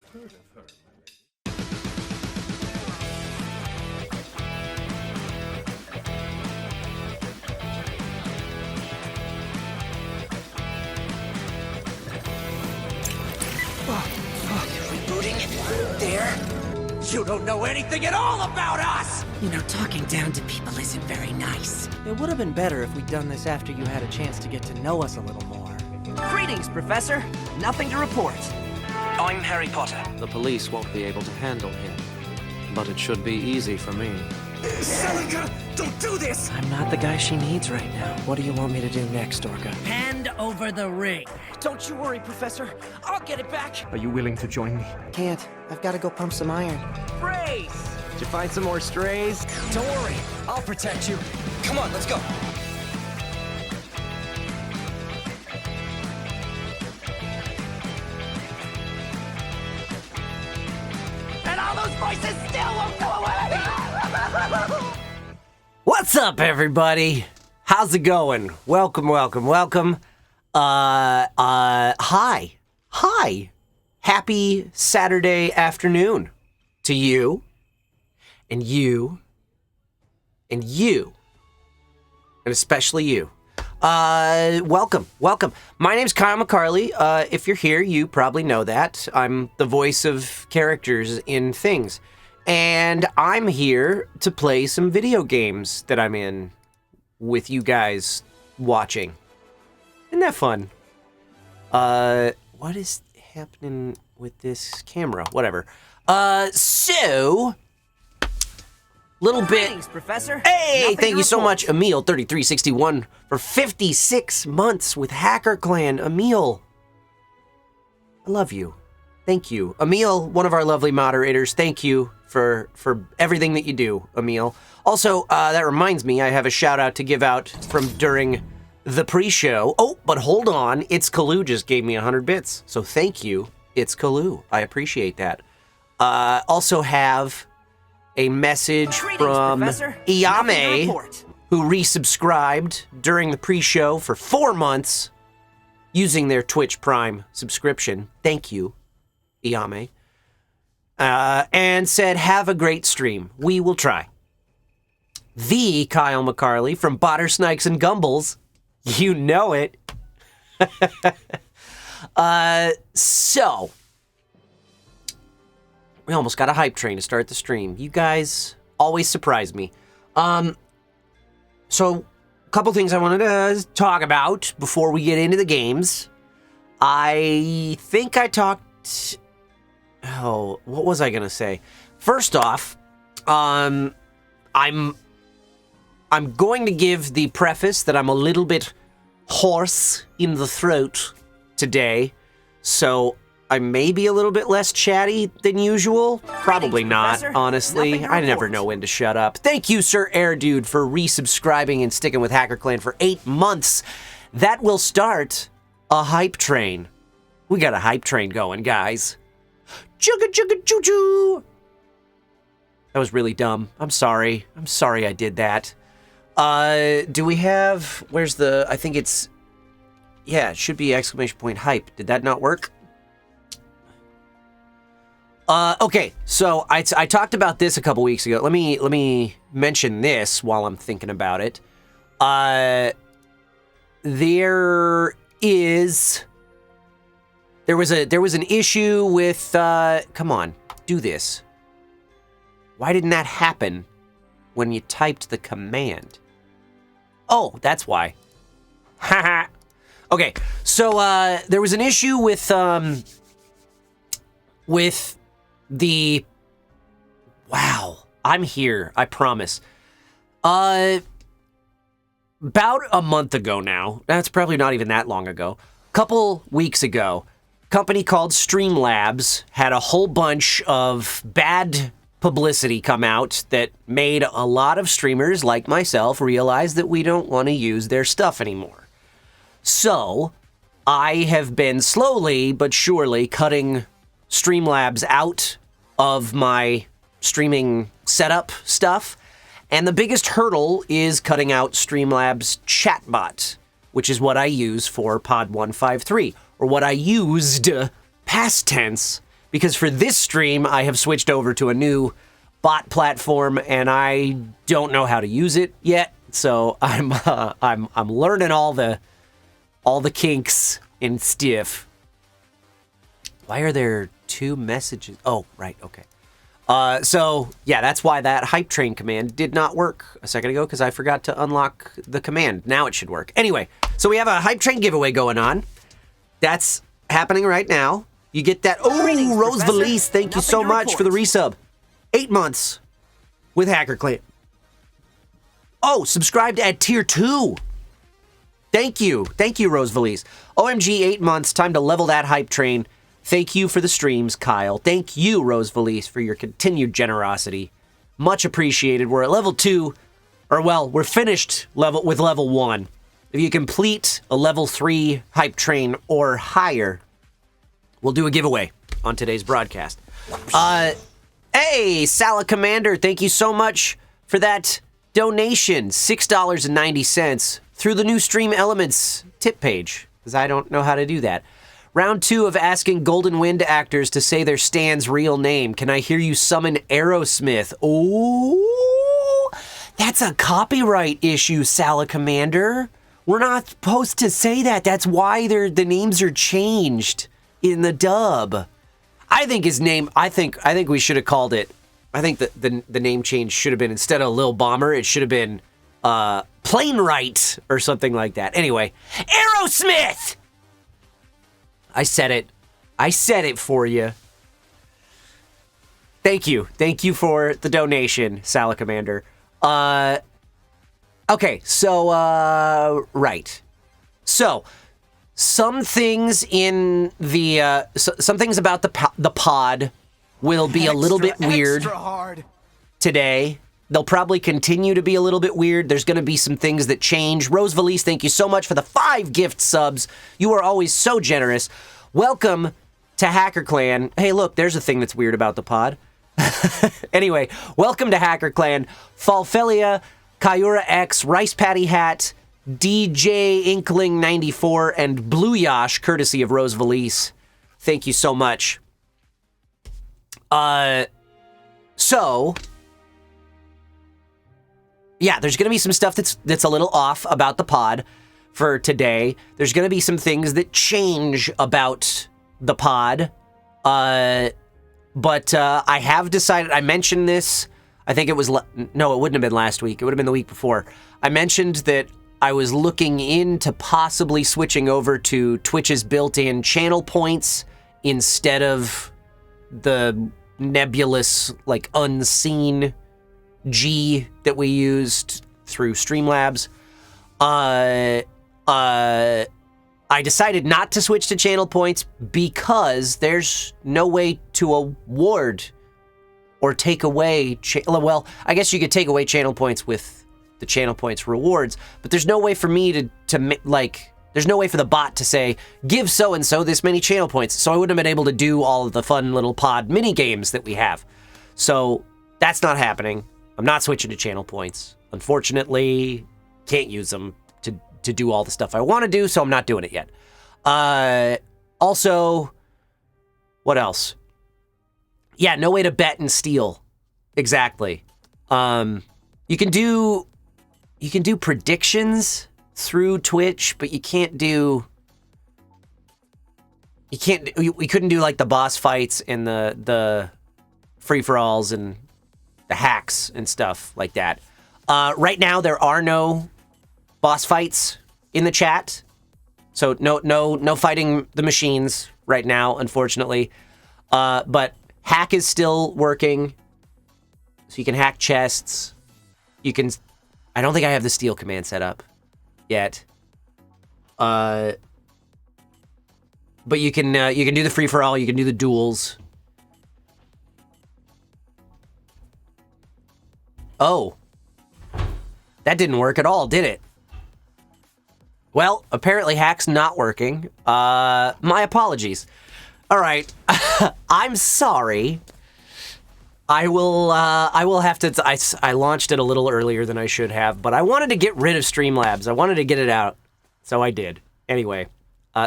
Rebooting? There? You don't know anything at all about us! You know, talking down to people isn't very nice. It would have been better if we'd done this after you had a chance to get to know us a little more. Greetings, Professor. Nothing to report. I'm Harry Potter. The police won't be able to handle him, but it should be easy for me. Celica, don't do this! I'm not the guy she needs right now. What do you want me to do next, Orga? Hand over the ring. Don't you worry, Professor. I'll get it back. Are you willing to join me? Can't. I've got to go pump some iron. Brace! Did you find some more strays? Don't worry, I'll protect you. Come on, let's go. And all those voices still won't go away! What's up, everybody? How's it going? Welcome. Hi. Happy Saturday afternoon to you, and you, and you, and especially you. Welcome. My name's Kyle McCarley. If you're here, you probably know that. I'm the voice of characters in things. And I'm here to play some video games that I'm in with you guys watching. Isn't that fun? What is happening with this camera? Whatever. So... Little bit. Greetings, Professor. Hey, Nothing thank to you so report. much, Emil3361, for 56 months with Hacker Clan. Emil, I love you. Thank you. Emil, one of our lovely moderators, thank you for everything that you do, Emil. Also, that reminds me, I have a shout out to give out from during the pre-show. Oh, but hold on, It's Kalu just gave me 100 bits. So thank you, It's Kalu. I appreciate that. Also have a message Greetings, from Professor. Nothing to Iame, report. who resubscribed during the pre-show for 4 months using their Twitch Prime subscription. Thank you, Iame. And said, have a great stream. We will try. The Kyle McCarley from Botter Snikes and Gumbles. You know it. So... we almost got a hype train to start the stream. You guys always surprise me. So, a couple things I wanted to talk about before we get into the games. I think I talked... oh, what was I gonna say? First off, I'm going to give the preface that I'm a little bit hoarse in the throat today, so I may be a little bit less chatty than usual. Probably not, Professor. honestly. Nothing to I never report. know when to shut up. Thank you, Sir Air Dude, for resubscribing and sticking with Hacker Clan for 8 months. That will start a hype train. We got a hype train going, guys. Chugga chugga choo choo. That was really dumb. I'm sorry. I did that. Do we have... where's the... I think it's... yeah, it should be exclamation point hype. Did that not work? Okay, so I talked about this a couple weeks ago. Let me mention this while I'm thinking about it. There was an issue with come on, do this. Why didn't that happen when you typed the command? Oh, that's why. Haha. Okay, so there was an issue with the... wow, I'm here, I promise. About a month ago now, that's probably not even that long ago, couple weeks ago, company called Streamlabs had a whole bunch of bad publicity come out that made a lot of streamers like myself realize that we don't want to use their stuff anymore. So, I have been slowly but surely cutting Streamlabs out of my streaming setup stuff, and the biggest hurdle is cutting out Streamlabs chatbot, which is what I use for Pod 153, or what I used, past tense, because for this stream, I have switched over to a new bot platform, and I don't know how to use it yet. So I'm learning all the kinks and stuff. Why are there 2 messages? Oh, right, okay. So yeah, that's why that hype train command did not work a second ago, because I forgot to unlock the command. Now it should work. Anyway, so we have a hype train giveaway going on. That's happening right now. You get that. Oh, Rose Valise, thank you so much for the resub. 8 months with Hacker Clan. Oh, subscribed at tier 2. Thank you, Rose Valise. OMG, 8 months. Time to level that hype train. Thank you for the streams, Kyle. Thank you, Rose Valise, for your continued generosity. Much appreciated. We're at level 2, or well, we're finished with level 1. If you complete a level 3 hype train or higher, we'll do a giveaway on today's broadcast. Hey, Sala Commander, thank you so much for that donation. $6.90 through the new Stream Elements tip page, because I don't know how to do that. Round 2 of asking Golden Wind actors to say their Stan's real name. Can I hear you summon Aerosmith? Oh, that's a copyright issue, Sala Commander. We're not supposed to say that. That's why the names are changed in the dub. I think his name, I think we should have called it, I think the name change should have been, instead of Lil Bomber, it should have been Plainwright or something like that. Anyway, Aerosmith! I said it for you. Thank you for the donation, Sala Commander. Okay, so, right. So, some things in the, some things about the pod will be a little bit weird today. They'll probably continue to be a little bit weird. There's going to be some things that change. Rose Valise, thank you so much for the 5 gift subs. You are always so generous. Welcome to Hacker Clan. Hey, look, there's a thing that's weird about the pod. Anyway, welcome to Hacker Clan. Falfelia, Kyura X, Rice Patty Hat, DJ Inkling 94, and Blue Yash, courtesy of Rose Valise. Thank you so much. So, yeah, there's going to be some stuff that's a little off about the pod for today. There's going to be some things that change about the pod. But I have decided, I mentioned this, I think it was, no, it wouldn't have been last week. It would have been the week before. I mentioned that I was looking into possibly switching over to Twitch's built-in channel points instead of the nebulous, like, unseen G that we used through Streamlabs. I decided not to switch to channel points because there's no way to award or take away, well, I guess you could take away channel points with the channel points rewards, but there's no way for me to like, there's no way for the bot to say, give so-and-so this many channel points, so I wouldn't have been able to do all of the fun little pod mini games that we have. So that's not happening. I'm not switching to channel points. Unfortunately, can't use them to do all the stuff I want to do, so I'm not doing it yet. Also, what else? Yeah, no way to bet and steal. Exactly. You can do predictions through Twitch, but we couldn't do like the boss fights and the free-for-alls and the hacks and stuff like that. Right now, there are no boss fights in the chat, so no fighting the machines right now, unfortunately. But hack is still working, so you can hack chests. You can. I don't think I have the steal command set up yet. But you can do the free for all. You can do the duels. Oh, that didn't work at all, did it? Well, apparently hack's not working. My apologies. All right, I'm sorry. I will have to, I launched it a little earlier than I should have, but I wanted to get rid of Streamlabs. I wanted to get it out, so I did. Anyway,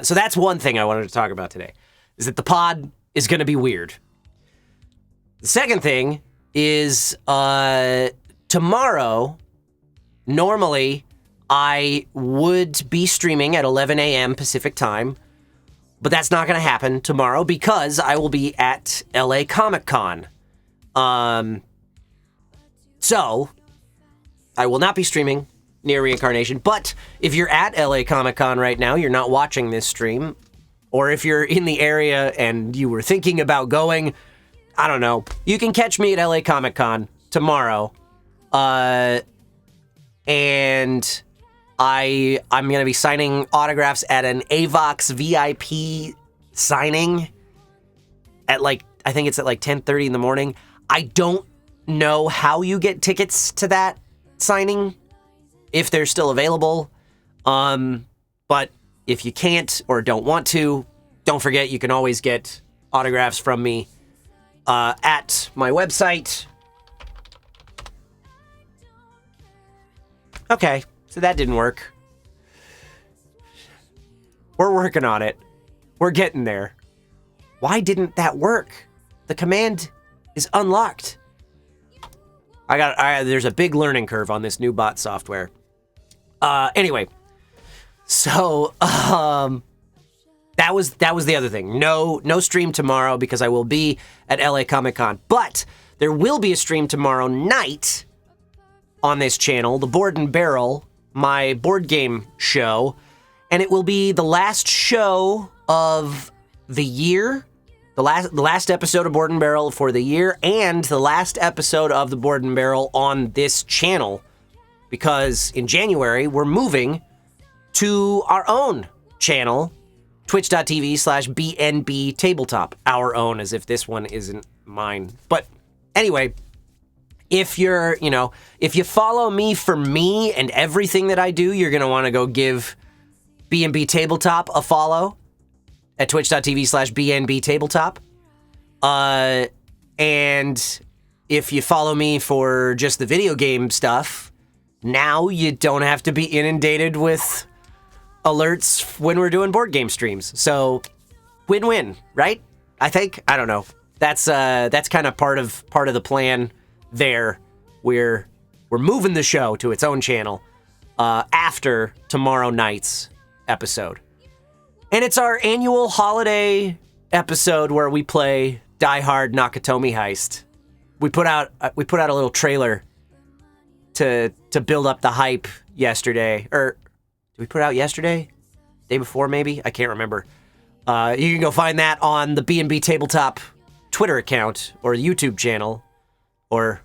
so that's one thing I wanted to talk about today, is that the pod is going to be weird. The second thing is tomorrow, normally I would be streaming at 11 a.m. Pacific time, but that's not going to happen tomorrow because I will be at LA Comic Con. So I will not be streaming Near Reincarnation, but if you're at LA Comic Con right now, you're not watching this stream, or if you're in the area and you were thinking about going, I don't know, you can catch me at LA Comic Con tomorrow. And I'm going to be signing autographs at an AVOX VIP signing at I think it's at 10:30 in the morning. I don't know how you get tickets to that signing, if they're still available. But if you can't or don't want to, don't forget you can always get autographs from me at my website. Okay, so that didn't work. We're working on it. We're getting there. Why didn't that work? The command is unlocked. There's a big learning curve on this new bot software. Anyway, so that was the other thing. No stream tomorrow because I will be at LA Comic Con, but there will be a stream tomorrow night on this channel, the Board and Barrel, my board game show, and it will be the last show of the year, the last episode of Board and Barrel for the year, and the last episode of the Board and Barrel on this channel, because in January we're moving to our own channel, twitch.tv/BNB Tabletop. Our own, as if this one isn't mine. But anyway, if you follow me for me and everything that I do, you're going to want to go give BNB Tabletop a follow at twitch.tv/BNB Tabletop. And if you follow me for just the video game stuff, now you don't have to be inundated with alerts when we're doing board game streams. So win-win, right? I think. I don't know. That's kind of part of the plan there. We're moving the show to its own channel after tomorrow night's episode. And it's our annual holiday episode where we play Die Hard Nakatomi Heist. We put out a little trailer to build up the hype yesterday. Or did we put it out yesterday? Day before, maybe? I can't remember. You can go find that on the B&B Tabletop Twitter account or YouTube channel. Or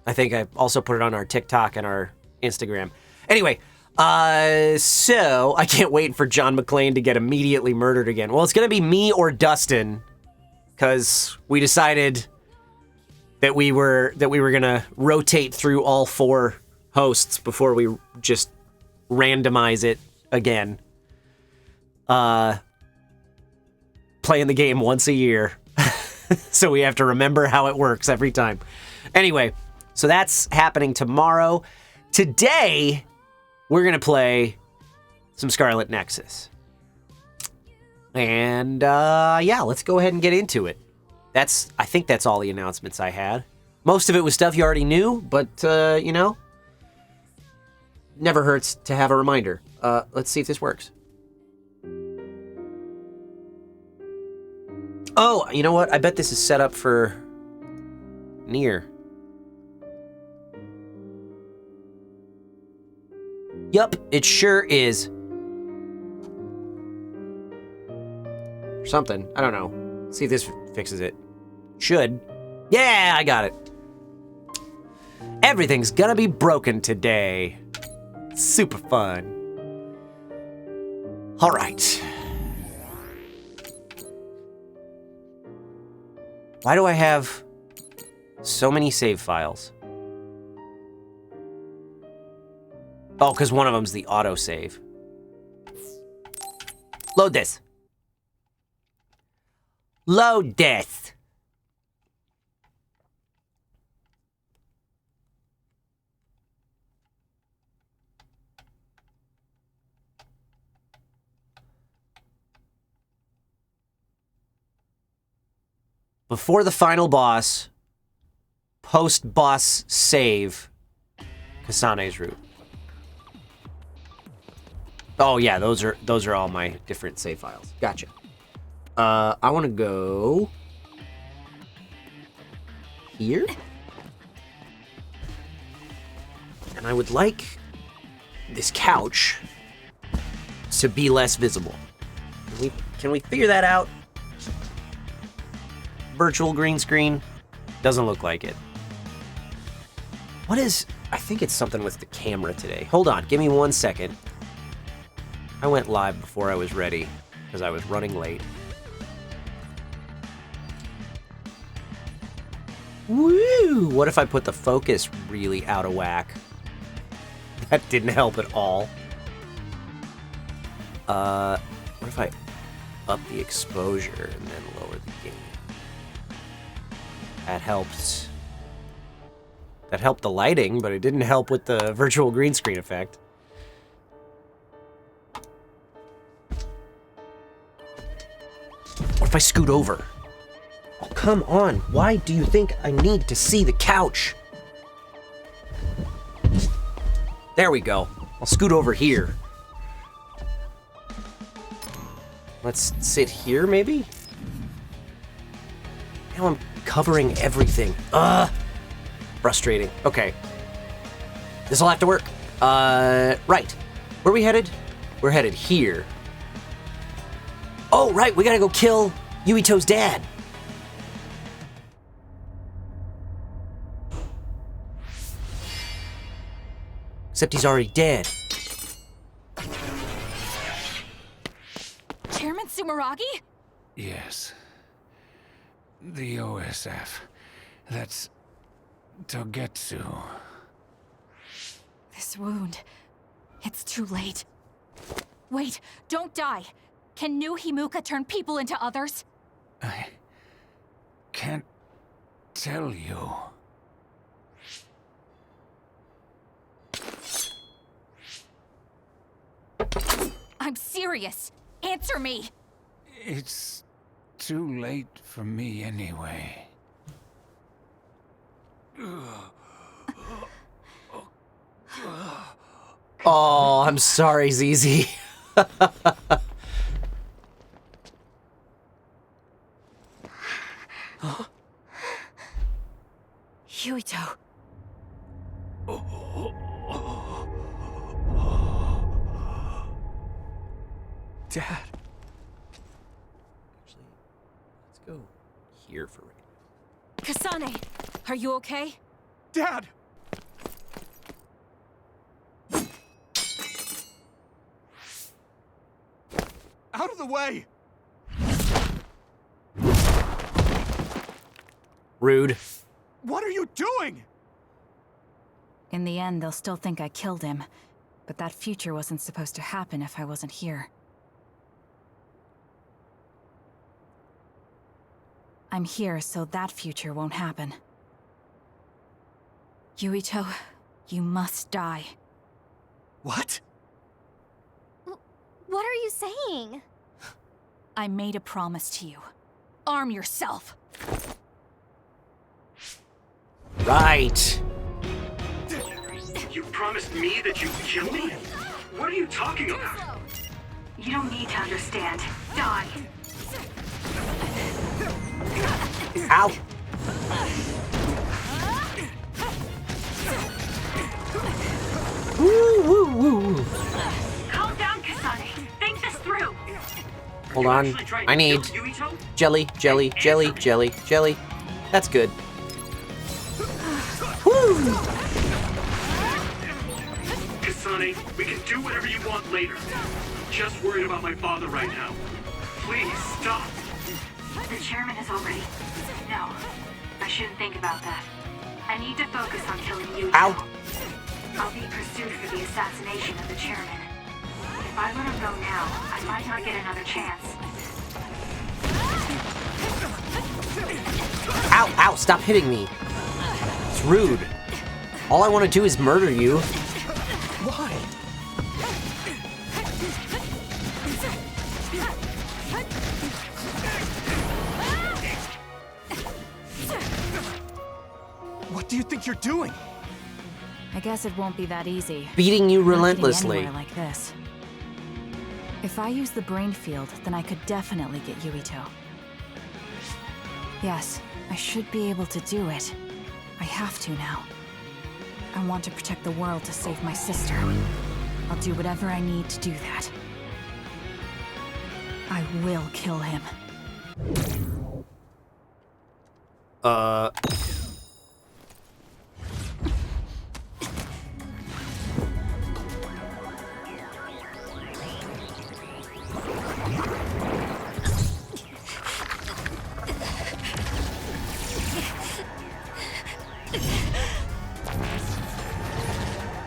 I think I also put it on our TikTok and our Instagram. Anyway, so I can't wait for John McClane to get immediately murdered again. Well, it's going to be me or Dustin, because we decided that we were going to rotate through all four hosts before we just randomize it again. Playing the game once a year. So we have to remember how it works every time. Anyway, so that's happening tomorrow. Today, we're going to play some Scarlet Nexus. And, yeah, let's go ahead and get into it. I think that's all the announcements I had. Most of it was stuff you already knew, but, never hurts to have a reminder. Let's see if this works. Oh, you know what? I bet this is set up for Nier. Yup, it sure is. Or something. I don't know. See if this fixes it. Should. Yeah, I got it. Everything's gonna be broken today. Super fun. All right. Why do I have so many save files? Oh, because one of them's the autosave. Load this. Load this. Before the final boss, post-boss save, Kasane's route. Oh yeah, those are all my different save files. Gotcha. I want to go here. And I would like this couch to be less visible. Can we figure that out? Virtual green screen? Doesn't look like it. What is... I think it's something with the camera today. Hold on, give me 1 second. I went live before I was ready, because I was running late. Woo! What if I put the focus really out of whack? That didn't help at all. What if I up the exposure and then lower the gain? That helped. That helped the lighting, but it didn't help with the virtual green screen effect. What if I scoot over? Oh, come on. Why do you think I need to see the couch? There we go. I'll scoot over here. Let's sit here, maybe? Now I'm covering everything. Frustrating. Okay. This'll have to work. Right. Where are we headed? We're headed here. Oh, right. We gotta go kill Yuito's dad. Except he's already dead. Chairman Sumeragi? Yes. The OSF. That's Togetsu. This wound. It's too late. Wait, don't die. Can new Himuka turn people into others? I can't tell you. I'm serious. Answer me. It's too late for me anyway. Oh, I'm sorry, ZZ. Yuito. Dad. Actually, let's go here for right now. Kasane, are you okay? Dad! Out of the way! Rude. What are you doing? In the end, they'll still think I killed him. But that future wasn't supposed to happen if I wasn't here. I'm here so that future won't happen. Yuito, you must die. What? What are you saying? I made a promise to you. Arm yourself! Right. You promised me that you'd kill me? What are you talking about? You don't need to understand. Die! Ow. Woo, woo, woo, woo. Calm down, Kasane. Think this through. Hold on. I need jelly, jelly, jelly, jelly, jelly. That's good. Woo! Kasane, we can do whatever you want later. I'm just worried about my father right now. Please, stop. The chairman is already... No, I shouldn't think about that. I need to focus on killing Yuito. Ow. I'll be pursued for the assassination of the chairman. If I let him go now, I might not get another chance. Ow, ow, stop hitting me. It's rude. All I want to do is murder you. Why? What do you think you're doing? I guess it won't be that easy. Beating you Not getting relentlessly. anywhere like this. If I use the brain field, then I could definitely get Yuito. Yes, I should be able to do it. I have to now. I want to protect the world to save my sister. I'll do whatever I need to do that. I will kill him.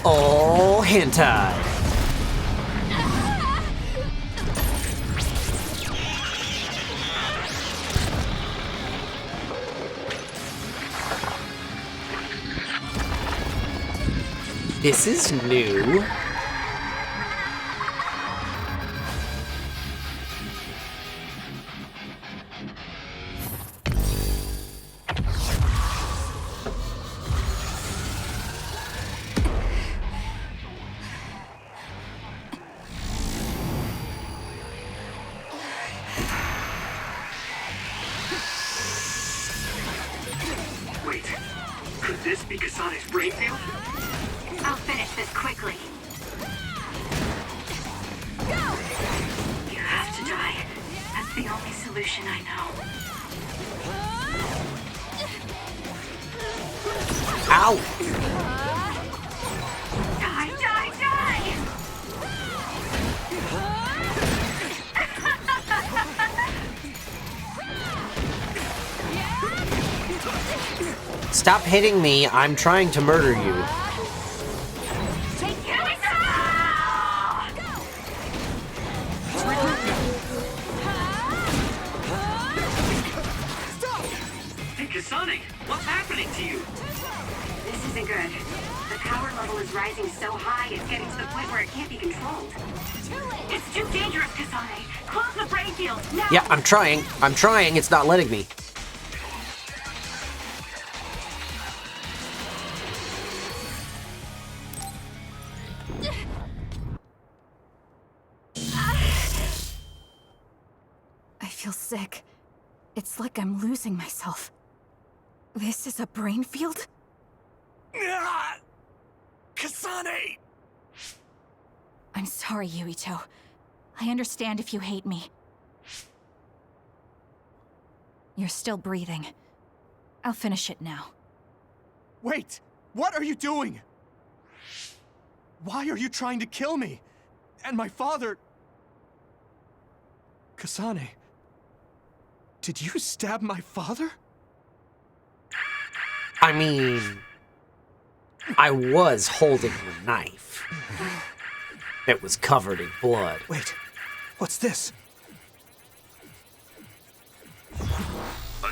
Oh, hentai. This is new. Wait, could this be Kasane's brain field? I'll finish this quickly. You have to die. That's the only solution I know. Ow! Die, die, die! Stop hitting me. I'm trying to murder you. Hey, Kasane, what's happening to you? This isn't good. The power level is rising so high, it's getting to the point where it can't be controlled. It's too dangerous, Kasane. Close the brain field, now! Yeah, I'm trying. I'm trying. It's not letting me. I feel sick. It's like I'm losing myself. This is a brain field? Kasane! I'm sorry, Yuito. I understand if you hate me. You're still breathing. I'll finish it now. Wait! What are you doing? Why are you trying to kill me? And my father... Kasane... Did you stab my father? I mean, I was holding the knife. It was covered in blood. Wait, what's this?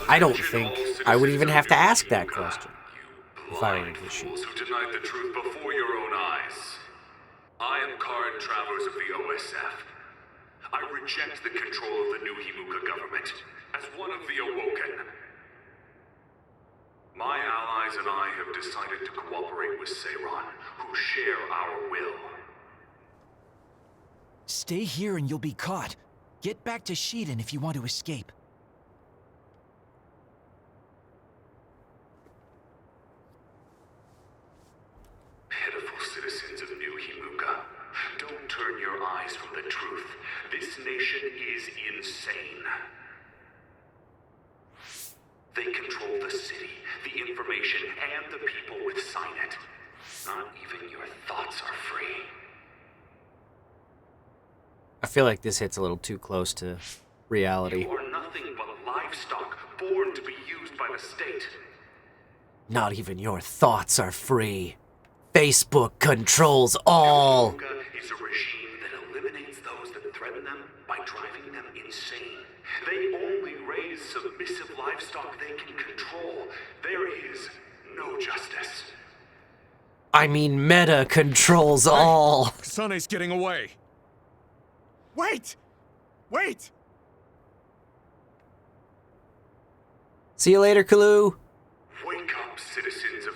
I don't think I would even have to ask that question if I were in his shoes. Who denied the truth before your own eyes. I am current travelers of the OSF. I reject the control of the new Himuka government as one of the Awoken. My allies and I have decided to cooperate with Seiran, who share our will. Stay here and you'll be caught. Get back to Shiden if you want to escape. Pitiful citizens of New Himuka, don't turn your eyes from the truth. This nation is insane. They control the city, the information, and the people with Signet. Not even your thoughts are free. I feel like this hits a little too close to reality. You are nothing but livestock, born to be used by the state. Not even your thoughts are free. Facebook controls all. Himuka is a regime that eliminates those that threaten them by driving them insane. They only raise submissive livestock they can control. There is no justice. I mean, Meta controls all. Kasane's getting away. Wait! Wait! See you later, Kalu. Wake up, citizens of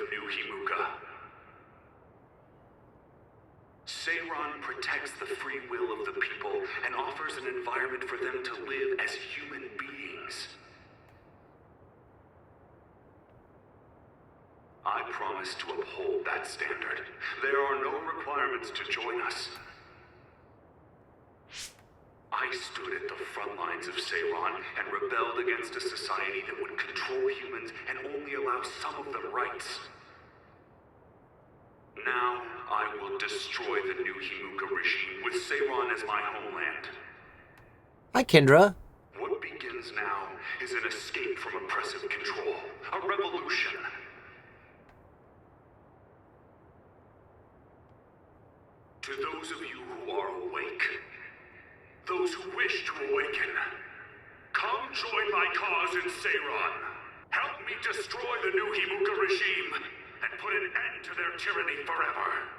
free will of the people and offers an environment for them to live as human beings. I promise to uphold that standard. There are no requirements to join us. I stood at the front lines of Seiran and rebelled against a society that would control humans and only allow some of them rights. Now, I will destroy the new Himuka regime with Seiran as my homeland. Hi, Kendra. What begins now is an escape from oppressive control, a revolution. To those of you who are awake, those who wish to awaken, come join my cause in Seiran. Help me destroy the new Himuka regime and put an end to their tyranny forever.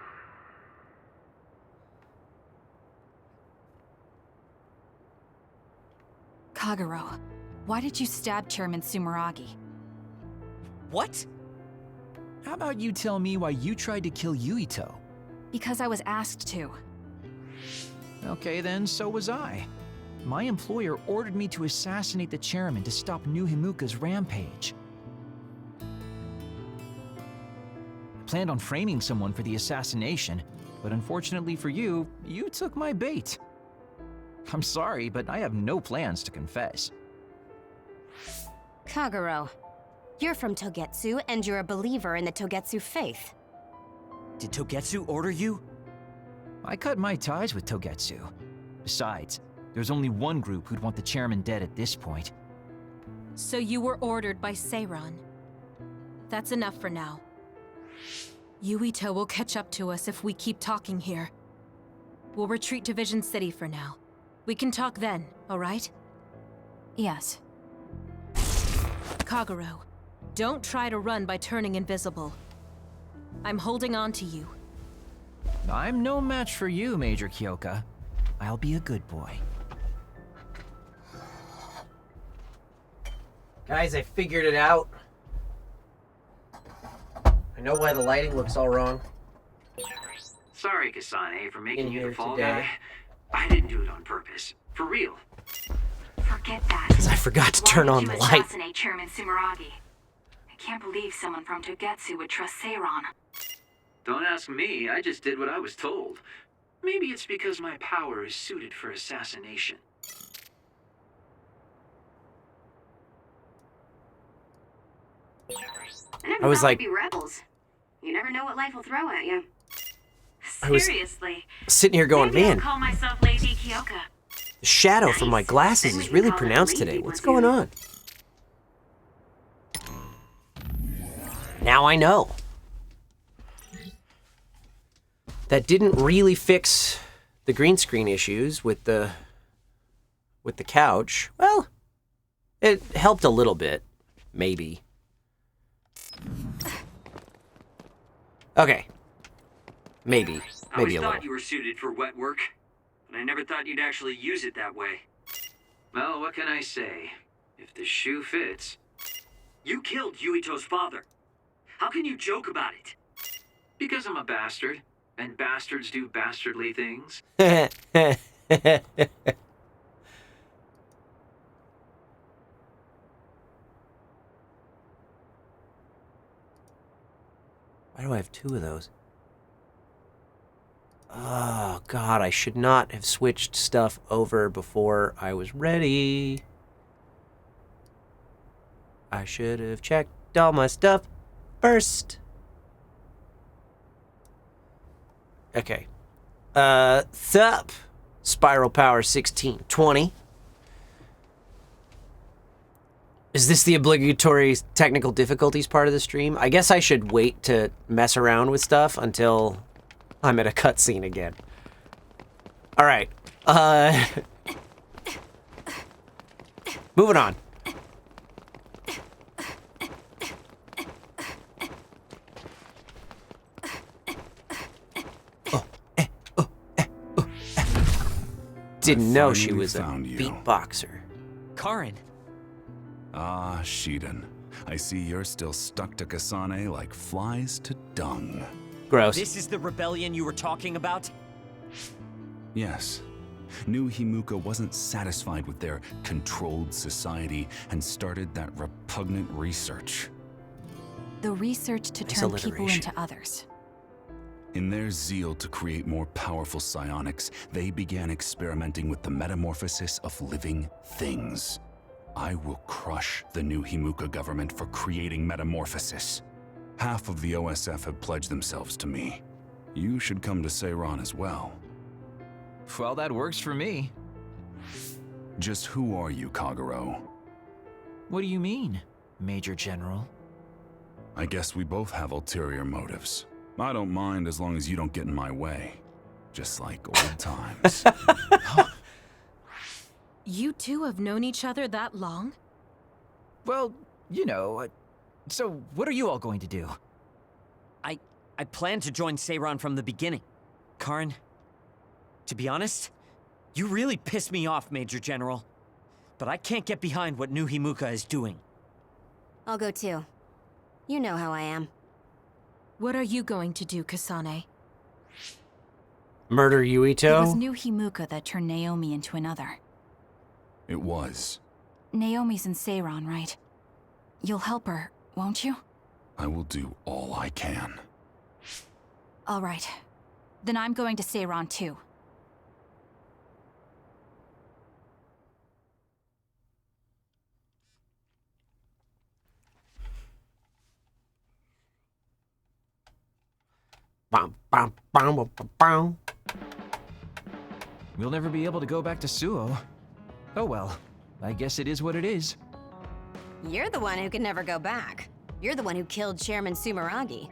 Kagero, why did you stab Chairman Sumeragi? What? How about you tell me why you tried to kill Yuito? Because I was asked to. Okay then, so was I. My employer ordered me to assassinate the chairman to stop New Himuka's rampage. I planned on framing someone for the assassination, but unfortunately for you, you took my bait. I'm sorry, but I have no plans to confess. Kagero, you're from Togetsu and you're a believer in the Togetsu faith. Did Togetsu order you? I cut my ties with Togetsu. Besides, there's only one group who'd want the chairman dead at this point. So you were ordered by Seiran. That's enough for now. Yuito will catch up to us if we keep talking here. We'll retreat to Vision City for now. We can talk then, alright? Yes. Kagero, don't try to run by turning invisible. I'm holding on to you. I'm no match for you, Major Kyoka. I'll be a good boy. Guys, I figured it out. I know why the lighting looks all wrong. Sorry, Kasane, for making you the fall today. guy. I didn't do it on purpose. For real. Forget that. Because I forgot to turn on the Why did light. you assassinate Chairman Sumeragi? I can't believe someone from Togetsu would trust Seiran. Don't ask me, I just did what I was told. Maybe it's because my power is suited for assassination. I was like, be rebels. You never know what life will throw at you. I was Seriously. sitting here going, Maybe I'll man, call myself Lady Kyoka. the shadow from my glasses is really pronounced today. What's going on? Now I know. That didn't really fix the green screen issues with the couch. Well, it helped a little bit, maybe. Okay. Maybe. I Maybe always a thought little. you were suited for wet work, but I never thought you'd actually use it that way. Well, what can I say? If the shoe fits. You killed Yuito's father. How can you joke about it? Because I'm a bastard, and bastards do bastardly things. Why do I have two of those? Oh, God, I should not have switched stuff over before I was ready. I should have checked all my stuff first. Okay. Thup. Spiral power 1620. Is this the obligatory technical difficulties part of the stream? I guess I should wait to mess around with stuff until I'm at a cutscene again. All right. Moving on. Didn't know she was a beatboxer. Karin. Ah, Shiden. I see you're still stuck to Kasane like flies to dung. Gross. This is the rebellion you were talking about? Yes. New Himuka wasn't satisfied with their controlled society and started that repugnant research. The research to turn people into others. In their zeal to create more powerful psionics, they began experimenting with the metamorphosis of living things. I will crush the New Himuka government for creating metamorphosis. Half of the OSF have pledged themselves to me. You should come to Seiran as well. Well, that works for me. Just who are you, Kagero? What do you mean, Major General? I guess we both have ulterior motives. I don't mind as long as you don't get in my way. Just like old times. You two have known each other that long? Well, you know, so what are you all going to do? I planned to join Seiran from the beginning. Karn, to be honest, you really pissed me off, Major General. But I can't get behind what New Himuka is doing. I'll go too. You know how I am. What are you going to do, Kasane? Murder Yuito? It was New Himuka that turned Naomi into another. It was. Naomi's in Seiran, right? You'll help her, won't you? I will do all I can. All right. Then I'm going to Seiran too. We'll never be able to go back to Suo. Oh well, I guess it is what it is. You're the one who can never go back. You're the one who killed Chairman Sumeragi.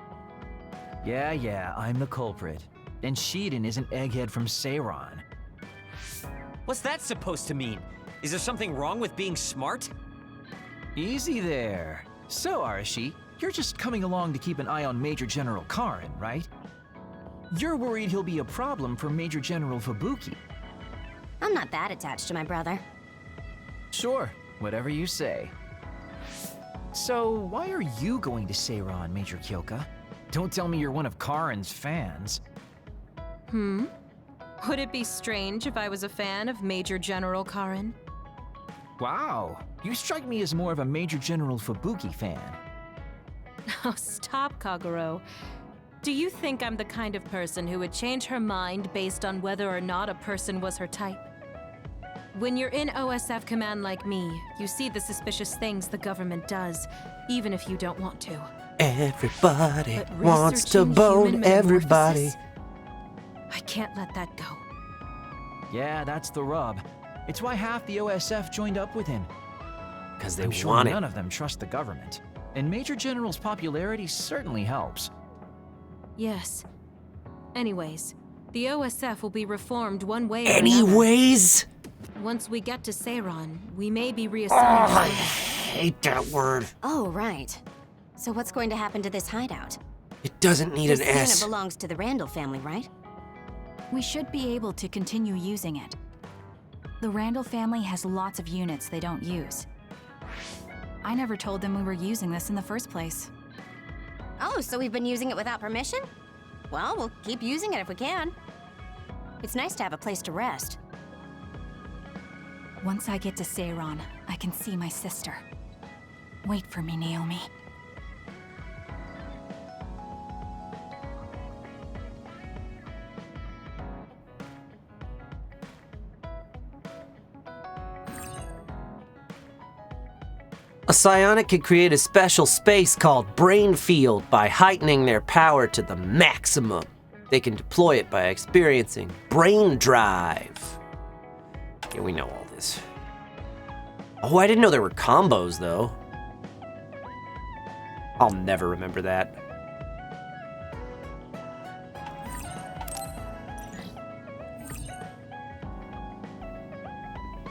Yeah, I'm the culprit. And Shiden is an egghead from Seiran. What's that supposed to mean? Is there something wrong with being smart? Easy there. So, Arashi, you're just coming along to keep an eye on Major General Karn, right? You're worried he'll be a problem for Major General Fubuki. I'm not that attached to my brother. Sure, whatever you say. So, why are you going to Seiran, Major Kyoka? Don't tell me you're one of Karin's fans. Would it be strange if I was a fan of Major General Karin? Wow, you strike me as more of a Major General Fubuki fan. Oh, stop, Kagero. Do you think I'm the kind of person who would change her mind based on whether or not a person was her type? When you're in OSF command like me, you see the suspicious things the government does, even if you don't want to. Everybody But wants to researching bone human everybody. metamorphosis, I can't let that go. Yeah, that's the rub. It's why half the OSF joined up with him. Because they I'm sure want it. none of them trust the government. And Major General's popularity certainly helps. Yes. Anyways, the OSF will be reformed one way or another. Anyways? Once we get to Seiran, we may be Oh, reassigned. I hate that word. Oh, right. So what's going to happen to this hideout? It doesn't need an This S. unit belongs to the Randall family, right? We should be able to continue using it. The Randall family has lots of units they don't use. I never told them we were using this in the first place. Oh, so we've been using it without permission? Well, we'll keep using it if we can. It's nice to have a place to rest. Once I get to Seiran, I can see my sister. Wait for me, Naomi. A psionic can create a special space called Brain Field by heightening their power to the maximum. They can deploy it by experiencing brain drive. Yeah, we know all this. Oh, I didn't know there were combos, though. I'll never remember that.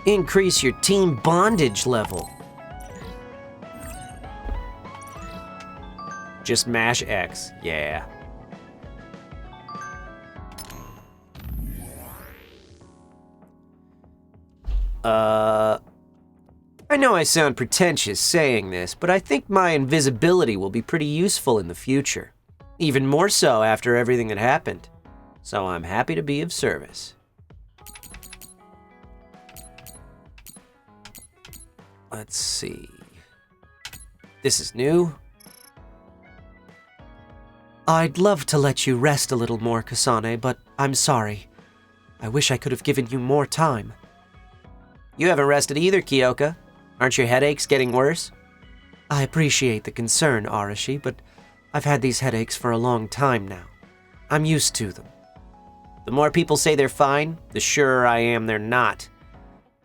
Increase your team bondage level. Just mash X, yeah. I know I sound pretentious saying this, but I think my invisibility will be pretty useful in the future. Even more so after everything that happened. So I'm happy to be of service. Let's see. This is new. I'd love to let you rest a little more, Kasane, but I'm sorry. I wish I could have given you more time. You haven't rested either, Kyoka. Aren't your headaches getting worse? I appreciate the concern, Arashi, but I've had these headaches for a long time now. I'm used to them. The more people say they're fine, the surer I am they're not.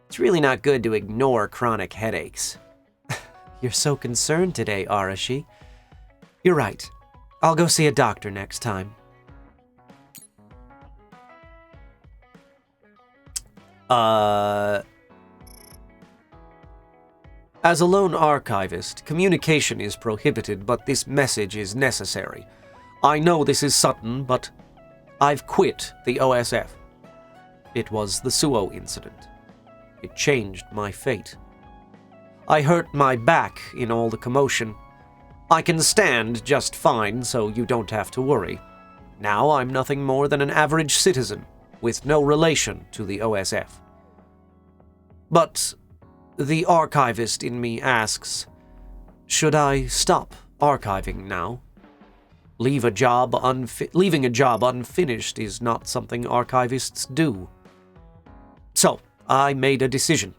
It's really not good to ignore chronic headaches. You're so concerned today, Arashi. You're right. I'll go see a doctor next time. As a lone archivist, communication is prohibited, but this message is necessary. I know this is sudden, but I've quit the OSF. It was the Suo incident. It changed my fate. I hurt my back in all the commotion. I can stand just fine, so you don't have to worry. Now I'm nothing more than an average citizen, with no relation to the OSF. But the archivist in me asks, should I stop archiving now? Leaving a job unfinished is not something archivists do. So, I made a decision.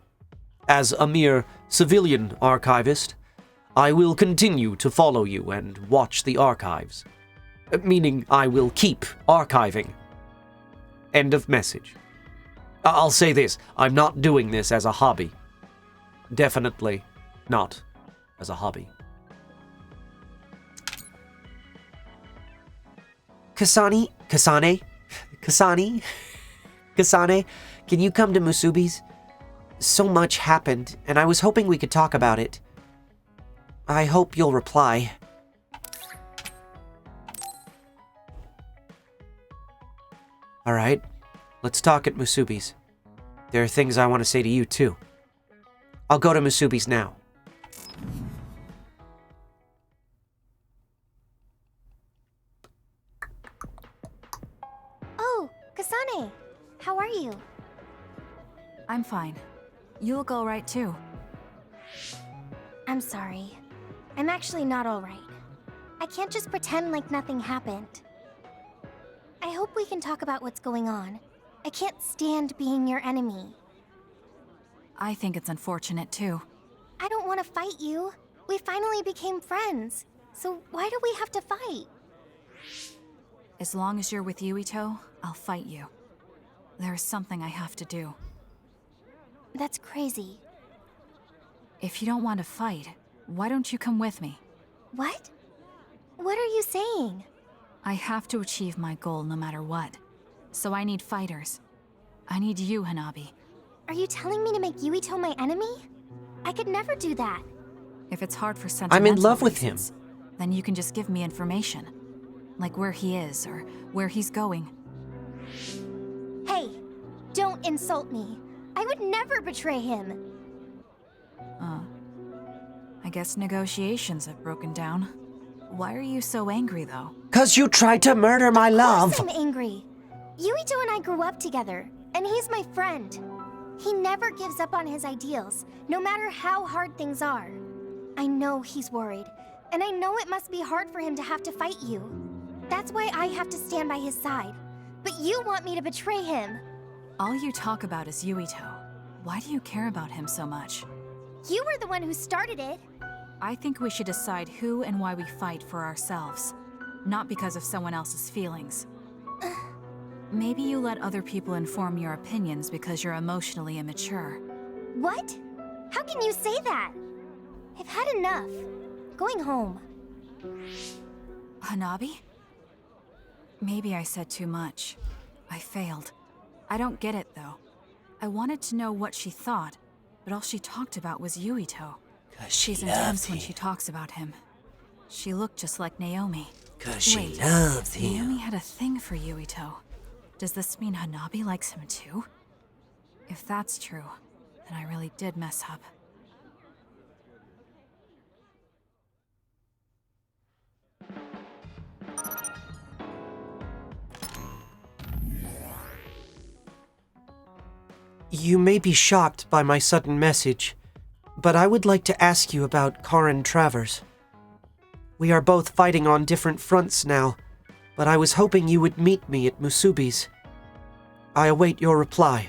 As a mere civilian archivist, I will continue to follow you and watch the archives. Meaning, I will keep archiving. End of message. I'll say this, I'm not doing this as a hobby. Definitely not as a hobby. Kasane, can you come to Musubi's? So much happened, and I was hoping we could talk about it. I hope you'll reply. Alright, let's talk at Musubi's. There are things I want to say to you, too. I'll go to Musubi's now. Oh, Kasane, how are you? I'm fine. You look all right, too. I'm sorry. I'm actually not all right. I can't just pretend like nothing happened. I hope we can talk about what's going on. I can't stand being your enemy. I think it's unfortunate, too. I don't want to fight you. We finally became friends. So why do we have to fight? As long as you're with Yuito, I'll fight you. There's something I have to do. That's crazy. If you don't want to fight, why don't you come with me? What? What are you saying? I have to achieve my goal no matter what. So I need fighters. I need you, Hanabi. Are you telling me to make Yuito my enemy? I could never do that. If it's hard for sentimental I'm in love with him. Then you can just give me information. Like where he is, or where he's going. Hey, don't insult me. I would never betray him. I guess negotiations have broken down. Why are you so angry, though? 'Cause you tried to murder my love! Of course I'm angry. Yuito and I grew up together, and he's my friend. He never gives up on his ideals, no matter how hard things are. I know he's worried, and I know it must be hard for him to have to fight you. That's why I have to stand by his side. But you want me to betray him. All you talk about is Yuito. Why do you care about him so much? You were the one who started it. I think we should decide who and why we fight for ourselves, not because of someone else's feelings. Maybe you let other people inform your opinions because you're emotionally immature. What? How can you say that? I've had enough. Going home. Hanabi? Maybe I said too much. I failed. I don't get it, though. I wanted to know what she thought, but all she talked about was Yuito. She's intense when she talks about him. She looked just like Naomi. 'Cause she Wait, loved him. Naomi had a thing for Yuito. Does this mean Hanabi likes him too? If that's true, then I really did mess up. You may be shocked by my sudden message, but I would like to ask you about Karin Travers. We are both fighting on different fronts now, but I was hoping you would meet me at Musubi's. I await your reply.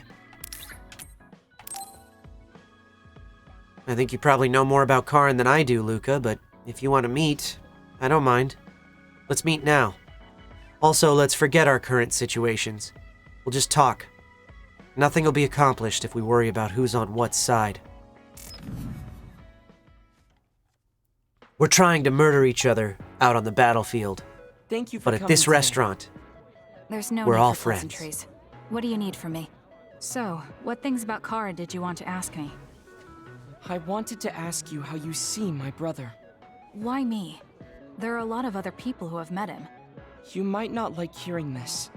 I think you probably know more about Karin than I do, Luca, but if you want to meet, I don't mind. Let's meet now. Also, let's forget our current situations. We'll just talk. Nothing will be accomplished if we worry about who's on what side. We're trying to murder each other out on the battlefield. Thank you for But at coming this today. restaurant, There's no we're need all for friends. pleasantries. What do you need from me? So, what things about Kara did you want to ask me? I wanted to ask you how you see my brother. Why me? There are a lot of other people who have met him. You might not like hearing this,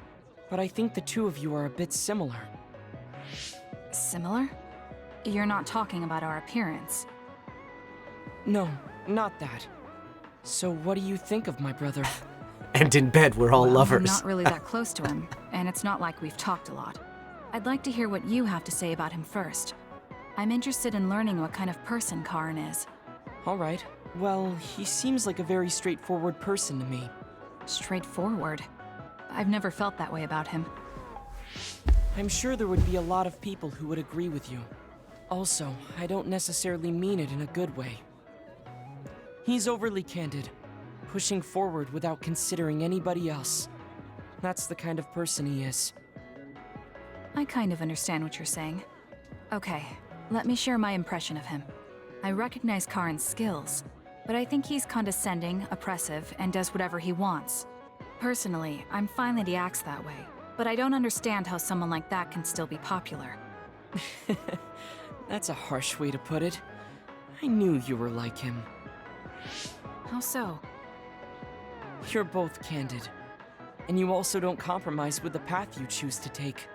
but I think the two of you are a bit similar. Similar? You're not talking about our appearance. No, not that. So what do you think of my brother? And in bed, we're all Well, lovers. I'm not really that close to him, and it's not like we've talked a lot. I'd like to hear what you have to say about him first. I'm interested in learning what kind of person Karin is. All right. Well, he seems like a very straightforward person to me. Straightforward? I've never felt that way about him. I'm sure there would be a lot of people who would agree with you. Also, I don't necessarily mean it in a good way. He's overly candid, pushing forward without considering anybody else. That's the kind of person he is. I kind of understand what you're saying. Okay, let me share my impression of him. I recognize Karin's skills, but I think he's condescending, oppressive, and does whatever he wants. Personally, I'm fine that he acts that way, but I don't understand how someone like that can still be popular. That's a harsh way to put it. I knew you were like him. How so? You're both candid. And you also don't compromise with the path you choose to take.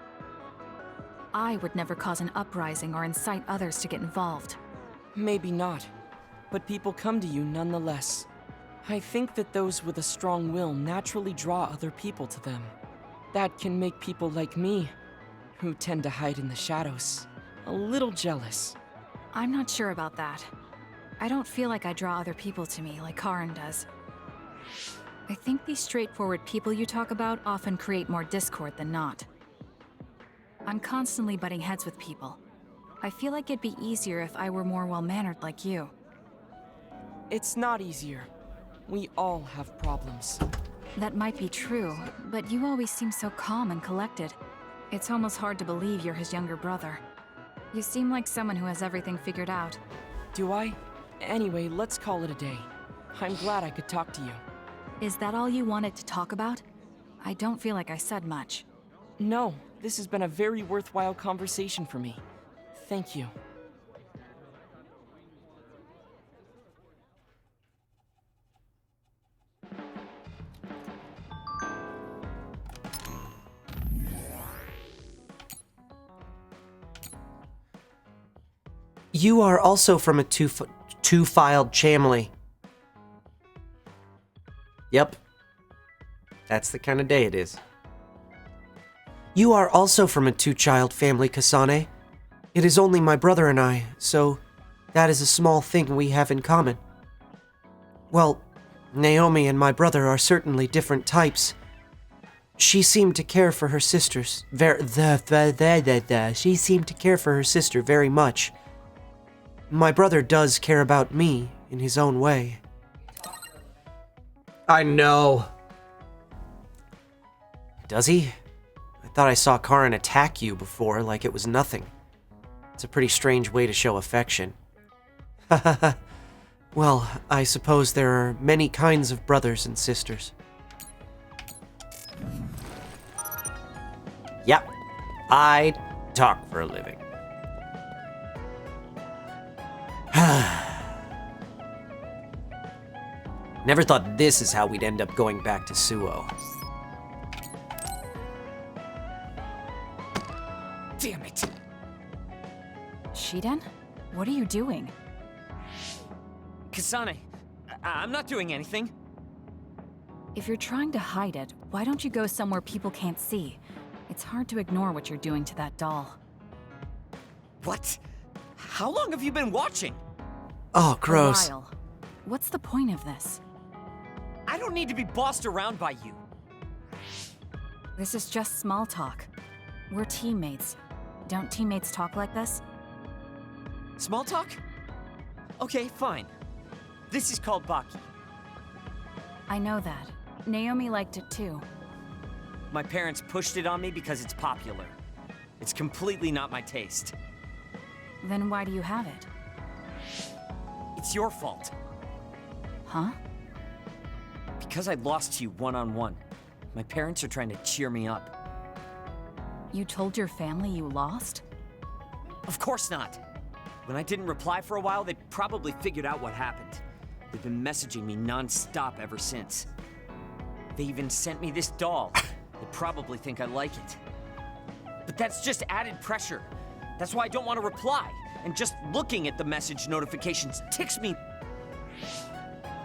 I would never cause an uprising or incite others to get involved. Maybe not, but people come to you nonetheless. I think that those with a strong will naturally draw other people to them. That can make people like me, who tend to hide in the shadows, a little jealous. I'm not sure about that. I don't feel like I draw other people to me like Karin does. I think these straightforward people you talk about often create more discord than not. I'm constantly butting heads with people. I feel like it'd be easier if I were more well-mannered like you. It's not easier. We all have problems. That might be true, but you always seem so calm and collected. It's almost hard to believe you're his younger brother. You seem like someone who has everything figured out. Do I? Anyway, let's call it a day. I'm glad I could talk to you. Is that all you wanted to talk about? I don't feel like I said much. No, this has been a very worthwhile conversation for me. Thank you. You are also from a two-filed family. Yep. That's the kind of day it is. You are also from a two-child family, Kasane. It is only my brother and I, so that is a small thing we have in common. Well, Naomi and my brother are certainly different types. She seemed to care for her sisters. She seemed to care for her sister very much. My brother does care about me in his own way. I know. Does he? I thought I saw Karin attack you before like it was nothing. It's a pretty strange way to show affection. Well, I suppose there are many kinds of brothers and sisters. Yep, I talk for a living. Never thought this is how we'd end up going back to Suo. Damn it! Shiden? What are you doing? Kasane, I'm not doing anything. If you're trying to hide it, why don't you go somewhere people can't see? It's hard to ignore what you're doing to that doll. What? How long have you been watching? Oh, gross. Belial. What's the point of this? I don't need to be bossed around by you. This is just small talk. We're teammates. Don't teammates talk like this? Small talk? Okay, fine. This is called Baki. I know that. Naomi liked it too. My parents pushed it on me because it's popular. It's completely not my taste. Then why do you have it? It's your fault. Huh? Because I lost to you one-on-one. My parents are trying to cheer me up. You told your family you lost? Of course not. When I didn't reply for a while, they probably figured out what happened. They've been messaging me non-stop ever since. They even sent me this doll. They probably think I like it. But that's just added pressure. That's why I don't want to reply. And just looking at the message notifications ticks me.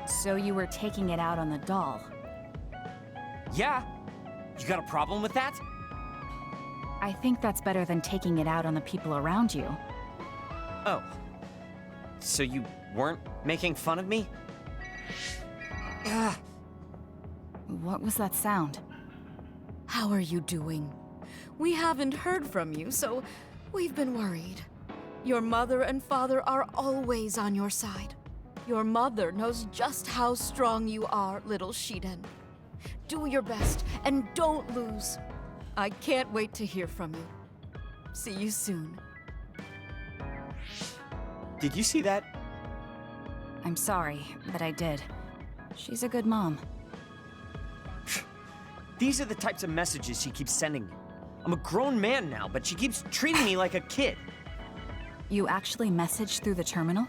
So you were taking it out on the doll? Yeah. You got a problem with that? I think that's better than taking it out on the people around you. Oh. So you weren't making fun of me? What was that sound? How are you doing? We haven't heard from you, so we've been worried. Your mother and father are always on your side. Your mother knows just how strong you are, little Shiden. Do your best and don't lose. I can't wait to hear from you. See you soon. Did you see that? I'm sorry, but I did. She's a good mom. These are the types of messages she keeps sending me. I'm a grown man now, but she keeps treating me like a kid. You actually messaged through the terminal?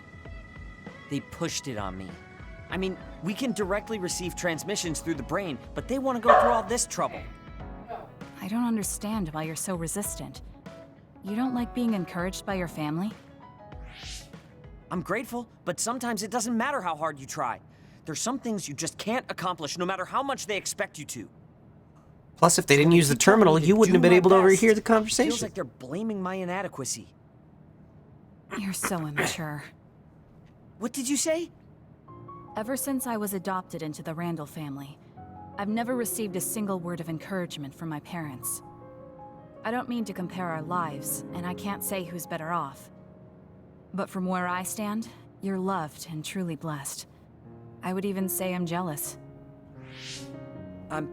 They pushed it on me. I mean, we can directly receive transmissions through the brain, but they want to go through all this trouble. I don't understand why you're so resistant. You don't like being encouraged by your family? I'm grateful, but sometimes it doesn't matter how hard you try. There's some things you just can't accomplish no matter how much they expect you to. Plus, if they didn't use the terminal, you wouldn't have been able to overhear the It conversation. feels like they're blaming my inadequacy. You're so immature. What did you say? Ever since I was adopted into the Randall family, I've never received a single word of encouragement from my parents. I don't mean to compare our lives, and I can't say who's better off. But from where I stand, you're loved and truly blessed. I would even say I'm jealous. I'm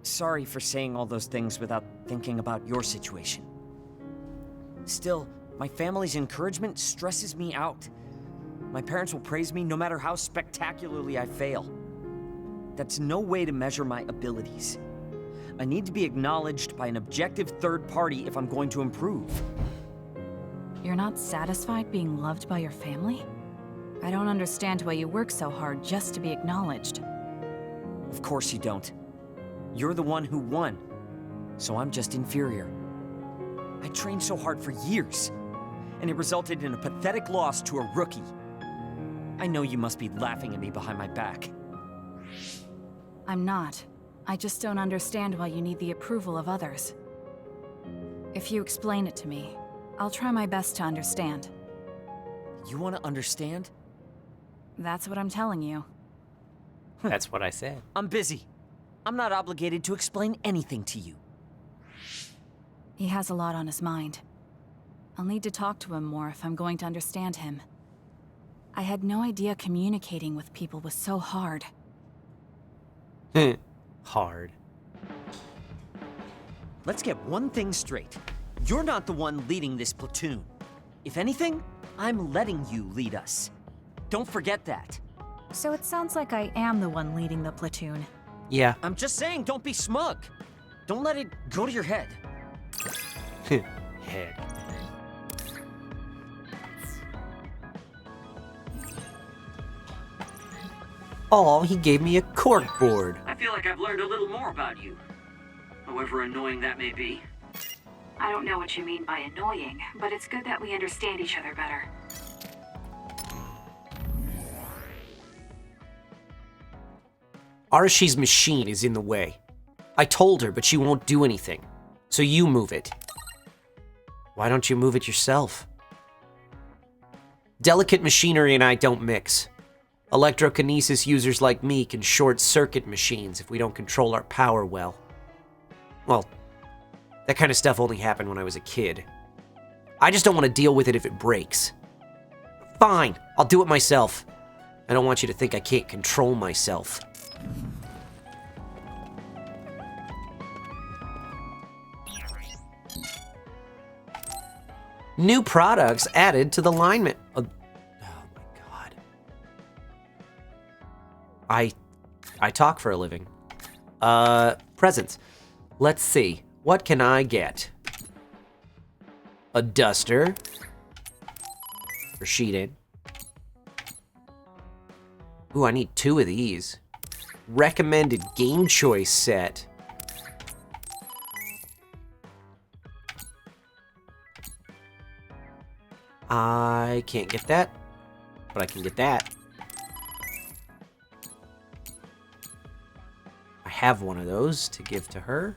sorry for saying all those things without thinking about your situation. Still, my family's encouragement stresses me out. My parents will praise me no matter how spectacularly I fail. That's no way to measure my abilities. I need to be acknowledged by an objective third party if I'm going to improve. You're not satisfied being loved by your family? I don't understand why you work so hard just to be acknowledged. Of course you don't. You're the one who won, so I'm just inferior. I trained so hard for years, and it resulted in a pathetic loss to a rookie. I know you must be laughing at me behind my back. I'm not. I just don't understand why you need the approval of others. If you explain it to me, I'll try my best to understand. You want to understand? That's what I'm telling you. That's what I said. I'm busy. I'm not obligated to explain anything to you. He has a lot on his mind. I'll need to talk to him more if I'm going to understand him. I had no idea communicating with people was so hard. Hard. Let's get one thing straight. You're not the one leading this platoon. If anything, I'm letting you lead us. Don't forget that. So it sounds like I am the one leading the platoon. Yeah. I'm just saying, don't be smug. Don't let it go to your head. Head. Oh, he gave me a cork board. I feel like I've learned a little more about you. However annoying that may be. I don't know what you mean by annoying, but it's good that we understand each other better. Arashi's machine is in the way. I told her, but she won't do anything. So you move it. Why don't you move it yourself? Delicate machinery and I don't mix. Electrokinesis users like me can short-circuit machines if we don't control our power well. Well, that kind of stuff only happened when I was a kid. I just don't want to deal with it if it breaks. Fine, I'll do it myself. I don't want you to think I can't control myself. New products added to the alignment. Oh my god. I talk for a living. Presents. Let's see. What can I get? A duster. For sheeting. Ooh, I need 2 of these. Recommended game choice set. I can't get that, but I can get that. I have one of those to give to her.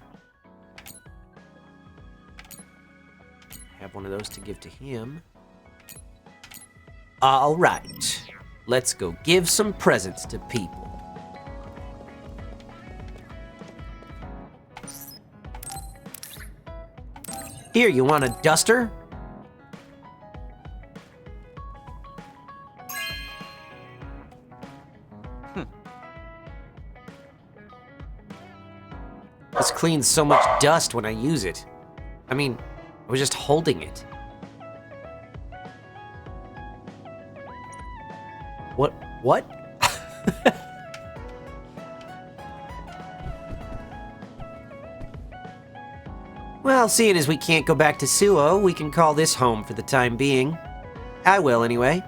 I have one of those to give to him. All right, let's go give some presents to people. Here, you want a duster? This cleans so much dust when I use it. I mean, I was just holding it. What? Well, seeing as we can't go back to Suo, we can call this home for the time being. I will, anyway.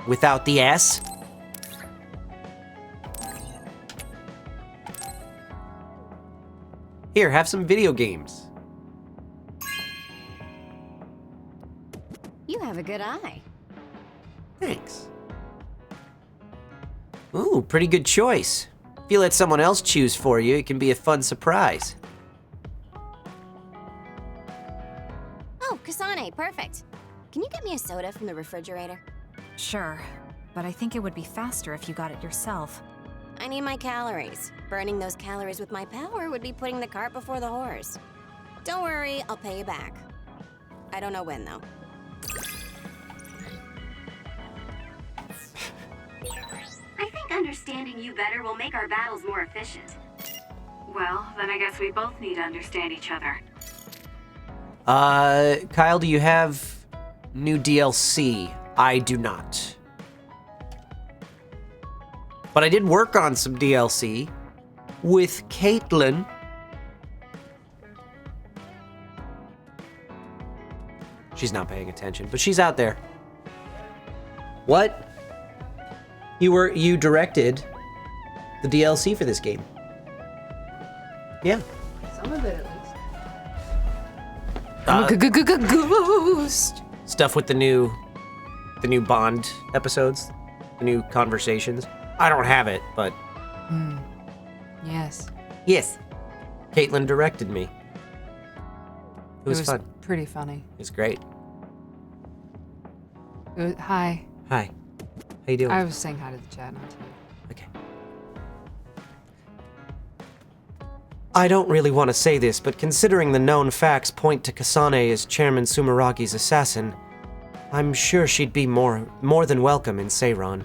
Without the S. Here, have some video games. You have a good eye. Thanks. Ooh, pretty good choice. If you let someone else choose for you, it can be a fun surprise. Oh, Kasane, perfect. Can you get me a soda from the refrigerator? Sure, but I think it would be faster if you got it yourself. I need my calories. Burning those calories with my power would be putting the cart before the horse. Don't worry, I'll pay you back. I don't know when, though. I think understanding you better will make our battles more efficient. Well, then I guess we both need to understand each other. Kyle, do you have new DLC? I do not. But I did work on some DLC with Caitlin. She's not paying attention, but she's out there. What? You directed the DLC for this game. Yeah. Some of it, at least. Ghost. Stuff with the new Bond episodes, the new conversations. I don't have it, but Yes. yes, Caitlin directed me. It was fun. Pretty funny. It was great. Hi. Hi. How you doing? I was saying hi to the chat, not to you. Okay. I don't really want to say this, but considering the known facts point to Kasane as Chairman Sumeragi's assassin, I'm sure she'd be more than welcome in Seiran.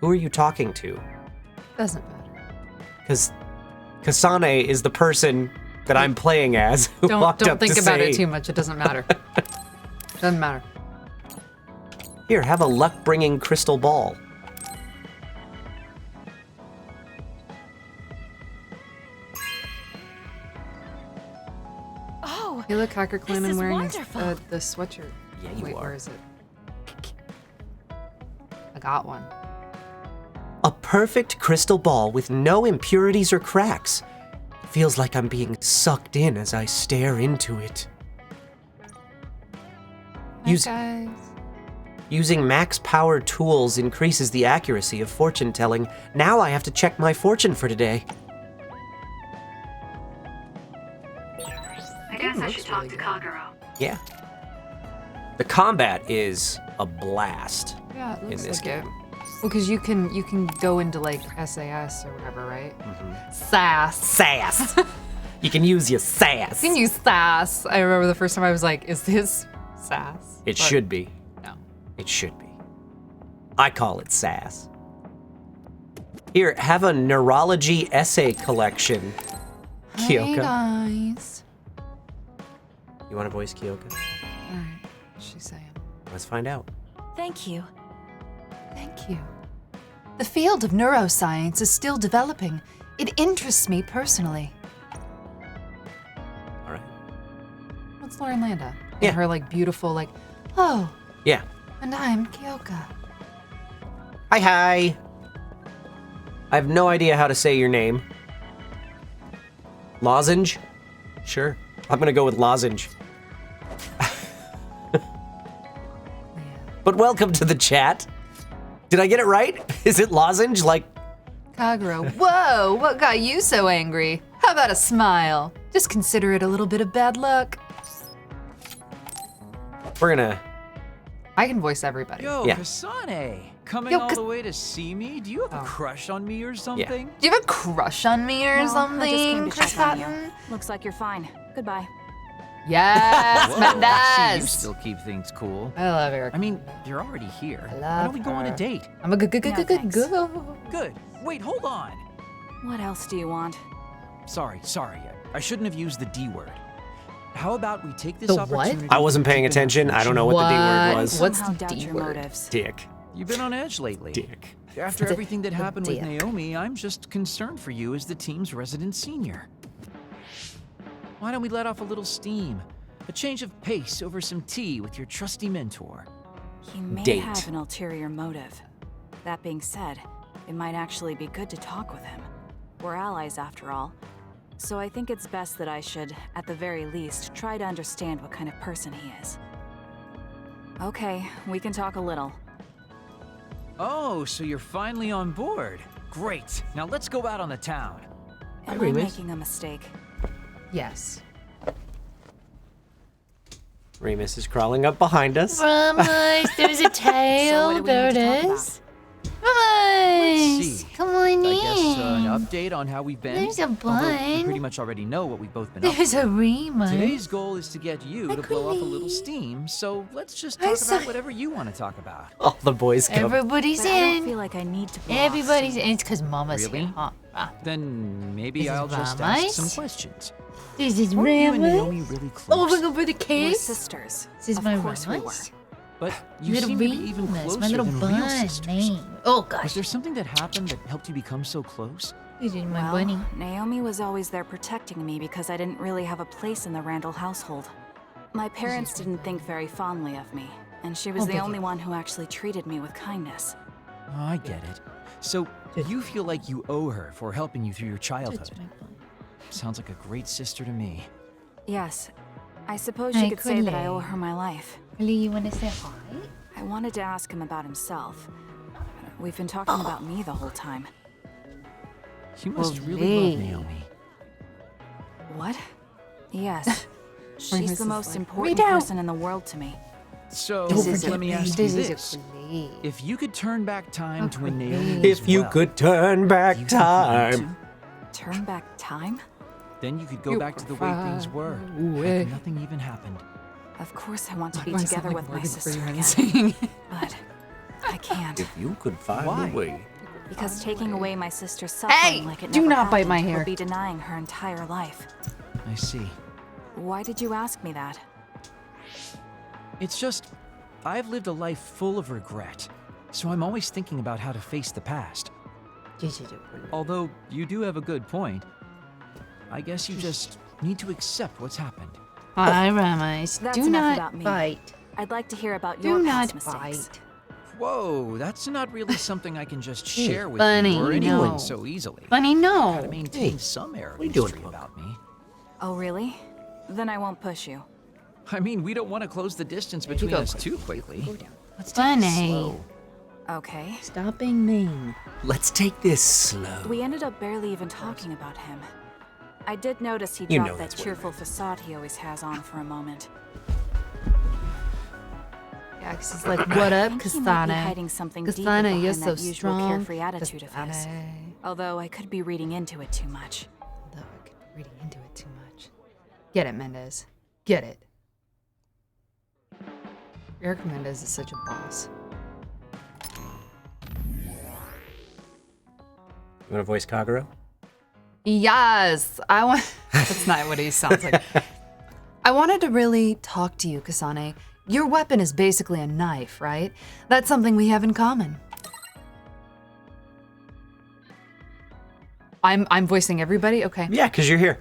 Who are you talking to? Doesn't matter. Because Kasane is the person that I'm playing as who walked Don't up to think about say, it too much. It doesn't matter. Doesn't matter. Here, have a luck-bringing crystal ball. Oh, Hey, look, Hacker Clan, this I'm is wearing wonderful. the sweatshirt. Yeah, you Wait, are. where is it? I got one. A perfect crystal ball with no impurities or cracks. Feels like I'm being sucked in as I stare into it. Guys. Using max power tools increases the accuracy of fortune telling. Now I have to check my fortune for today. I guess I should talk to Kagero. Yeah. The combat is a blast Yeah, it in looks this like game. it. Well, because you can go into like SAS or whatever, right? Mm-hmm. SAS. Sass. You can use your sass. You can use SAS. I remember the first time I was like, is this SAS? It But should be. No. It should be. I call it sass. Here, have a neurology essay collection, Hey Kyoka. guys. You want to voice Kyoka? Alright, what's she saying? Let's find out. Thank you. Thank you. The field of neuroscience is still developing. It interests me personally. All right. What's Lauren Landa? Yeah. And her like beautiful like, oh, Yeah. and I'm Kyoka. Hi. I have no idea how to say your name. Lozenge? Sure. I'm gonna go with lozenge. But welcome to the chat. Did I get it right? Is it lozenge? Like, Kagura, whoa, what got you so angry? How about a smile? Just consider it a little bit of bad luck. we're gonna. I can voice everybody. Yo, Yeah. Kasane, coming Yo, all the way to see me? Do you have a Oh. crush on me or something? Do you have a crush on me or No, I just something, came to Chris check on you. Cotton? Looks like you're fine. Goodbye. Yes, Whoa, see, you Mendes. still keep things cool. I love Eric. I mean, you're already here. I Why love don't we go on a her. date? I'm a good No, thanks. Good. Wait, hold on. What else do you want? Sorry. I shouldn't have used the D word. How about we take this The what? opportunity? I wasn't to paying deepen our attention. I don't know friendship? what the D word What? was. What's Somehow the doubt D your word? motives. Dick. You've been on edge lately. Dick. After The- everything that the happened with dick. Naomi, I'm just concerned for you as the team's resident senior. Why don't we let off a little steam? A change of pace over some tea with your trusty mentor. He may Date. have an ulterior motive. That being said, it might actually be good to talk with him. We're allies after all. So I think it's best that I should, at the very least, try to understand what kind of person he is. Okay, we can talk a little. Oh, so you're finally on board. Great. Now let's go out on the town. Am I making a mistake? Yes. Remus is crawling up behind us. Ramos, there's a tail. So what do we There it need to talk is. Ramos, see. come on in. I guess an update on how we've been. There's a Although we bun. pretty much already know what we've both been up There's to. a Remus. Today's goal is to get you to blow off a little Aqualine. steam, so let's just I talk saw- about whatever you want to talk about. All the boys come. Everybody's But I don't in. feel like I need to blow off Everybody's steam. in. It's because Mama's Really? here. Huh? Then maybe This is I'll just Ramos? ask some questions. This is Weren't you and Naomi Ramos. really Oh, close? we're going for the We're kiss. sisters. This is Of my course we were. Ramos. But you Little seem to be even Remus, closer my little than bun real sisters. name. Oh Was gosh. there something that happened that helped you become so close? This is my Well, bunny. Naomi was always there protecting me because I didn't really have a place in the Randall household. My parents didn't think very fondly of me, and she was Oh, the baby. only one who actually treated me with kindness. Oh, I get it. So you feel like you owe her for helping you through your childhood. Sounds like a great sister to me. Yes, I suppose Hi, you could say that I Colleen. owe her my life. Really, you want to say hi? I wanted to ask him about himself. We've been talking about me the whole time. You must really love Naomi. What? Yes. Remus She's is the most like, important "Read out." person in the world to me. So This is let a me ask you This is this. a play. If you could turn back time to when Naomi was If you well, could turn back do you think you want time. Turn back time? then you could go You back to the way things were. away. Like nothing even happened. Of course I want to be Why together sound with like my Morgan sister Freeman again. singing? But I can't. If you could find Why? a way. Because taking away my sister's suffering Hey, like it do never not bite my happened hair. would be denying her entire life. I see. Why did you ask me that? It's just, I've lived a life full of regret, so I'm always thinking about how to face the past. This is a play. Although you do have a good point. I guess you just need to accept what's happened. Hi, Ramos. That's Do enough not about me. bite. I'd like to hear about your Do past not mistakes. bite. Whoa, that's not really something I can just share with Bunny, you or anyone no. so easily. Bunny, no. Gotta maintain some air of what are you doing, mystery about me. Oh, really? Then I won't push you. I mean, we don't want to close the distance between us too quickly. Let's Bunny. Okay. Stop being mean. Let's take this slow. We ended up barely even talking about him. I did notice he You know dropped that that's what it cheerful facade he always has on for a moment. Yeah, 'cause he's like, what up, I think he might be Kasane? hiding something deeper Kasane, behind you're that so usual strong. carefree attitude of his. Kasane. Although I could be reading into it too much. Although I could be reading into it too much. Get it, Mendez. Get it. Eric Mendez is such a boss. You want to voice Kagero? Yes, I want. That's not what he sounds like. I wanted to really talk to you, Kasane. Your weapon is basically a knife, right? That's something we have in common. I'm voicing everybody? Okay. Yeah, because you're here.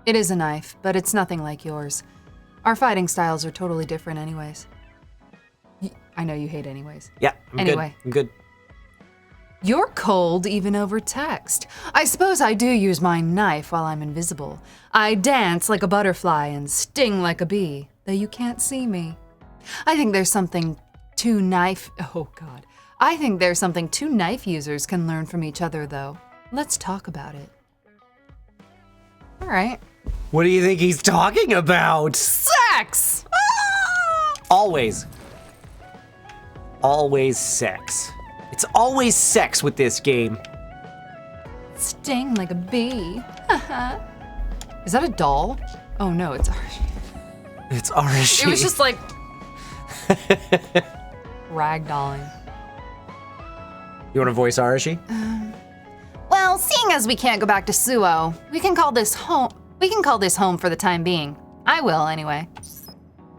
It is a knife, but it's nothing like yours. Our fighting styles are totally different anyways. I know you hate anyways. Yeah, Anyway. I'm good. You're cold even over text. I suppose I do use my knife while I'm invisible. I dance like a butterfly and sting like a bee, though you can't see me. I think there's something two knife users can learn from each other, though. Let's talk about it. All right. What do you think he's talking about? Sex! Always. Always sex. It's always sex with this game. Sting like a bee. Is that a doll? Oh no, it's Arashi. It's Arashi. It was just like ragdolling. You want to voice Arashi? Well, seeing as we can't go back to Suo, we can call this home. We can call this home for the time being. I will, anyway.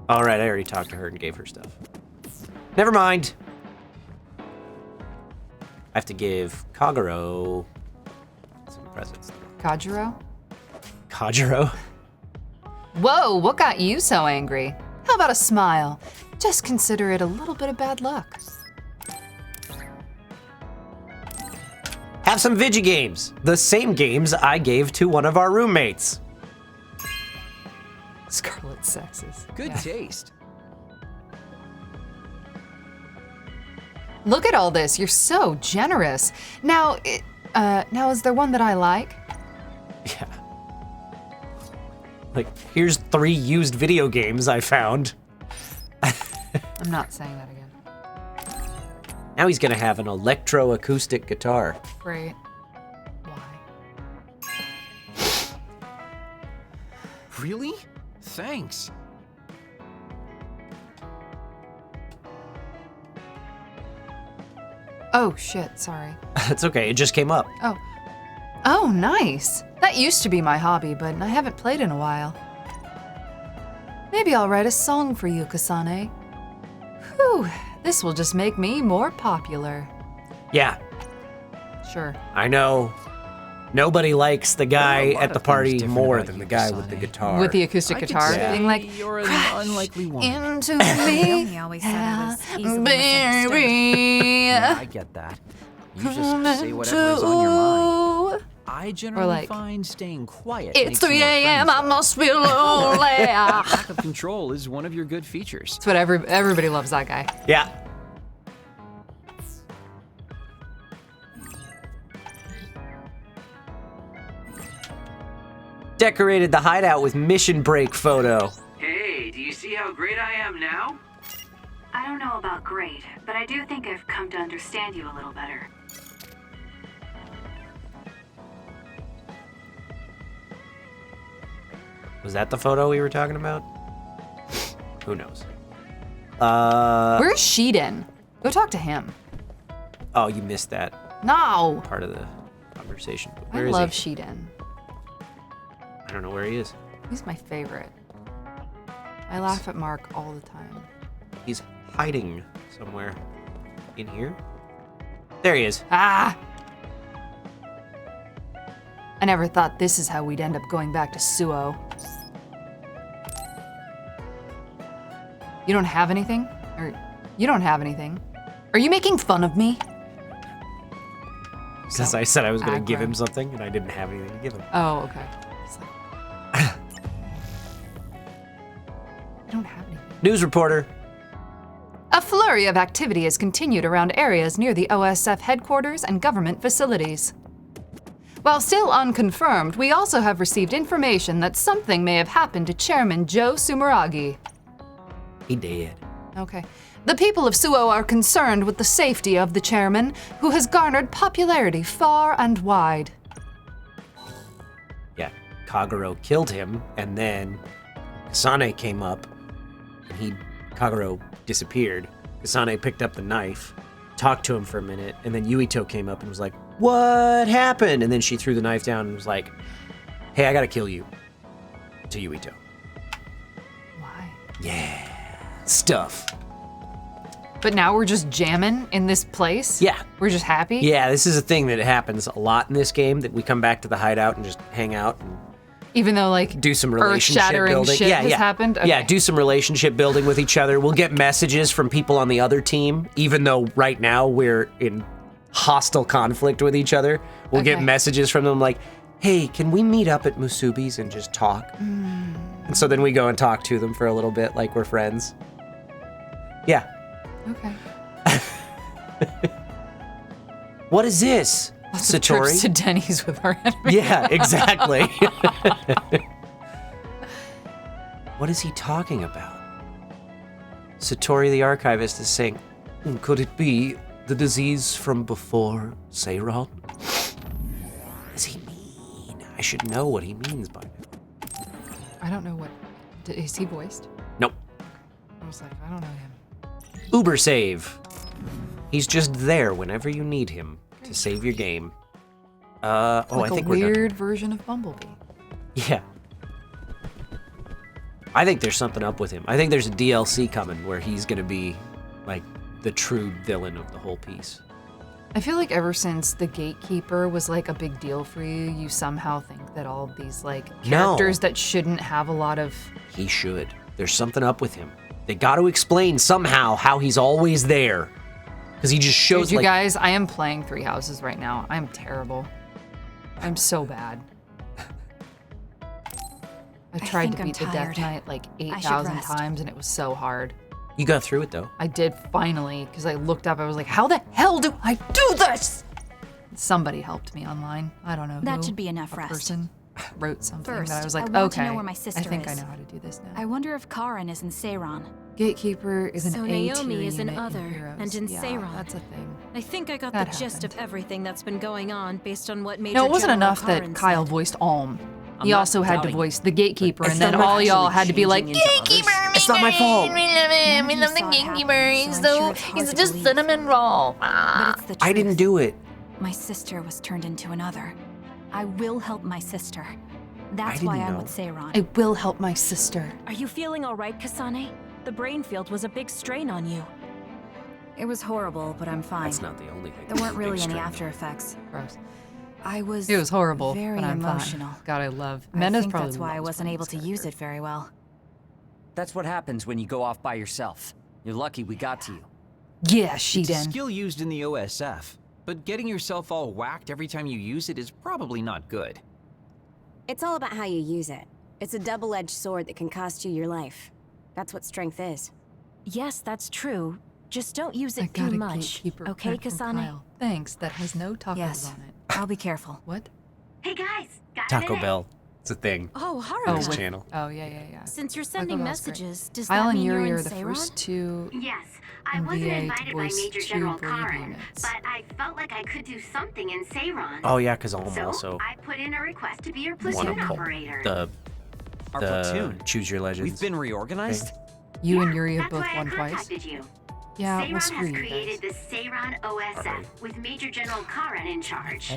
All right, I already talked to her and gave her stuff. Never mind. I have to give Kagero some presents. Kajiro? Kajiro? Whoa, what got you so angry? How about a smile? Just consider it a little bit of bad luck. Have some Vigi games. The same games I gave to one of our roommates. Scarlet Sexes. Good taste. Look at all this. You're so generous. Now, is there one that I like? Yeah. Like, here's 3 used video games I found. I'm not saying that again. Now he's gonna have an electroacoustic guitar. Great. Really? Thanks. Oh, shit, sorry. It's okay, it just came up. Oh, nice. That used to be my hobby, but I haven't played in a while. Maybe I'll write a song for you, Kasane. Whew, this will just make me more popular. Yeah, Sure. I know. Nobody likes the guy There are a lot at the of party things different more about than you, the guy Kasane. with the guitar. With the acoustic I could guitar say being like, you're an unlikely woman. into He me, always said I was easily misunderstood. baby. Yeah, I get that. You just say whatever is on your mind. I generally like, find staying quiet. It's makes you 3 more a.m. I friends, must be lonely. Lack of control is one of your good features. That's what everybody loves that guy. Yeah. Decorated the hideout with mission break photo. Hey, do you see how great I am now? I don't know about great, but I do think I've come to understand you a little better. Was that the photo we were talking about? Who knows? Where's Shiden? Go talk to him. Oh, you missed that No. part of the conversation. I Where is love he? Shiden. I don't know where he is. He's my favorite. I laugh at Mark all the time. He's hiding somewhere. In here? There he is. Ah! I never thought this is how we'd end up going back to Suo. You don't have anything? Or you don't have anything? Are you making fun of me? Since I said I was going to give aggro. him something and I didn't have anything to give him. Oh, okay. It's like- I don't have anything. News reporter. A flurry of activity has continued around areas near the OSF headquarters and government facilities. While still unconfirmed, we also have received information that something may have happened to Chairman Joe Sumeragi. He did. Okay. The people of Suo are concerned with the safety of the chairman, who has garnered popularity far and wide. Yeah, Kagero killed him, and then Kasane came up, and Kagero disappeared. Kasane picked up the knife, talked to him for a minute, and then Yuito came up and was like, "What happened?" And then she threw the knife down and was like, "Hey, I gotta kill you." To Yuito. Why? Yeah. Stuff. But now we're just jamming in this place? Yeah. We're just happy? Yeah, this is a thing that happens a lot in this game, that we come back to the hideout and just hang out and even though, like, do some relationship earth-shattering building. shit has happened? Okay. Yeah, do some relationship building with each other. We'll get messages from people on the other team, even though right now we're in hostile conflict with each other. We'll get messages from them like, "Hey, can we meet up at Musubi's and just talk?" And so then we go and talk to them for a little bit like we're friends. Yeah. Okay. What is this? Lots of Satori? trips to Denny's with our enemy. Yeah, exactly. What is he talking about? Satori the archivist is saying, could it be the disease from before Seiron? What does he mean? I should know what he means by now. I don't know what... Is he voiced? Nope. I was like, I don't know him. Uber save. He's just there whenever you need him to save your game. I think a we're done. weird version of Bumblebee. Yeah. I think there's something up with him. I think there's a DLC coming where he's gonna be like the true villain of the whole piece. I feel like ever since the Gatekeeper was like a big deal for you, you somehow think that all of these like characters that shouldn't have a lot of... He should. There's something up with him. They got to explain somehow how he's always there. Because he just shows Dude, you guys, I am playing Three Houses right now. I'm terrible. I'm so bad. I tried to beat the Death Knight like 8,000 times and it was so hard. You got through it though. I did finally, because I looked up, I was like, how the hell do I do this? Somebody helped me online. I don't know who. That should be enough a rest. person wrote something First, that I was like, I want okay, to know where my sister I think is. I know how to do this now. I wonder if Karin is in Seiron. Gatekeeper is an So A-tier Naomi is in unit Other, Heroes. and in Yeah, Seiron. that's a thing. I think I got That the gist of everything that's been going on based on what Major No, it wasn't General enough Karin that Kyle said. voiced Alm. I'm He not also had to doubting voice the Gatekeeper, It's and then not all y'all actually had to be like, changing into Gatekeeper, It's not my fault. we love the Gatekeeper, so it's just cinnamon roll. But it's the truth. I didn't do it. My sister was turned into another. I will help my sister. That's didn't why I'm know. with Seiron. I will help my sister. Are you feeling all right, Kasane? The brain field was a big strain on you. It was horrible, but I'm fine. That's not the only thing. There weren't that's a big really any strain. after effects. Gross. I was It was horrible, very but I'm emotional. fine. God, I love. I Mena's think probably that's why I the most wasn't fun able to use it very well. That's what happens when you go off by yourself. You're lucky we got to you. Yeah, It's a Shiden. skill used in the OSF, but getting yourself all whacked every time you use it is probably not good. It's all about how you use it. It's a double-edged sword that can cost you your life. That's what strength is. Yes, that's true. Just don't use I it got too a much. Gatekeeper Okay, pack from Kasane? Kyle. Thanks, that has no tacos Yes. on it. I'll be careful. What? Hey guys, got a Taco minute? Bell. It's a thing. Oh, On Haruka. this channel. Oh, yeah. Since you're Taco sending Bell's great. messages, does Kyle that and mean you're Yuri in are the Seiron? first two Yes, I in wasn't VA to invited by voice Major 2 General brave Karin, units. but I felt like I could do something in Seiron. Oh yeah, because Alm So also I put in a request to be your one platoon of them. operator. Our The platoon. Choose Your Legends. We've been reorganized? You and Yuri have That's both why I won twice. contacted you. Yeah, Seiron well, screw has you created guys. the Seiron OSF with Major General Karin in charge.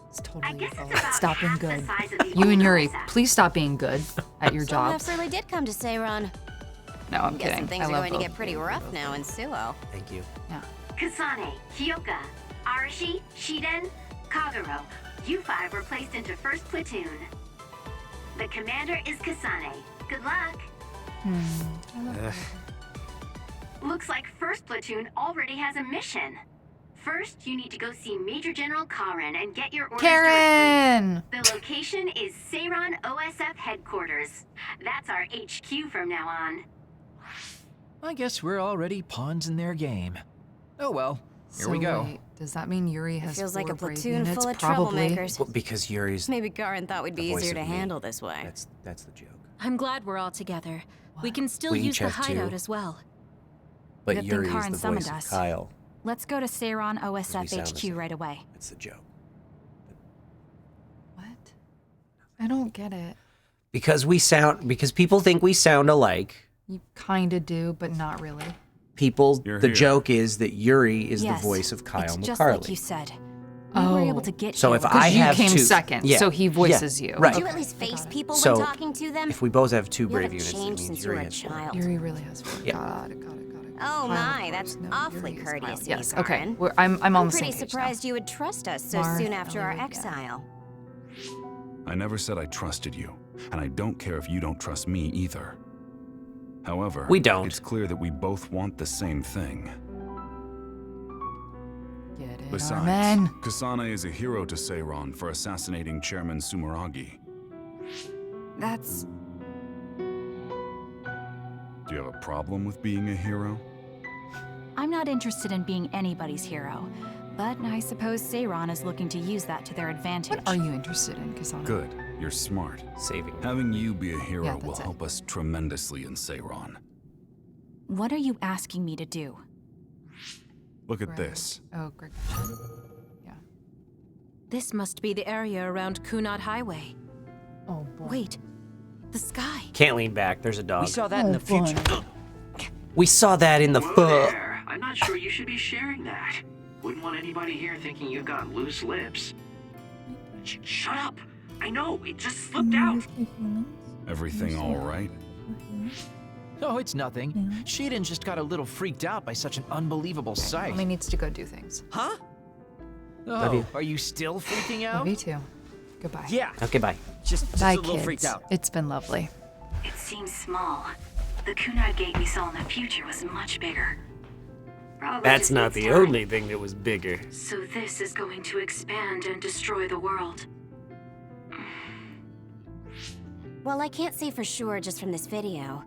It's totally I your guess fault. it's about Stop being half the good. size of the You and old Yuri, OSF. please stop being good at your So job. perhaps really did come to Seiron. No, I'm Guessing kidding. things I are love going to both get pretty of you. rough now in Suo. Thank you. Yeah. Kasane, Kyoka, Arashi, Shiden, Kagero, you 5 were placed into 1st Platoon. The commander is Kasane. Good luck. Looks like 1st Platoon already has a mission. First, you need to go see Major General Karin and get your orders Karen! directly. The location is Seiron OSF headquarters. That's our HQ from now on. I guess we're already pawns in their game. Oh well, here we So go. wait, Does that mean Yuri has Feels like 4 a brave platoon units? full of Probably. troublemakers. Well, because Yuri's Maybe Karin thought we'd be the voice easier to of me. handle this way. That's the joke. I'm glad we're all together. We can still We use each the have hideout two. as well. But Good thing Yuri Karin is the voice summoned of us. Kyle. Let's go to Seiron we sound the OSF same. HQ right away. That's the joke. What? I don't get it. Because people think we sound alike. You kinda do, but not really. The here. joke is that Yuri is Yes, the voice of Kyle it's McCarley. just like you said. We were able to get So here if with- I you have came two, second, yeah, so he voices yeah, you. Right. Do you at least face people So, when talking to them? If we both have 2 You brave haven't units, it changed means since you Yuri were a has 4. child. Yuri really has 4. Yeah. Got it. Oh Kyle, my, of that's course. No, awfully Yuri is Kyle. courteous. Yes, of you, okay. Karin. I'm on the same pretty page surprised you would trust us so Marth, soon after our Elliot, yeah. exile. I never said I trusted you, and I don't care if you don't trust me either. However, We don't. it's clear that we both want the same thing. Get it, Besides, Armen. Kasane is a hero to Seiron for assassinating Chairman Sumeragi. That's... Do you have a problem with being a hero? I'm not interested in being anybody's hero, but I suppose Seiron is looking to use that to their advantage. What are you interested in, Kasane? Good. You're smart. Saving. Having you be a hero Yeah, will that's it. help us tremendously in Seiron. What are you asking me to do? Look at this. Oh, Greg. This must be the area around Kunad Highway. Oh, boy. Wait, the sky. Can't lean back. There's a dog. We saw that in the future. We saw that in the Whoa there. I'm not sure you should be sharing that. Wouldn't want anybody here thinking you've got loose lips. Shut up! I know, it just slipped out. Everything all right? Oh, it's nothing. Sheedan just got a little freaked out by such an unbelievable sight. Only needs to go do things. Huh? Love you. Oh, are you still freaking out? Love you too. Goodbye. Yeah. Okay, bye. Just Bye, a little kids. freaked out. It's been lovely. It seems small. The Kunad gate we saw in the future was much bigger. Probably That's just not needs the time. only thing that was bigger. So this is going to expand and destroy the world. Well, I can't say for sure just from this video.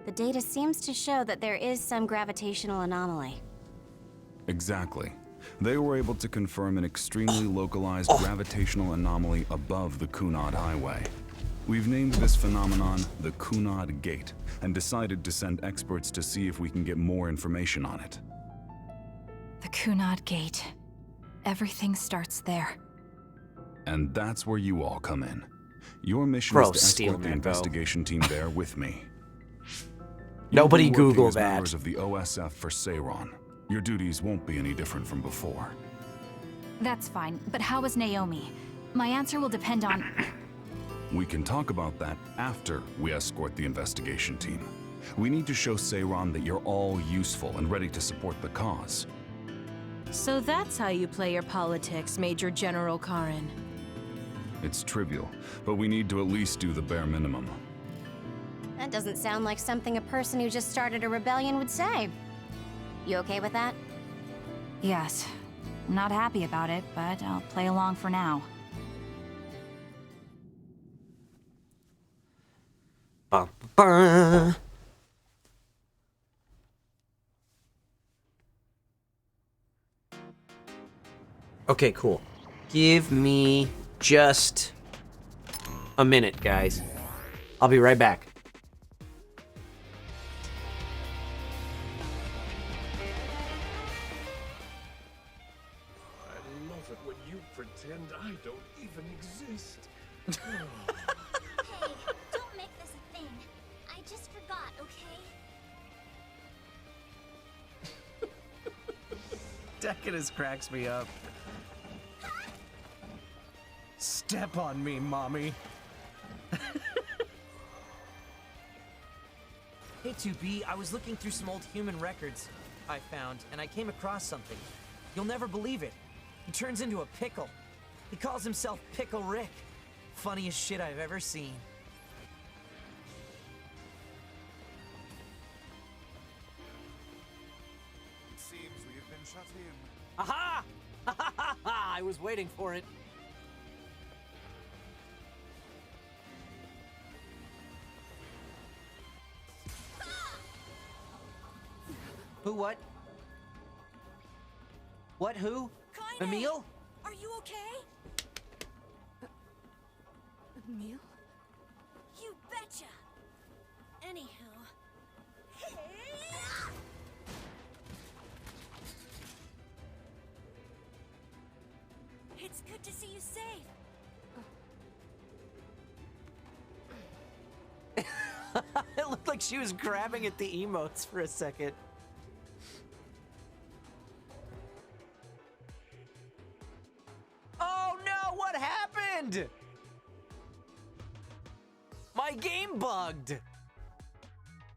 The data seems to show that there is some gravitational anomaly. Exactly. They were able to confirm an extremely localized gravitational anomaly above the Kunad Highway. We've named this phenomenon the Kunad Gate, and decided to send experts to see if we can get more information on it. The Kunad Gate. Everything starts there. And that's where you all come in. Your mission Bro, is to steal escort the that, bro. investigation team there with me. Nobody You'll be working Google as that. members of the OSF for Seiron. Your duties won't be any different from before. That's fine, but how is Naomi? My answer will depend on... We can talk about that after we escort the investigation team. We need to show Seiron that you're all useful and ready to support the cause. So that's how you play your politics, Major General Karin. It's trivial, but we need to at least do the bare minimum. That doesn't sound like something a person who just started a rebellion would say. You okay with that? Yes. I'm not happy about it, but I'll play along for now. Bum, bum. Okay, cool. Give me just a minute, guys. I'll be right back. I love it when you pretend I don't even exist. Hey, don't make this a thing. I just forgot, okay? Decadus cracks me up. Step on me, mommy. Hey, 2B, I was looking through some old human records I found, and I came across something. You'll never believe it. He turns into a pickle. He calls himself Pickle Rick. Funniest shit I've ever seen. It seems we have been shut in. Aha! I was waiting for it. Who, what? What, who? Emil? Are you okay? Emil? You betcha! Anyhow... It's good to see you safe. It looked like she was grabbing at the emotes for a second. Oh no, what happened? My game bugged.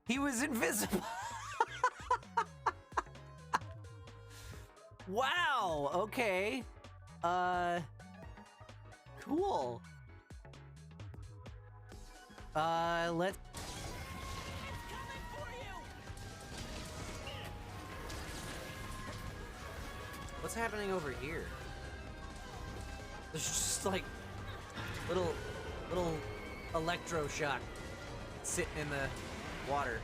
He was invisible. Wow, okay. Cool. Let's... What's happening over here? There's just like little electroshock sitting in the water.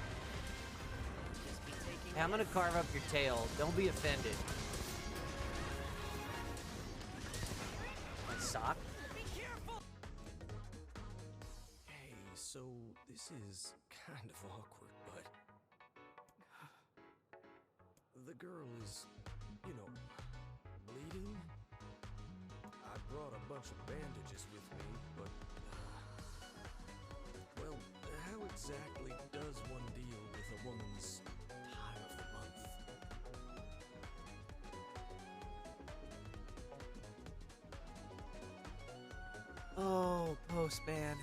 Hey, I'm gonna carve up your tail. Don't be offended. My sock? Hey, so this is kind of awkward, but the girl is, you know, bleeding. I brought a bunch of bandages with me, but well, how exactly does one deal with a woman's time of the month? Oh, postman.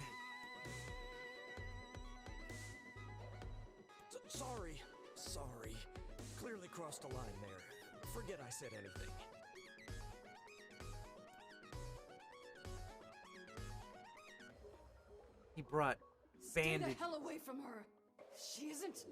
Sorry. Clearly crossed a line there. Forget I said anything. He brought bandage. Stay the hell away from her. She isn't...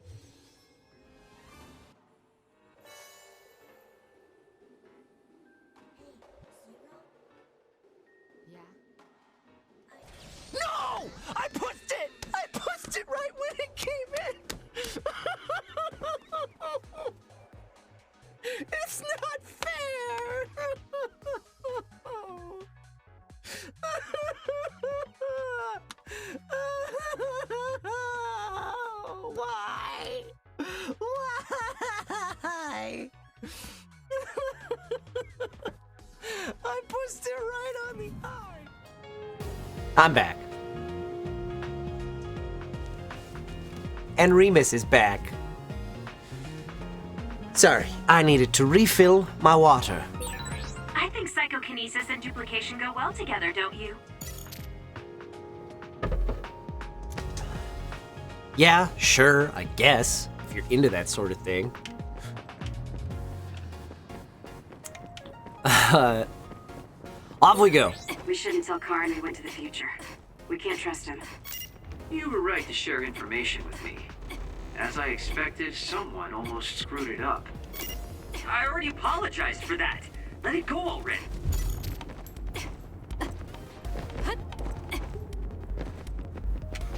No! I pushed it! I pushed it right when it came in! It's not fair! Why? Why? I pushed it right on the eye. I'm back. And Remus is back. Sorry, I needed to refill my water. I think psychokinesis and duplication go well together, don't you? Yeah, sure, I guess, if you're into that sort of thing. Off we go. We shouldn't tell Karin we went to the future. We can't trust him. You were right to share information with me. As I expected, someone almost screwed it up. I already apologized for that. Let it go already.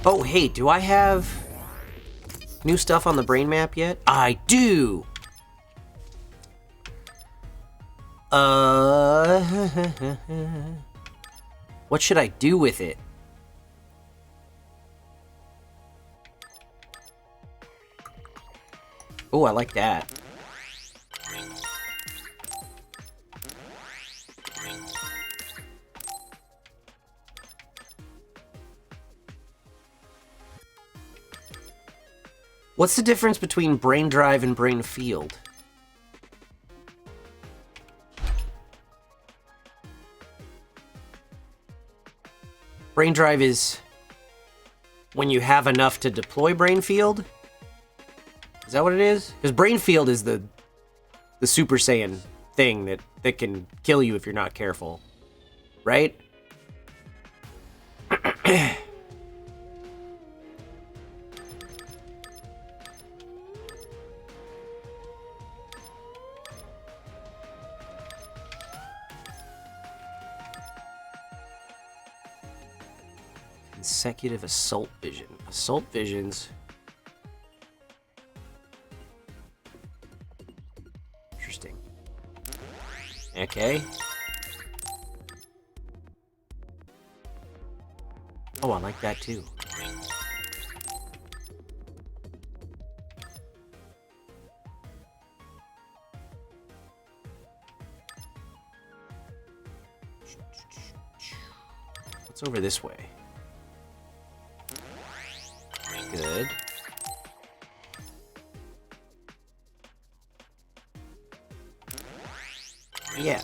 Oh, hey, do I have new stuff on the brain map yet? I do! What should I do with it? Oh, I like that. What's the difference between brain drive and brain field? Brain drive is when you have enough to deploy brain field? Is that what it is? Because brain field is the Super Saiyan thing that can kill you if you're not careful. Right? Consecutive assault vision. Assault visions. Interesting. Okay. Oh, I like that too. What's over this way? Good. Yeah.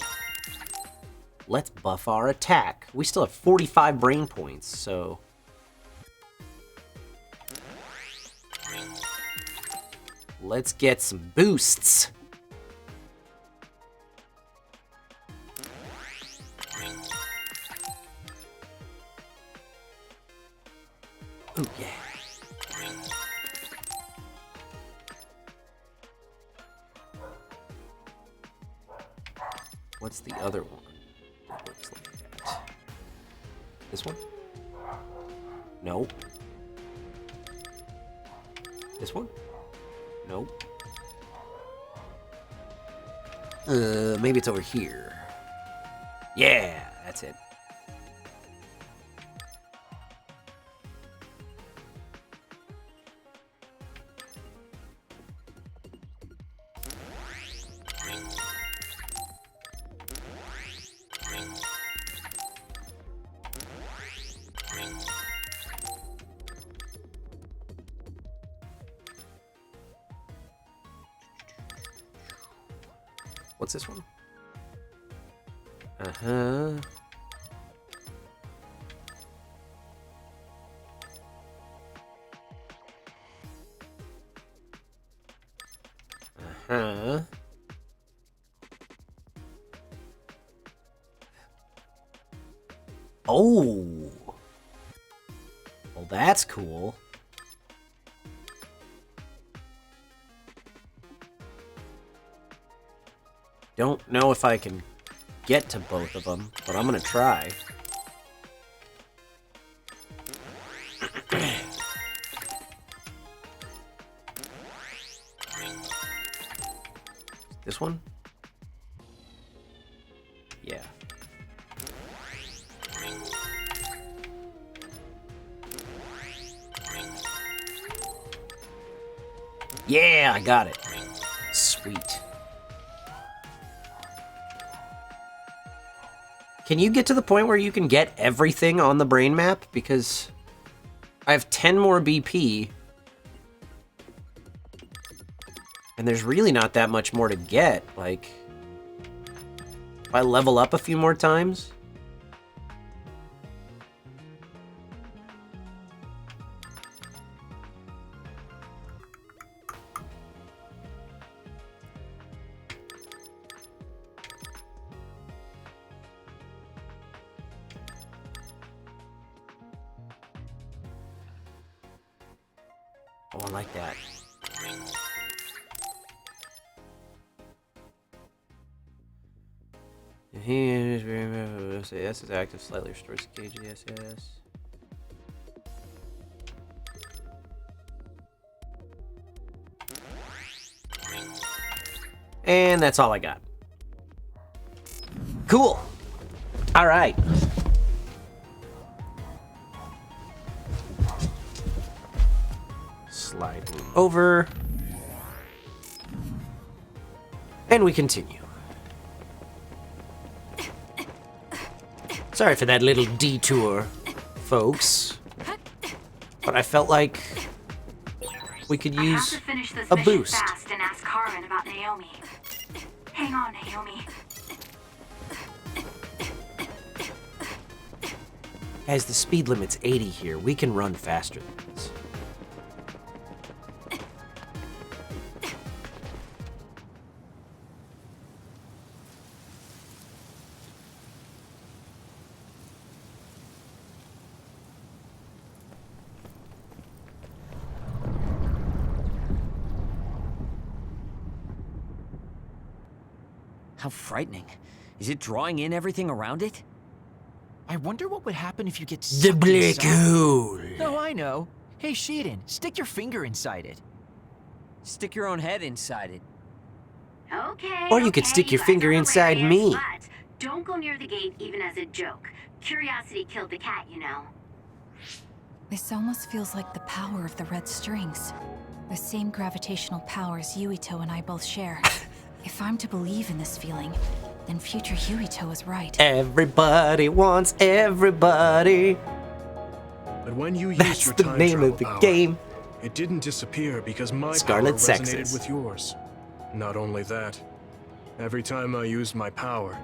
Let's buff our attack. We still have 45 brain points, so... let's get some boosts. Oh, yeah. What's the other one? It looks like that. This one? No. This one? Nope. Maybe it's over here. Yeah, that's it. What's this one? Uh-huh. Uh-huh. Oh. Well, that's cool. Don't know if I can get to both of them, but I'm gonna try. This one? Yeah. Yeah, I got it. Sweet. Can you get to the point where you can get everything on the brain map? Because I have 10 more BP. And there's really not that much more to get. Like, if I level up a few more times. Oh, I like that. Yes is active, slightly restores KGS, yes. And that's all I got. Cool. All right. Slide over. And we continue. Sorry for that little detour, folks. But I felt like we could use a boost. Fast and ask Karin about Naomi. Hang on, Naomi. Guys, the speed limit's 80 here. We can run faster than this. How frightening. Is it drawing in everything around it? I wonder what would happen if you get The sucked black inside. hole. No, I know. Hey, Shiden, stick your finger inside it. Stick your own head inside it. Okay. Or you could stick your finger inside me. But don't go near the gate even as a joke. Curiosity killed the cat, you know. This almost feels like the power of the red strings. The same gravitational powers Yuito and I both share. If I'm to believe in this feeling, then future Yuito is right. Everybody wants everybody. But when you That's used your the time name travel of the power, game. it didn't disappear because my Scarlet power resonated Nexus. with yours. Not only that, every time I used my power,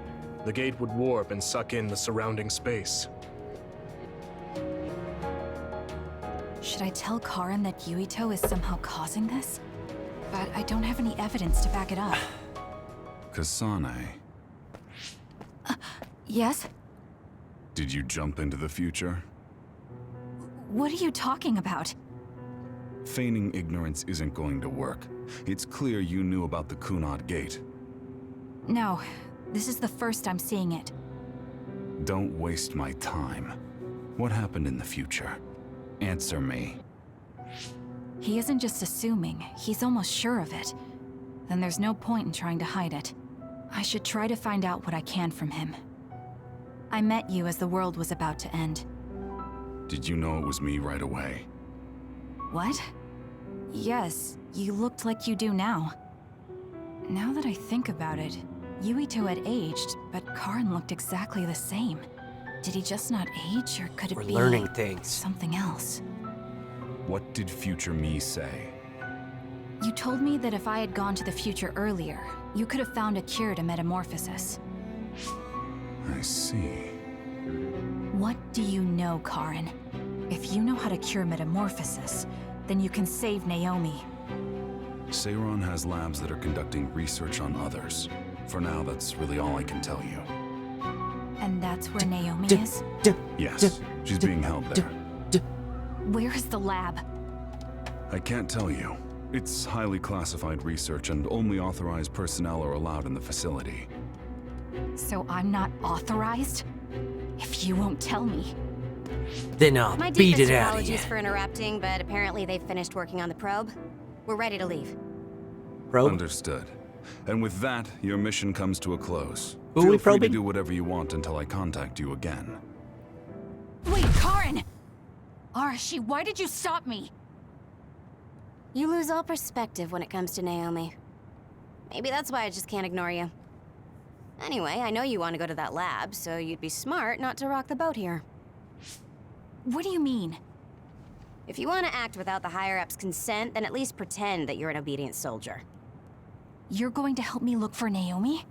the gate would warp and suck in the surrounding space. Should I tell Karin that Yuito is somehow causing this? But I don't have any evidence to back it up. Kasane, Yes? did you jump into the future? What are you talking about? Feigning ignorance isn't going to work. It's clear you knew about the Kunad Gate. No, this is the first I'm seeing it. Don't waste my time. What happened in the future? Answer me. He isn't just assuming, he's almost sure of it. Then there's no point in trying to hide it. I should try to find out what I can from him. I met you as the world was about to end. Did you know it was me right away? What? Yes, you looked like you do now. Now that I think about it, Yuito had aged, but Karin looked exactly the same. Did he just not age, or could it We're be learning things. something else? What did future me say? You told me that if I had gone to the future earlier, you could have found a cure to metamorphosis. I see. What do you know, Karin? If you know how to cure metamorphosis, then you can save Naomi. Seiron has labs that are conducting research on others. For now, that's really all I can tell you. And that's where Naomi is? Yes, she's being held there. Where is the lab? I can't tell you. It's highly classified research and only authorized personnel are allowed in the facility. So I'm not authorized? If you won't tell me. Then I'll My beat deepest it out of you. apologies for interrupting, but apparently they've finished working on the probe. We're ready to leave. Probe? Understood. And with that, your mission comes to a close. Who are Feel we free to probing? do whatever you want until I contact you again. Wait, Karin! Arashi, why did you stop me? You lose all perspective when it comes to Naomi. Maybe that's why I just can't ignore you. Anyway, I know you want to go to that lab, so you'd be smart not to rock the boat here. What do you mean? If you want to act without the higher-ups' consent, then at least pretend that you're an obedient soldier. You're going to help me look for Naomi?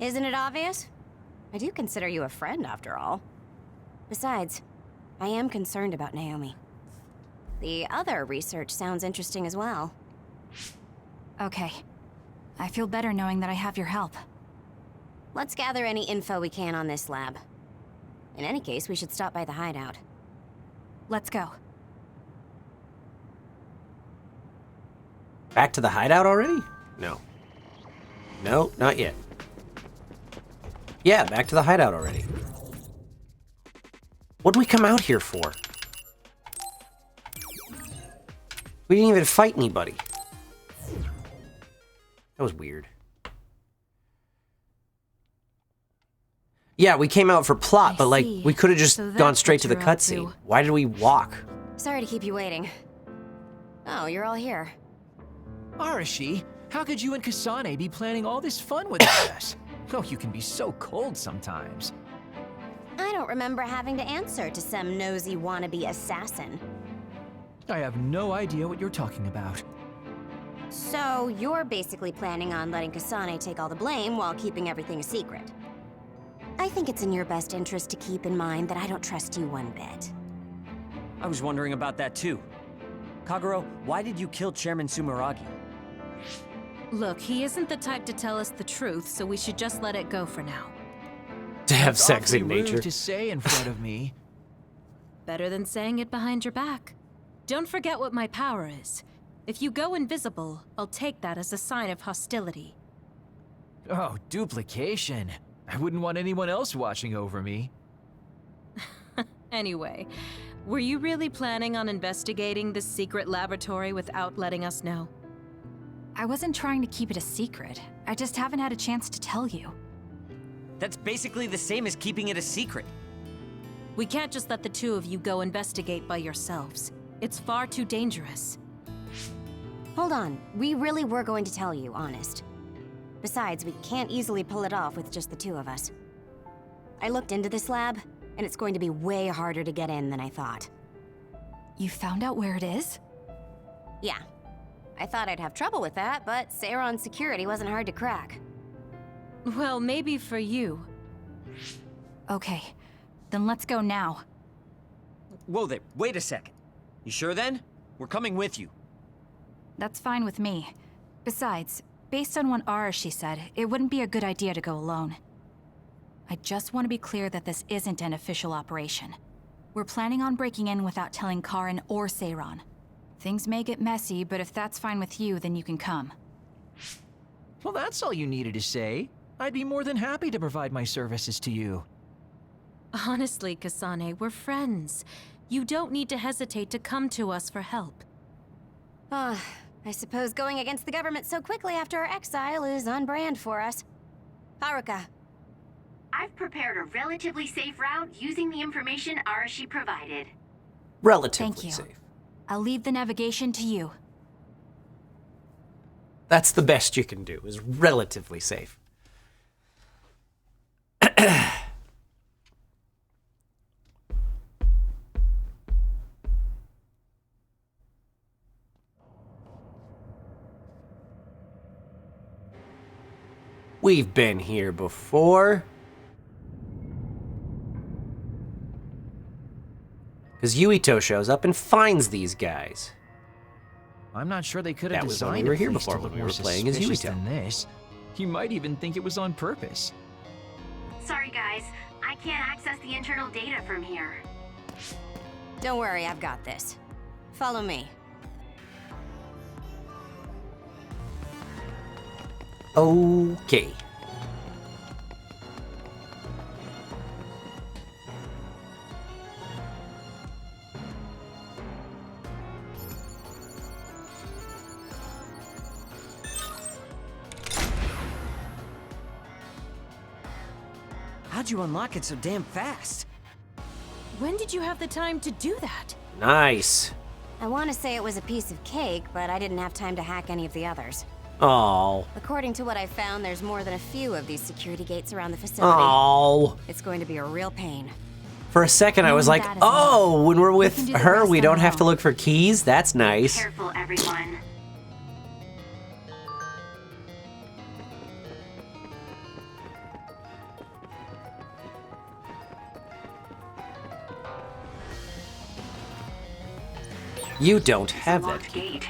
Isn't it obvious? I do consider you a friend, after all. Besides, I am concerned about Naomi. The other research sounds interesting as well. Okay. I feel better knowing that I have your help. Let's gather any info we can on this lab. In any case, we should stop by the hideout. Let's go. Back to the hideout already? No. No, not yet. Yeah, back to the hideout already. What'd we come out here for? We didn't even fight anybody. That was weird. Yeah, we came out for plot, but like, we could have just gone straight to the cutscene. Why did we walk? Sorry to keep you waiting. Oh, you're all here. Arashi, how could you and Kasane be planning all this fun without us? Oh, you can be so cold sometimes. I don't remember having to answer to some nosy wannabe assassin. I have no idea what you're talking about. So, you're basically planning on letting Kasane take all the blame while keeping everything a secret. I think it's in your best interest to keep in mind that I don't trust you one bit. I was wondering about that too. Kagero, why did you kill Chairman Sumeragi? Look, he isn't the type to tell us the truth, so we should just let it go for now. To have That's sex in awfully rude nature. to say in front of me. Better than saying it behind your back. Don't forget what my power is. If you go invisible, I'll take that as a sign of hostility. Oh, duplication. I wouldn't want anyone else watching over me. Anyway, were you really planning on investigating this secret laboratory without letting us know? I wasn't trying to keep it a secret. I just haven't had a chance to tell you. That's basically the same as keeping it a secret. We can't just let the two of you go investigate by yourselves. It's far too dangerous. Hold on, we really were going to tell you, honest. Besides, we can't easily pull it off with just the two of us. I looked into this lab, and it's going to be way harder to get in than I thought. You found out where it is? Yeah. I thought I'd have trouble with that, but Seiron's security wasn't hard to crack. Well, maybe for you. Okay, then let's go now. Whoa there, wait a second. You sure then? We're coming with you. That's fine with me. Besides, based on what Arashi said, it wouldn't be a good idea to go alone. I just want to be clear that this isn't an official operation. We're planning on breaking in without telling Karin or Seiron. Things may get messy, but if that's fine with you, then you can come. Well, that's all you needed to say. I'd be more than happy to provide my services to you. Honestly, Kasane, we're friends. You don't need to hesitate to come to us for help. I suppose going against the government so quickly after our exile is on brand for us. Haruka. I've prepared a relatively safe route using the information Arashi provided. Relatively safe. safe. I'll leave the navigation to you. That's the best you can do, is relatively safe. We've been here before. Because Yuito shows up and finds these guys. I'm not sure they could have That was when we designed were a here place before, to when look we more were playing as suspicious Yuito. than this. You might even think it was on purpose. Sorry guys, I can't access the internal data from here. Don't worry, I've got this. Follow me. Okay. How'd you unlock it so damn fast? When did you have the time to do that? Nice. I want to say it was a piece of cake, but I didn't have time to hack any of the others. Oh. According to what I found, there's more than a few of these security gates around the facility. Oh. It's going to be a real pain. For a second, I was like, oh, when we're with do the her, rest we on don't our have to own. look for keys? That's nice. Careful, everyone. You don't It's a have that locked key. gate.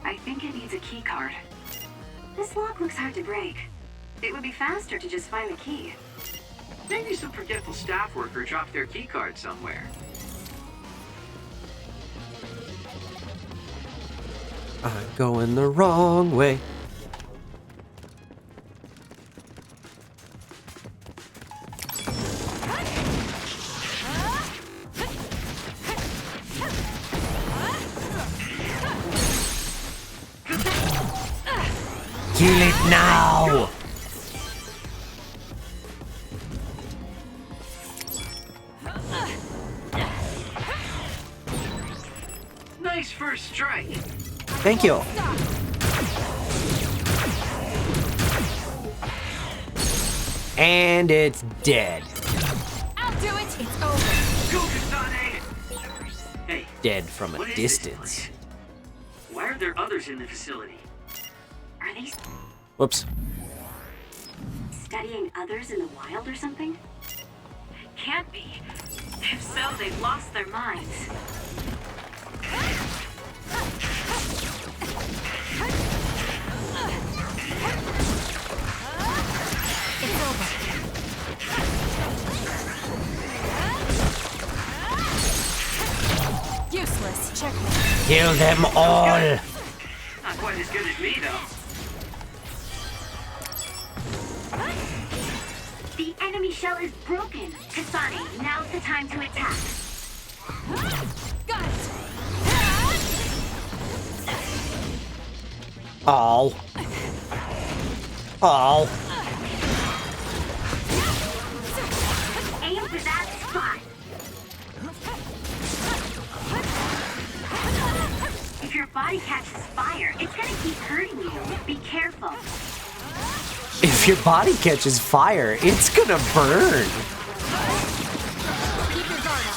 I think it needs a key card. This lock looks hard to break. It would be faster to just find the key. Maybe some forgetful staff worker dropped their keycard somewhere. I'm going the wrong way. Kill it now! Nice first strike. Thank you. And it's dead. I'll do it! It's over! Go, Kasane! Hey, Dead from a what is distance. this? Why are there others in the facility? Are they Whoops. studying others in the wild or something? Can't be. If so, they've lost their minds. It's over. Useless. Checkmate. Kill them all. Not quite as good as me, though. The enemy shell is broken. Kasane, now's the time to attack. Got it! Oh. Oh. Aim for that spot. If your body catches fire, it's gonna keep hurting you. Be careful. If your body catches fire, it's gonna burn. Keep your guard up.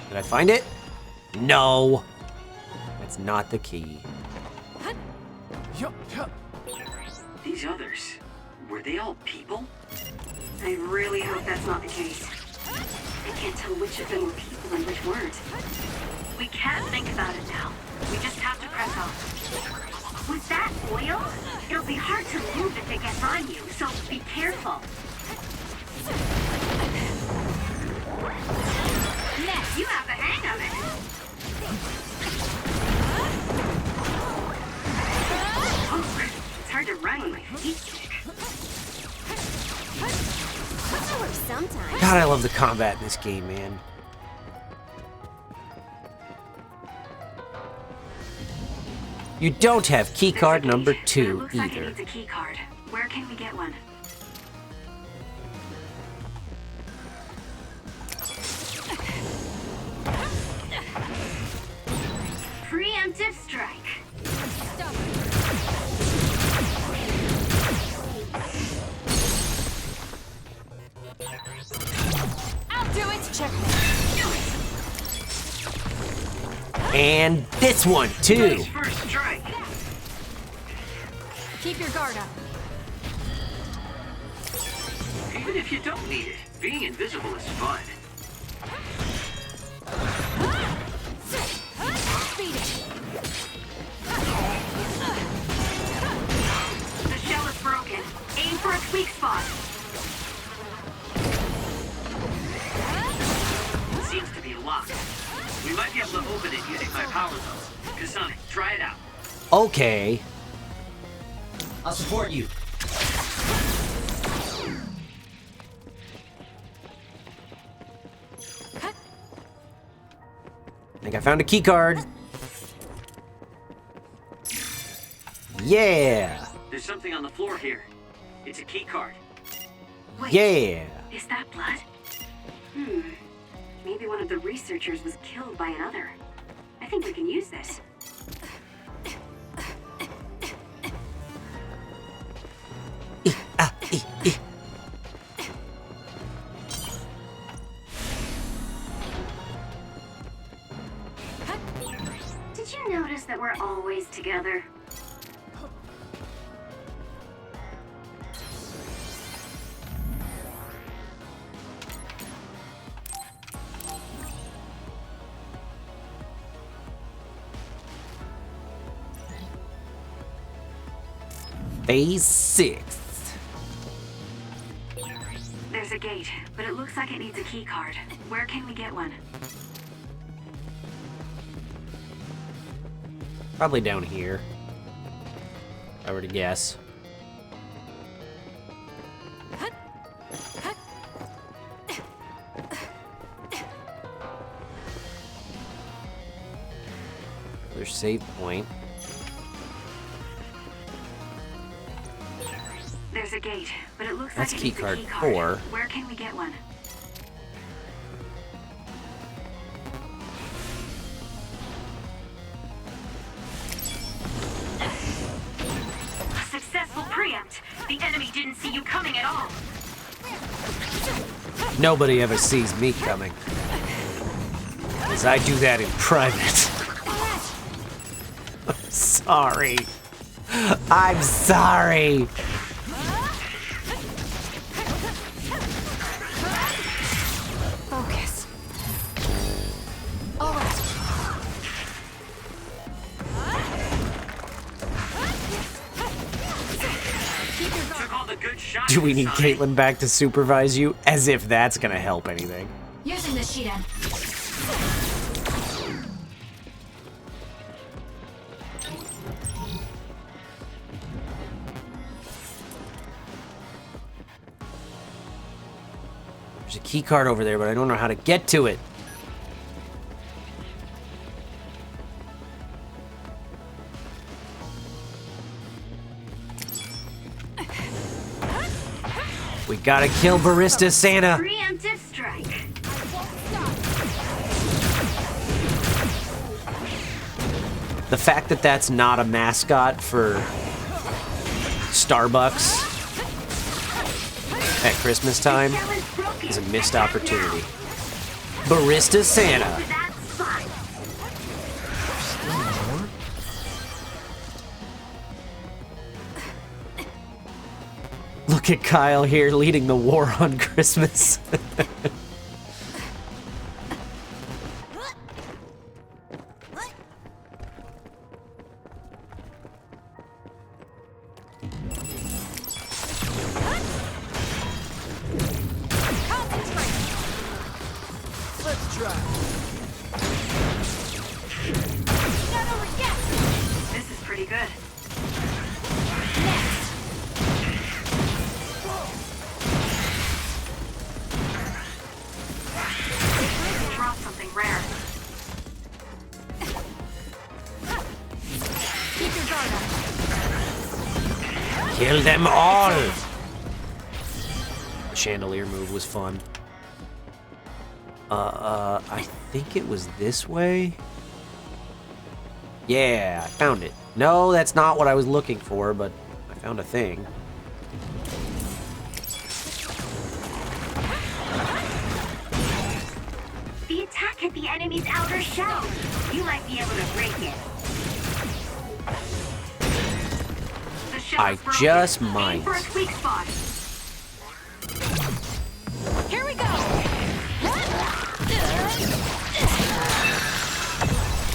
Did I find it? No. That's not the key. These others, were they all people? I really hope that's not the case. I can't tell which of them were people and which weren't. We can't think about it now. We just have to press on. Was that oil? It'll be hard to move if it gets on you, so be careful. Next, you have the hang of it. Oh, it's hard to run with my feet stick. That works sometimes. God, I love the combat in this game, man. You don't have keycard number 2 Looks like it either. needs a key card. Where can we get one? Preemptive strike. I'll do it. Check. And this one, too. First strike. Keep your guard up. Even if you don't need it, being invisible is fun. Beat it. The shell is broken. Aim for its weak spot. Seems to be locked. We might be able to open it using my power zone. Kasane, try it out. Okay. I'll support you. I think I found a keycard. Yeah. There's something on the floor here. It's a key card. Wait, Yeah. is that blood? Maybe one of the researchers was killed by another. I think we can use this. Did you notice that we're always together? Phase 6. There's a gate, but it looks like it needs a key card. Where can we get one? Probably down here. If I were to guess. There's save point. There's a gate, but it looks That's like it needs a keycard key card. 4. Where can we get one? A successful preempt. The enemy didn't see you coming at all. Nobody ever sees me coming. Because I do that in private. I'm sorry. I'm sorry. Focus. All right. Took all the good shots. Do we need Kasane. Caitlin back to supervise you? As if that's gonna help anything. Using the sheet end. There's a key card over there, but I don't know how to get to it. We gotta kill Barista Santa. Preemptive strike. The fact that that's not a mascot for Starbucks at Christmas time is a missed opportunity. Barista Santa. Look at Kyle here leading the war on Christmas. Let's try. This is pretty good. Drop something rare. Keep your guard up. Kill them all! The chandelier move was fun. I think it was this way? Yeah, I found it. No, that's not what I was looking for, but I found a thing. The attack hit the enemy's outer shell. You might be able to break it. The shell I is broken. just Aim might. for its weak spot. Here we go.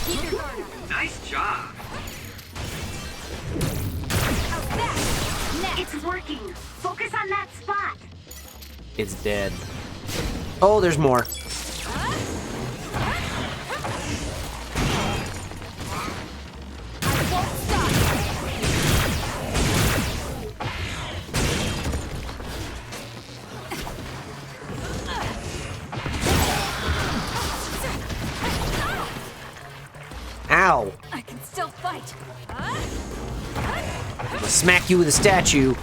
Keep your guard up. Nice job. It's working. Focus on that spot. It's dead. Oh, there's more. Ow! I can still fight. I'm gonna smack you with a statue.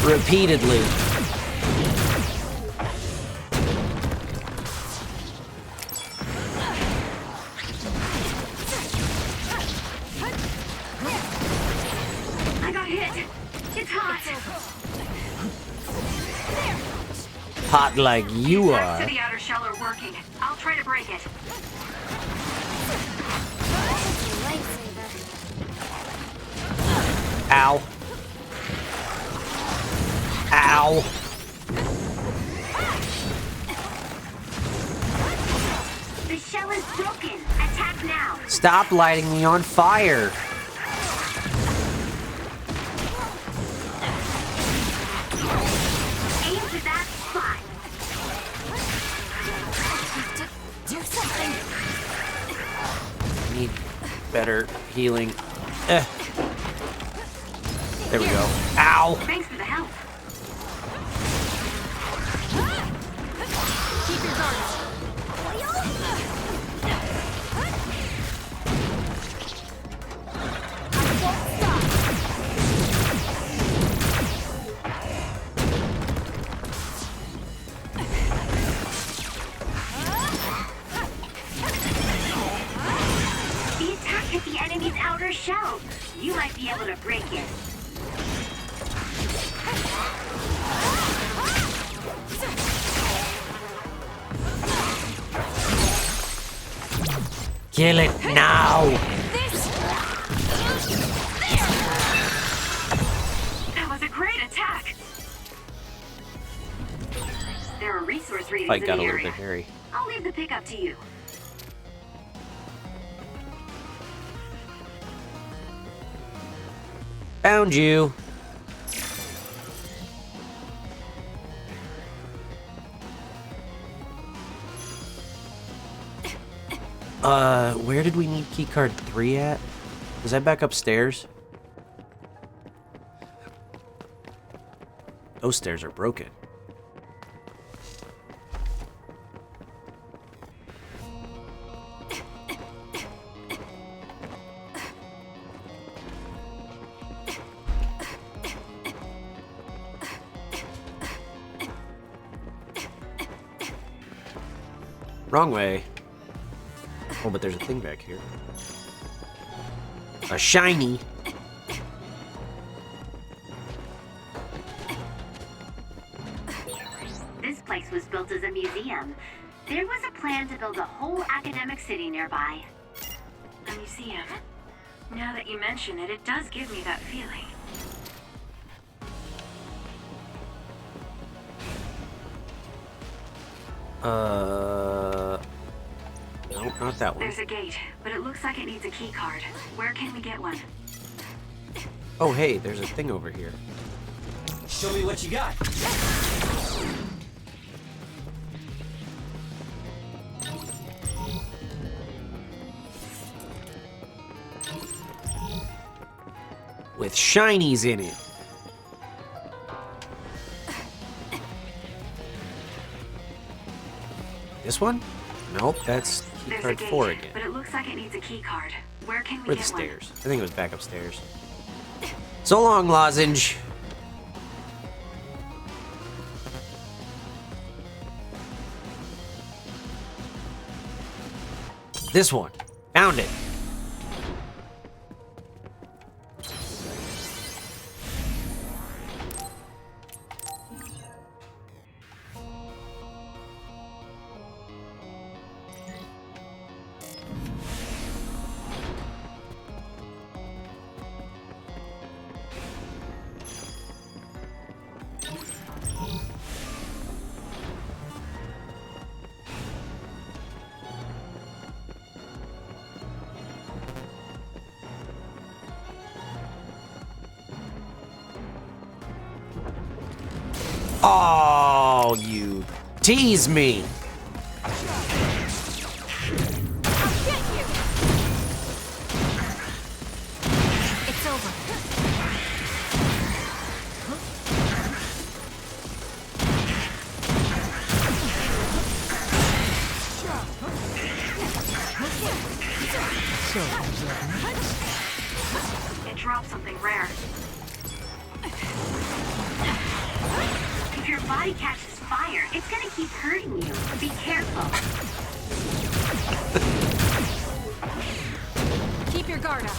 Repeatedly. I got hit. It's hot. Hot like you Attacks are. to the outer shell are working. I'll try to break it. Ow. Ow. The shell is broken. Attack now. Stop lighting me on fire. Aim for that spot. Do something. Need better healing. Eh. There we go. Ow. Thanks for the help. Keep your guard up. The attack hit the enemy's outer shell. You might be able to break it. Kill it now. That was a great attack. There are resource readings Fight in got the a little area. bit hairy. I'll leave the pickup to you. Found you. Where did we need keycard 3 at? Was I back upstairs? Those stairs are broken. Wrong way. Oh, but there's a thing back here. A shiny. This place was built as a museum. There was a plan to build a whole academic city nearby. A museum. Now that you mention it, it does give me that feeling. Nope, not that one. There's a gate, but it looks like it needs a key card. Where can we get one? Oh, hey, there's a thing over here. Show me what you got. With shinies in it. This one? Nope, that's key There's a card gate, 4 again. but it looks like it needs a key card. Where can we Or get the one? stairs. I think it was back upstairs. So long, lozenge. This one. Found it. Oh, you tease me. It's over. It dropped something rare. If your body catches fire, it's gonna keep hurting you. Be careful. Keep your guard up.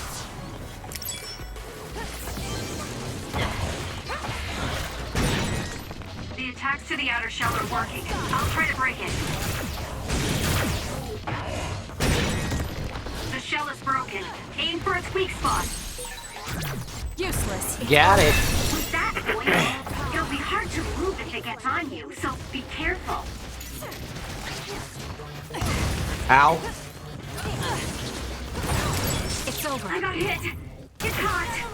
The attacks to the outer shell are working. I'll try to break it. The shell is broken. Aim for its weak spot. Useless. Got it. With that point, it'll be hard to move if it gets on you, so be careful. Ow. It's over. I got hit. Get caught.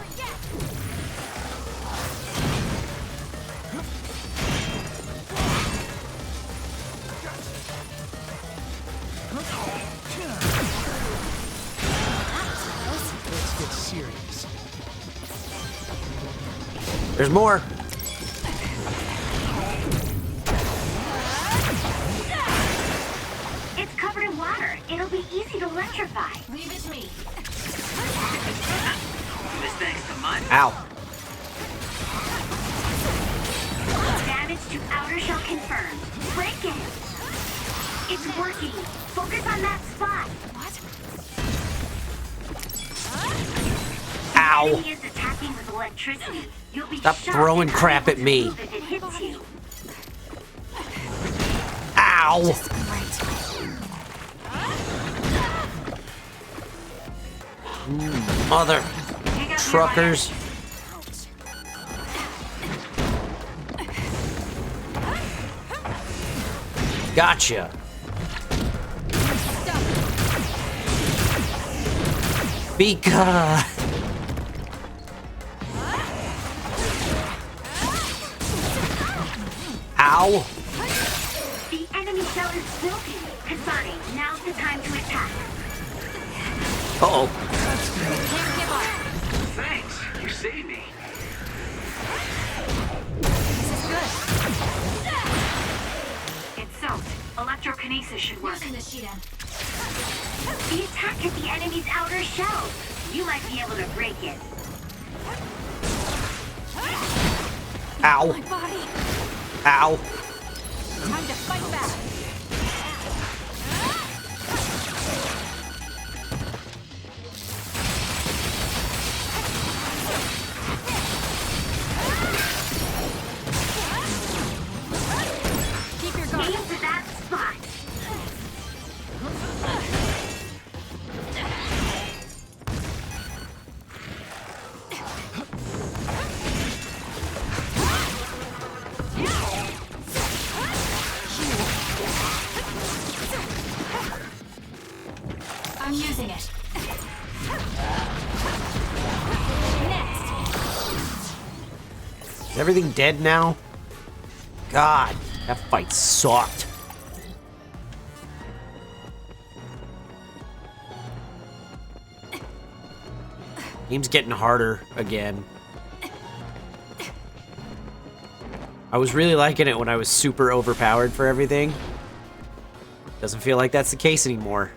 Let's get serious. There's more. It's covered in water. It'll be easy to electrify. Leave it to me. This thanks to mine. Ow. Damage to outer shell confirmed. Break it. It's working. Focus on that spot. Ow. The enemy is attacking with electricity. You'll be Stop shocked throwing how crap at to me. move if it hits you. Ow. Mother truckers. Gotcha. Because. Ow. The enemy shell is broken. Kasane, now's the time to attack. Uh-oh. Thanks. You saved me. It's soaked. Electrokinesis should work. The attack hit the enemy's outer shell. You might be able to break it. Ow. My body. Ow. Time to fight back. Is everything dead now? God, that fight sucked. Game's getting harder again. I was really liking it when I was super overpowered for everything. Doesn't feel like that's the case anymore.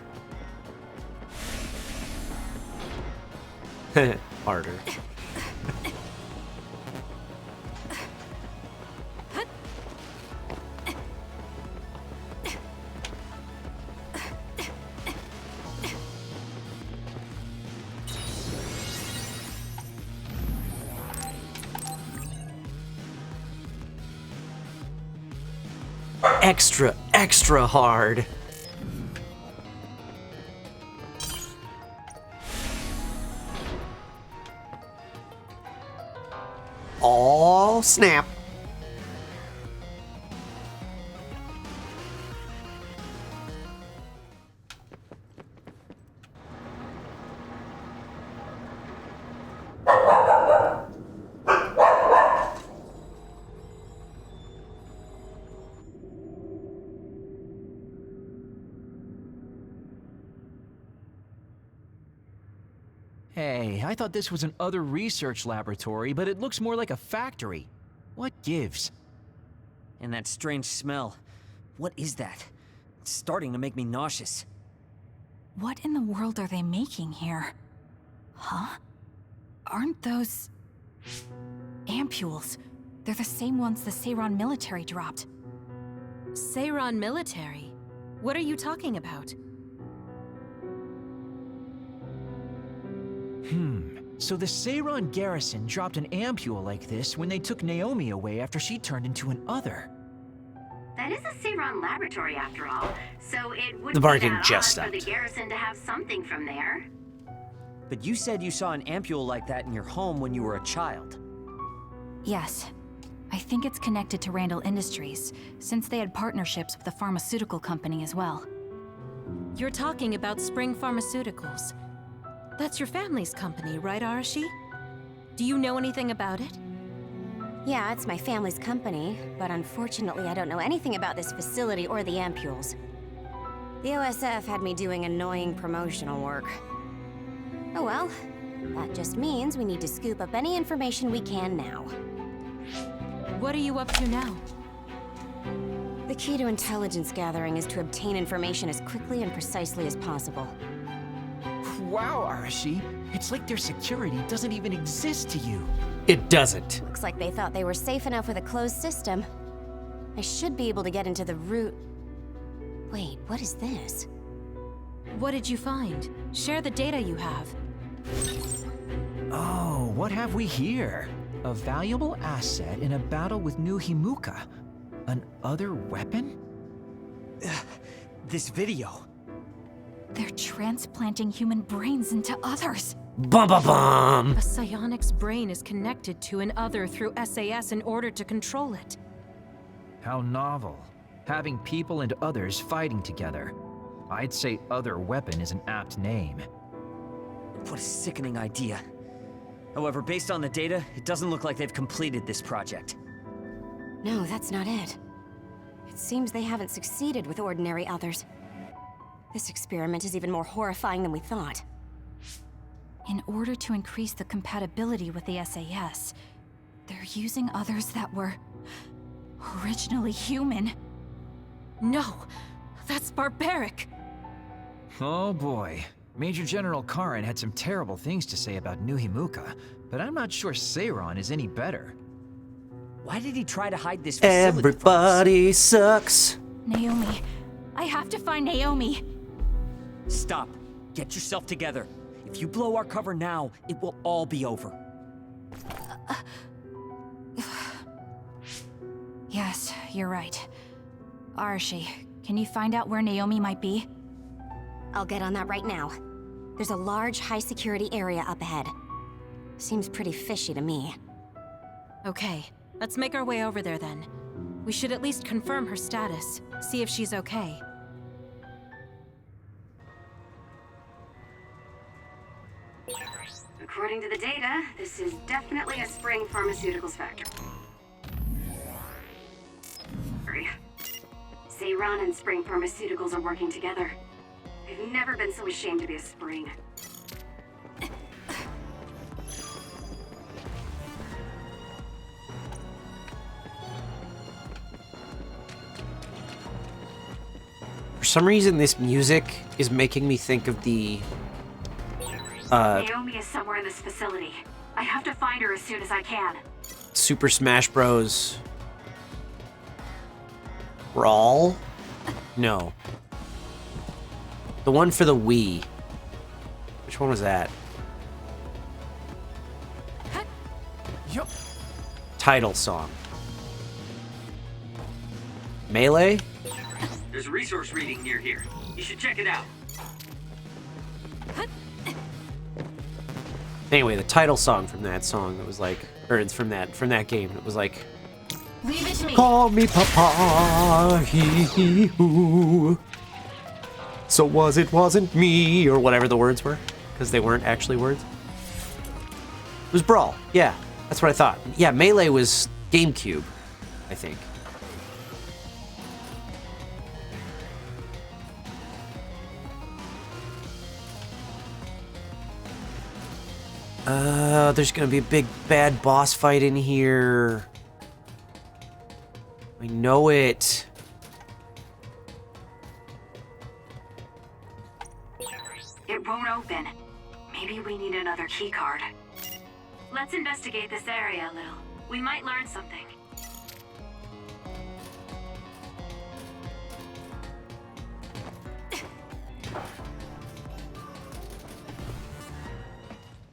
Harder. Extra, extra hard. Oh, snap. Hey, I thought this was an other research laboratory, but it looks more like a factory. What gives? And that strange smell. What is that? It's starting to make me nauseous. What in the world are they making here? Huh? Aren't those... ampules? They're the same ones the Seiran military dropped. Seiran military? What are you talking about? So the Seiran garrison dropped an ampule like this when they took Naomi away after she turned into an other. That is a Seiran laboratory, after all, so it would The be bargain that just odd for the stopped. garrison to have something from there. But you said you saw an ampule like that in your home when you were a child. Yes. I think it's connected to Randall Industries, since they had partnerships with the pharmaceutical company as well. You're talking about Spring Pharmaceuticals. That's your family's company, right, Arashi? Do you know anything about it? Yeah, it's my family's company, but unfortunately I don't know anything about this facility or the ampules. The OSF had me doing annoying promotional work. Oh well, that just means we need to scoop up any information we can now. What are you up to now? The key to intelligence gathering is to obtain information as quickly and precisely as possible. Wow, Arashi, it's like their security doesn't even exist to you. It doesn't. Looks like they thought they were safe enough with a closed system. I should be able to get into the root... Wait, what is this? What did you find? Share the data you have. Oh, what have we here? A valuable asset in a battle with New Himuka. An other weapon? This video. They're transplanting human brains into others. Bum bum bum. A psionic's brain is connected to an other through SAS in order to control it. How novel. Having people and others fighting together. I'd say other weapon is an apt name. What a sickening idea. However, based on the data, it doesn't look like they've completed this project. No, that's not it. It seems they haven't succeeded with ordinary others. This experiment is even more horrifying than we thought. In order to increase the compatibility with the SAS, they're using others that were originally human. No, that's barbaric. Oh boy. Major General Karin had some terrible things to say about New Himuka, but I'm not sure Seiran is any better. Why did he try to hide this facility? Everybody sucks. Naomi. I have to find Naomi. Stop. Get yourself together. If you blow our cover now, it will all be over. Yes, you're right. Arashi, can you find out where Naomi might be? I'll get on that right now. There's a large, high-security area up ahead. Seems pretty fishy to me. Okay, let's make our way over there then. We should at least confirm her status, see if she's okay. According to the data, this is definitely a Spring Pharmaceuticals factory. story. Seiran and Spring Pharmaceuticals are working together. I've never been so ashamed to be a Spring. For some reason, this music is making me think of the... Naomi is somewhere in this facility. I have to find her as soon as I can. Super Smash Bros. Brawl? No. The one for the Wii. Which one was that? Title song. Melee? There's a resource reading near here. You should check it out. Anyway, the title song from that song, it was like, or it's from that game, it was like, Leave it to me. call me Papa, hee hoo. So wasn't me, or whatever the words were, because they weren't actually words. It was Brawl, yeah, that's what I thought. Yeah, Melee was GameCube, I think. There's gonna be a big bad boss fight in here. I know it. It won't open. Maybe we need another key card. Let's investigate this area a little. We might learn something.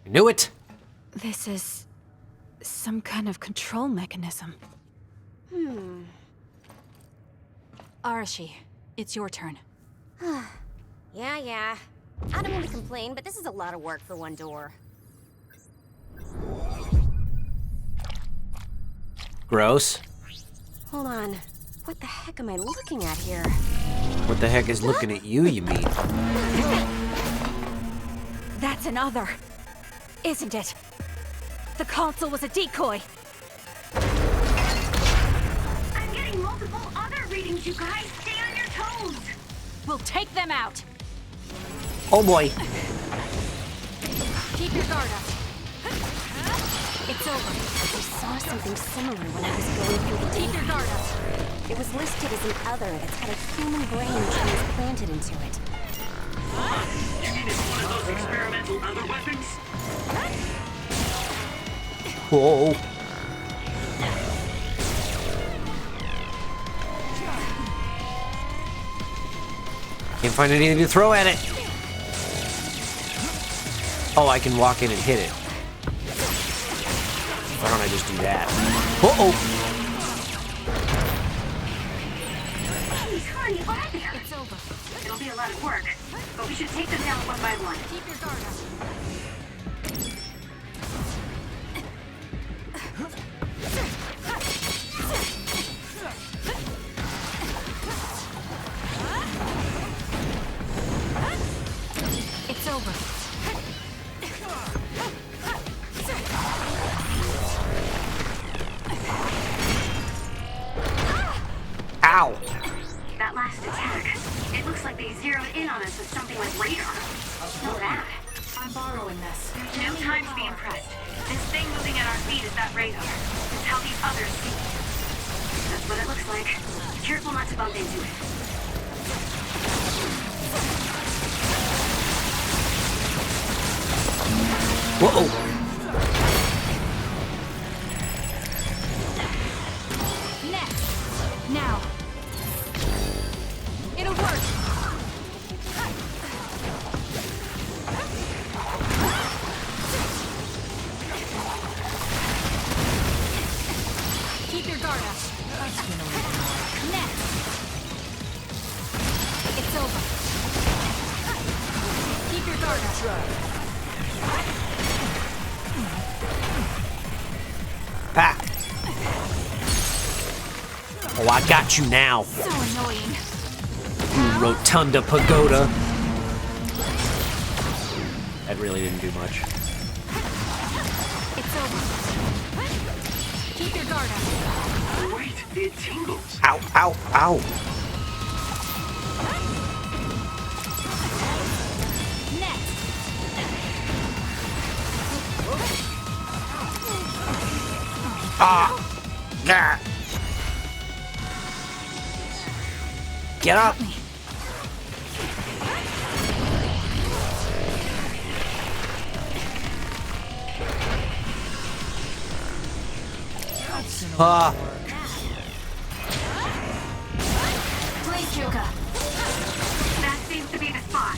I knew it. This is some kind of control mechanism. Arashi, it's your turn. Yeah. I don't mean to complain, but this is a lot of work for one door. Gross. Hold on. What the heck am I looking at here? What the heck is looking at you, you mean? That's another, isn't it? The console was a decoy. I'm getting multiple other readings, you guys. Stay on your toes. We'll take them out. Oh boy. Keep your guard up. It's over. I saw something similar when I was going through the Keep your guard up. It was listed as an other that's got a human brain transplanted into it. You mean it's one of those experimental other weapons? Whoa. Can't find anything to throw at it. Oh, I can walk in and hit it. Why don't I just do that? Uh-oh. Jeez, honey, what there? It's over. It'll be a lot of work, but we should take them down one by one. Keep your guard up. It's over. Ow. That last attack, it looks like they zeroed in on us with something like radar. Know that? I'm borrowing this. There's no time to be impressed. This thing moving at our feet is that radar. It's how these others see. That's what it looks like. Careful not to bump into it. Whoa. Next. Now. It'll work. Keep your guard up. Next. It's over. Keep your guard up. Ah. Oh, I got you now. So annoying. You Rotunda Pagoda. That really didn't do much. It's over. Keep your guard up. Wait! It tingles. Ow, ow, ow. Ah! Nah. Get up! Ah! Please, Juka. That seems to be the spot.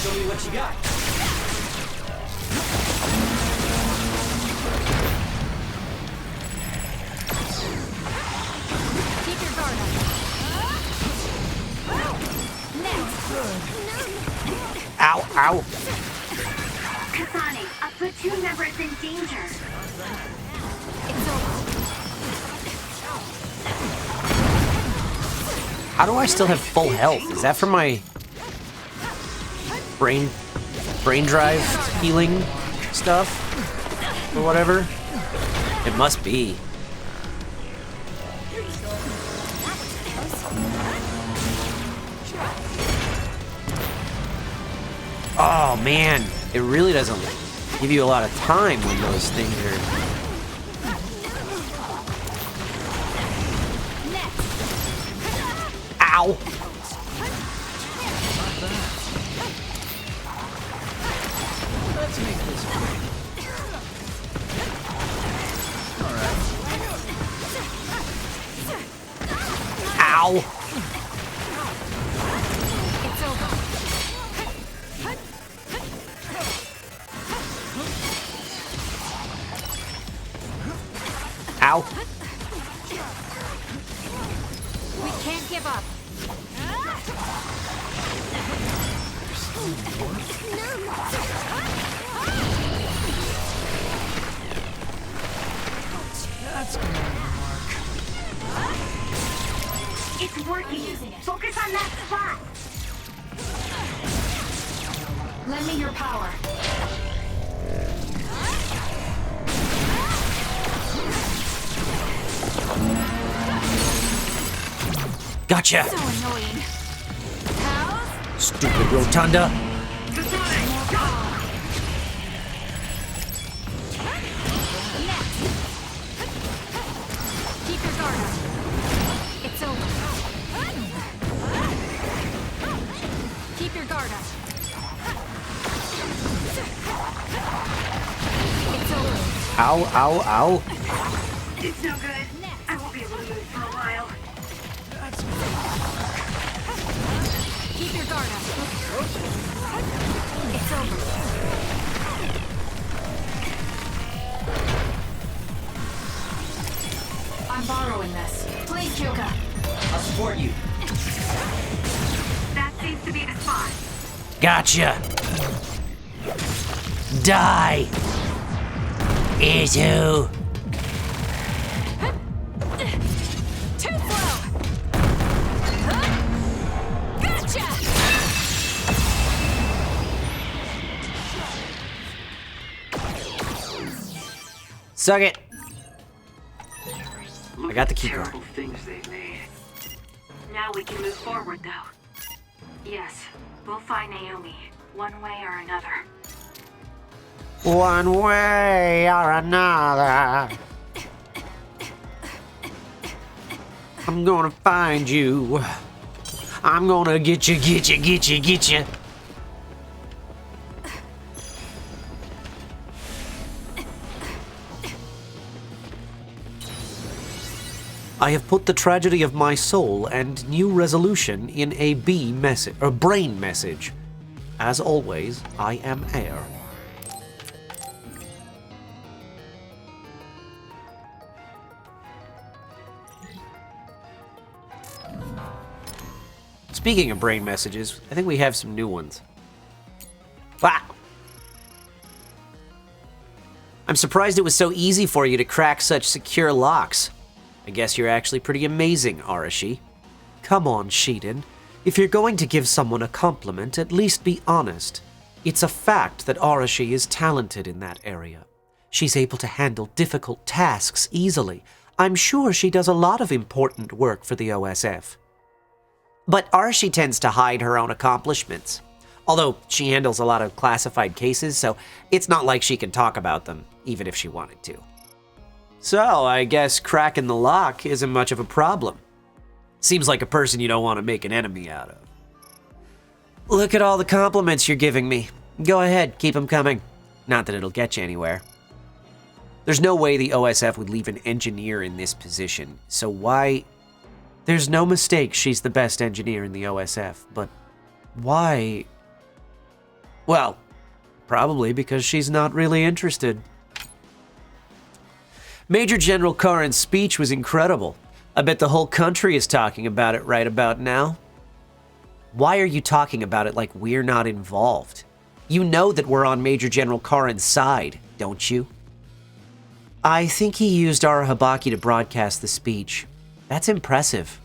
Show me what you got. Keep your guard up. Next. Ow, ow. Kasane, a platoon member is in danger. It's over. How do I still have full health? Is that from my brain drive healing stuff or whatever? It must be. Oh man, it really doesn't give you a lot of time when those things are. Ow! Let's make this quick. Alright. Ow! It's over. Ow! We can't give up. That's gonna work. It's working. Focus on that spot. Lend me your power. Gotcha! So annoying. Stupid rotunda! Keep your guard up. It's over. Keep your guard up. It's over. Ow, ow, ow. It's no good. I won't be able to move for a while. Keep your guard up. It's over. I'm borrowing this. Please, Juka. I'll support you. That seems to be the spot. Gotcha! Die! Izu! Too slow! Gotcha! Suck it! Look I got the at key terrible card. things they've made. Now we can move forward, though. Yes, we'll find Naomi, one way or another. One way or another. I'm gonna find you. I'm gonna get you, get you, get you, get you. I have put the tragedy of my soul and new resolution in a brain message. As always, I am Air. Speaking of brain messages, I think we have some new ones. Wow! I'm surprised it was so easy for you to crack such secure locks. I guess you're actually pretty amazing, Arashi. Come on, Shiden. If you're going to give someone a compliment, at least be honest. It's a fact that Arashi is talented in that area. She's able to handle difficult tasks easily. I'm sure she does a lot of important work for the OSF. But Arashi tends to hide her own accomplishments. Although she handles a lot of classified cases, so it's not like she can talk about them, even if she wanted to. So, I guess cracking the lock isn't much of a problem. Seems like a person you don't want to make an enemy out of. Look at all the compliments you're giving me. Go ahead, keep them coming. Not that it'll get you anywhere. There's no way the OSF would leave an engineer in this position, so why... There's no mistake she's the best engineer in the OSF, but why... Well, probably because she's not really interested. Major General Karin's speech was incredible. I bet the whole country is talking about it right about now. Why are you talking about it like we're not involved? You know that we're on Major General Karin's side, don't you? I think he used Arahabaki to broadcast the speech. That's impressive.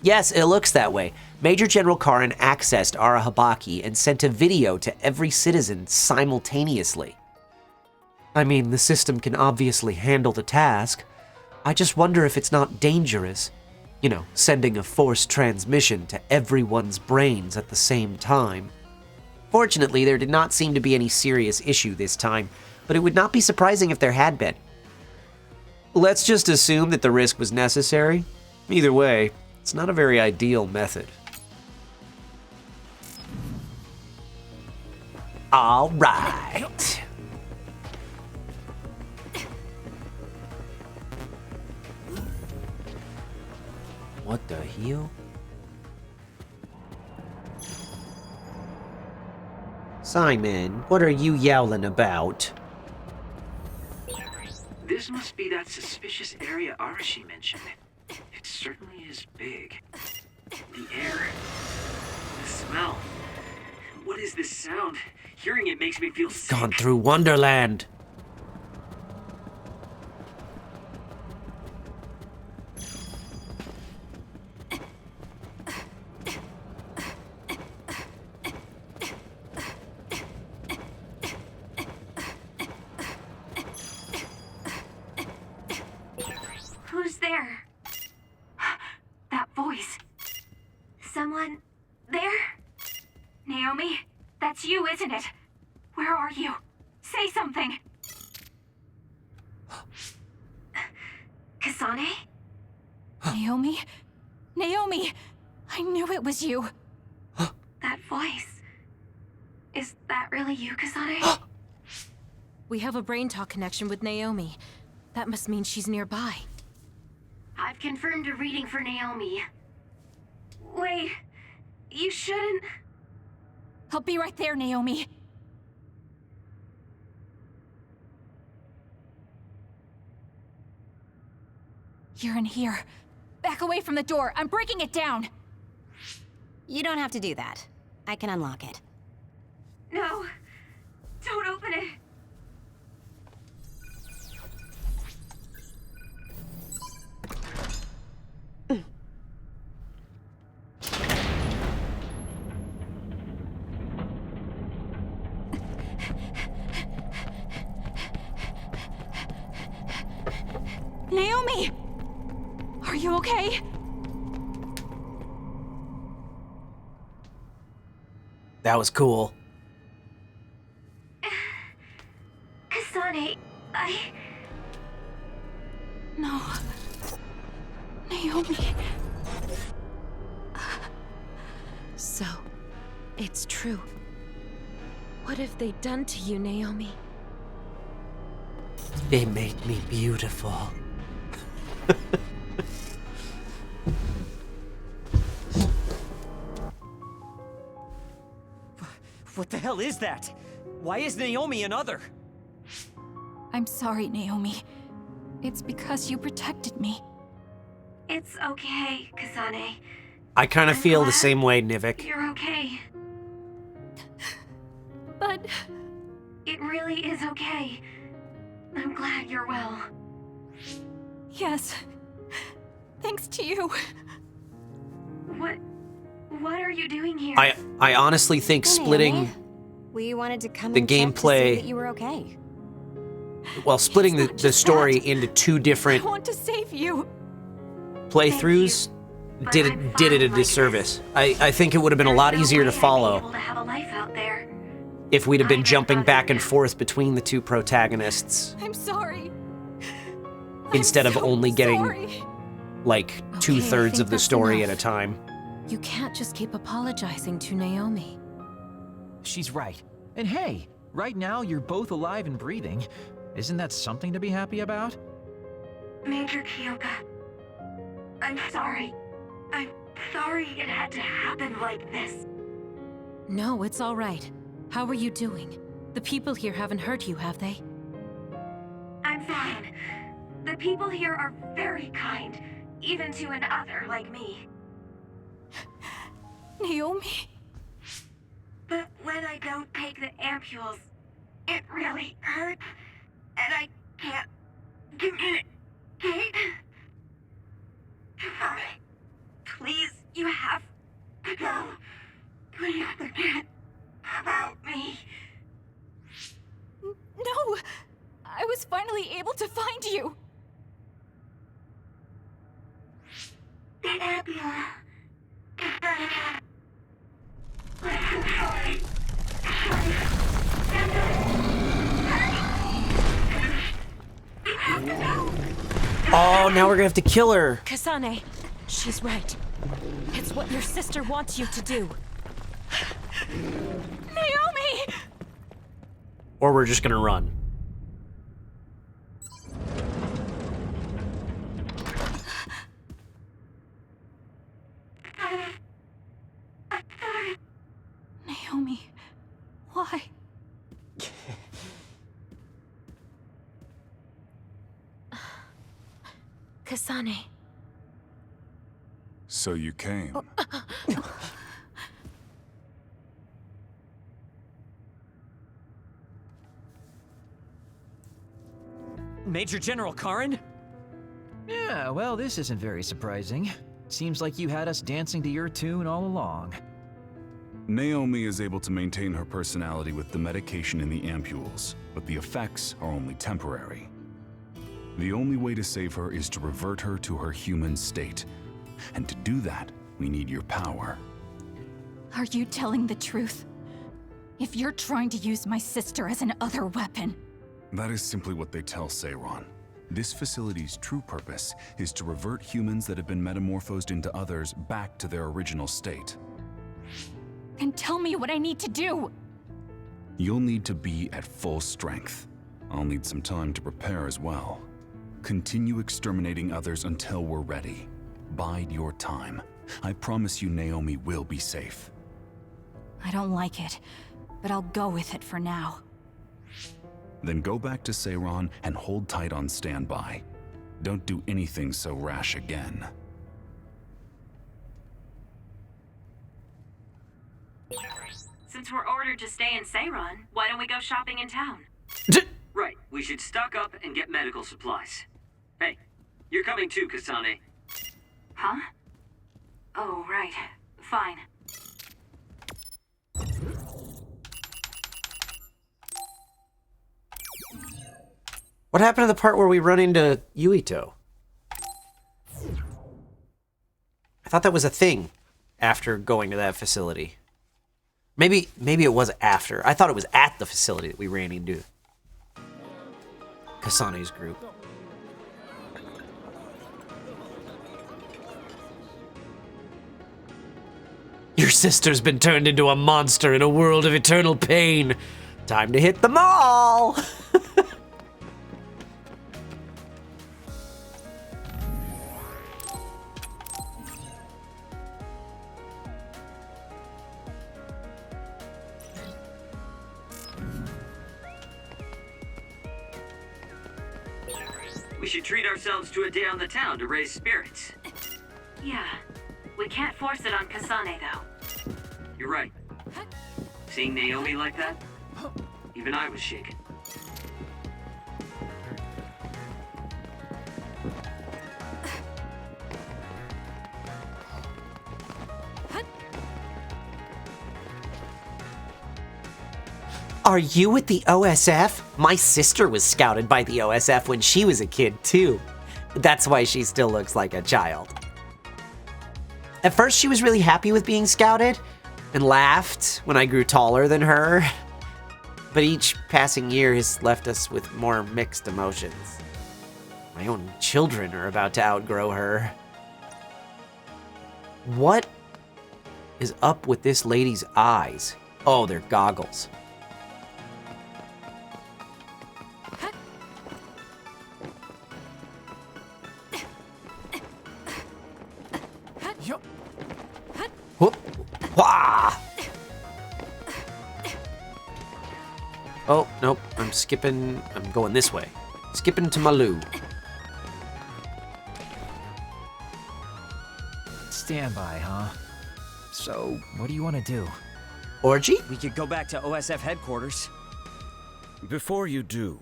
Yes, it looks that way. Major General Karin accessed Arahabaki and sent a video to every citizen simultaneously. I mean, the system can obviously handle the task. I just wonder if it's not dangerous. You know, sending a forced transmission to everyone's brains at the same time. Fortunately, there did not seem to be any serious issue this time, but it would not be surprising if there had been. Let's just assume that the risk was necessary. Either way, it's not a very ideal method. All right. What the hell? Simon, what are you yowling about? This must be that suspicious area Arashi mentioned. It certainly is big. The air. The smell. What is this sound? Hearing it makes me feel sick. Gone through Wonderland. Who's there? That voice. Someone there? Naomi, that's you, isn't it? Where are you? Say something. Kasane? Naomi? Naomi! I knew it was you. That voice. Is that really you, Kasane? We have a brain talk connection with Naomi. That must mean she's nearby. I've confirmed a reading for Naomi. Wait, you shouldn't... I'll be right there, Naomi. You're in here. Back away from the door. I'm breaking it down. You don't have to do that. I can unlock it. No, don't open it. Naomi! Are you okay? That was cool. Kasane, No. Naomi. So, it's true. What have they done to you, Naomi? They made me beautiful. What the hell is that? Why is Naomi another? I'm sorry, Naomi. It's because you protected me. it's okay, Kasane. I kind of feel the same way, Nivik. You're okay. But... It really is okay. I'm glad you're well. Yes. Thanks to you. What are you doing here? I honestly think splitting We wanted to come the and check to see gameplay that you were okay. well, splitting the story into two different I want to save you. playthroughs did it a disservice. I think it would have been a lot easier to follow Able to have a life out there. if we'd have been jumping back and forth between the two protagonists I'm sorry. instead of only getting Sorry. like Okay, I 2/3 think of the that's story enough. at a time. You can't just keep apologizing to Naomi. She's right. And hey, right now you're both alive and breathing. Isn't that something to be happy about? Major Kyoka, I'm sorry. I'm sorry it had to happen like this. No, it's all right. How are you doing? The people here haven't hurt you, have they? I'm fine. The people here are very kind, even to an other like me. Naomi. But when I don't take the ampules, it really hurts, and I can't communicate. Sorry. Please, you have to go. Please forget about me. No. I was finally able to find you. The ambulance. Oh, now we're gonna have to kill her. Kasane, she's right. It's what your sister wants you to do. Naomi! Or we're just gonna run. Naomi, why? Kasane. So you came. Major General Karin? Yeah, well, this isn't very surprising. Seems like you had us dancing to your tune all along. Naomi is able to maintain her personality with the medication in the ampules, but the effects are only temporary. The only way to save her is to revert her to her human state. And to do that, we need your power. Are you telling the truth? If you're trying to use my sister as an other weapon. That is simply what they tell Seiron. This facility's true purpose is to revert humans that have been metamorphosed into others back to their original state. Then tell me what I need to do. You'll need to be at full strength. I'll need some time to prepare as well. Continue exterminating others until we're ready. Bide your time. I promise you Naomi will be safe. I don't like it, but I'll go with it for now. Then go back to Seiron and hold tight on standby. Don't do anything so rash again. Since we're ordered to stay in Seiron, why don't we go shopping in town? Right, we should stock up and get medical supplies. Hey, you're coming too, Kasane. Huh? Oh, right. Fine. What happened to the part where we run into Yuito? I thought that was a thing after going to that facility. Maybe it was after. I thought it was at the facility that we ran into Kasane's group. Your sister's been turned into a monster in a world of eternal pain. Time to hit the mall! We should treat ourselves to a day on the town to raise spirits. Yeah. We can't force it on Kasane, though. You're right. Seeing Naomi like that, even I was shaken. Are you with the OSF? My sister was scouted by the OSF when she was a kid, too. That's why she still looks like a child. At first, she was really happy with being scouted and laughed when I grew taller than her. But each passing year has left us with more mixed emotions. My own children are about to outgrow her. What is up with this lady's eyes? Oh, they're goggles. Whoop. Wah! Oh, nope. I'm skipping. I'm going this way. Skipping to Maloo. Standby, huh? So, what do you want to do? Orgy? We could go back to OSF headquarters. Before you do,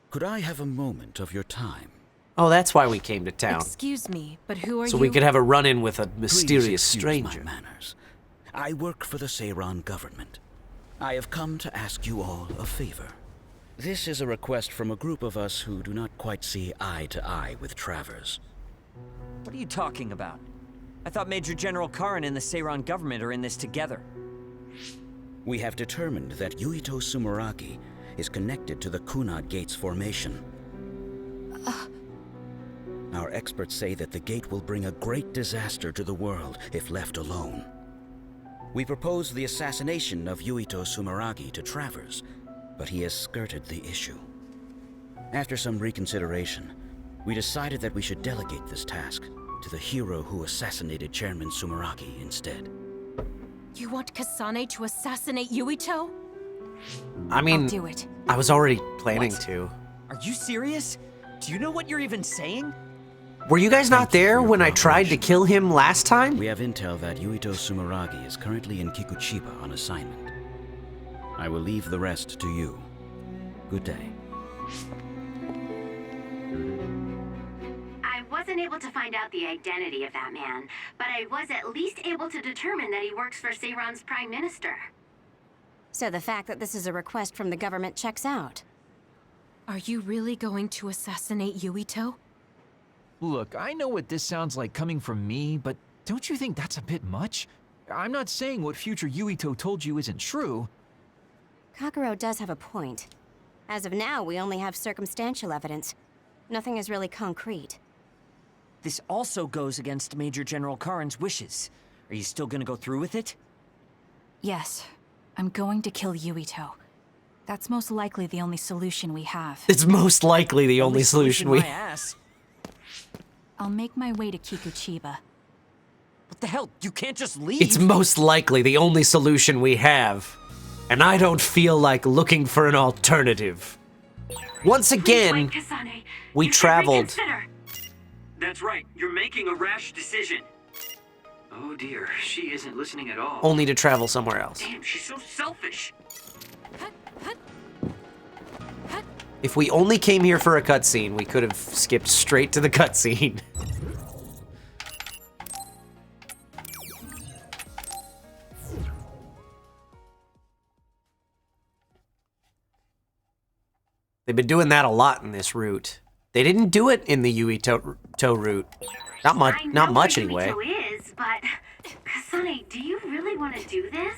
could I have a moment of your time? Oh, that's why we came to town. Excuse me, but who are you? So we could have a run-in with a mysterious Please excuse stranger. my manners. I work for the Seiran government. I have come to ask you all a favor. This is a request from a group of us who do not quite see eye to eye with Travers. What are you talking about? I thought Major General Karin and the Seiran government are in this together. We have determined that Yuito Sumeragi is connected to the Kunad Gate's formation. Our experts say that the gate will bring a great disaster to the world if left alone. We proposed the assassination of Yuito Sumeragi to Travers, but he has skirted the issue. After some reconsideration, we decided that we should delegate this task to the hero who assassinated Chairman Sumeragi instead. You want Kasane to assassinate Yuito? I mean, I'll do it. I was already planning to. Are you serious? Do you know what you're even saying? Were you guys not there when I tried to kill him last time? We have intel that Yuito Sumeragi is currently in Kikuchiba on assignment. I will leave the rest to you. Good day. I wasn't able to find out the identity of that man, but I was at least able to determine that he works for Seiran's Prime Minister. So the fact that this is a request from the government checks out. Are you really going to assassinate Yuito? Look, I know what this sounds like coming from me, but don't you think that's a bit much? I'm not saying what future Yuito told you isn't true. Kakuro does have a point. As of now, we only have circumstantial evidence. Nothing is really concrete. This also goes against Major General Karin's wishes. Are you still gonna go through with it? Yes. I'm going to kill Yuito. That's most likely the only solution we have. It's most likely the only solution we my ass. I'll make my way to Kikuchiba. What the hell? You can't just leave. It's most likely the only solution we have. And I don't feel like looking for an alternative. Once again, we traveled. That's right. You're making a rash decision. Oh dear, she isn't listening at all. Only to travel somewhere else. Damn, she's so selfish. If we only came here for a cutscene, we could have skipped straight to the cutscene. They've been doing that a lot in this route. They didn't do it in the Yuito route. Not much anyway. Yuito is, but Kasane, do you really want to do this?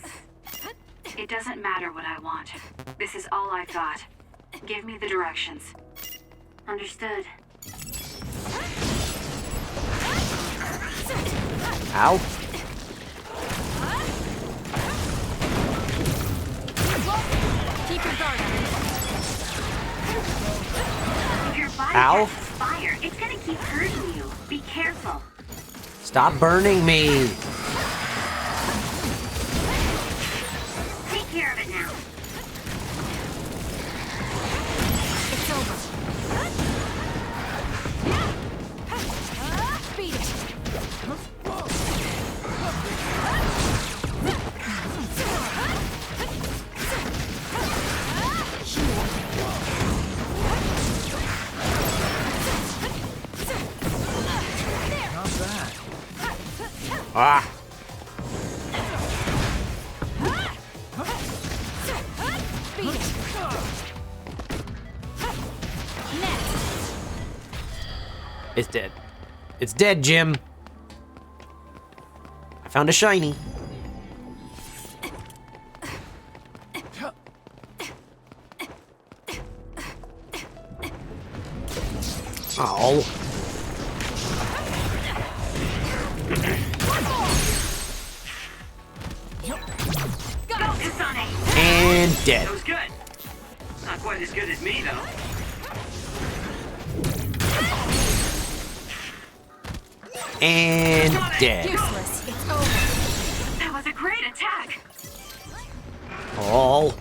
It doesn't matter what I want. This is all I've got. Give me the directions. Understood. Ow. Keep your guard up. If your body Ow. catches fire, it's gonna keep hurting you. Be careful. Stop burning me. Take care of it now. It's over. Beat it. Ah. Beat it. It's dead. It's dead, Jim. I found a shiny. Oh. And dead. That was good. Not quite as good as me, though. And dead. Useless. It's over. That was a great attack. Oh.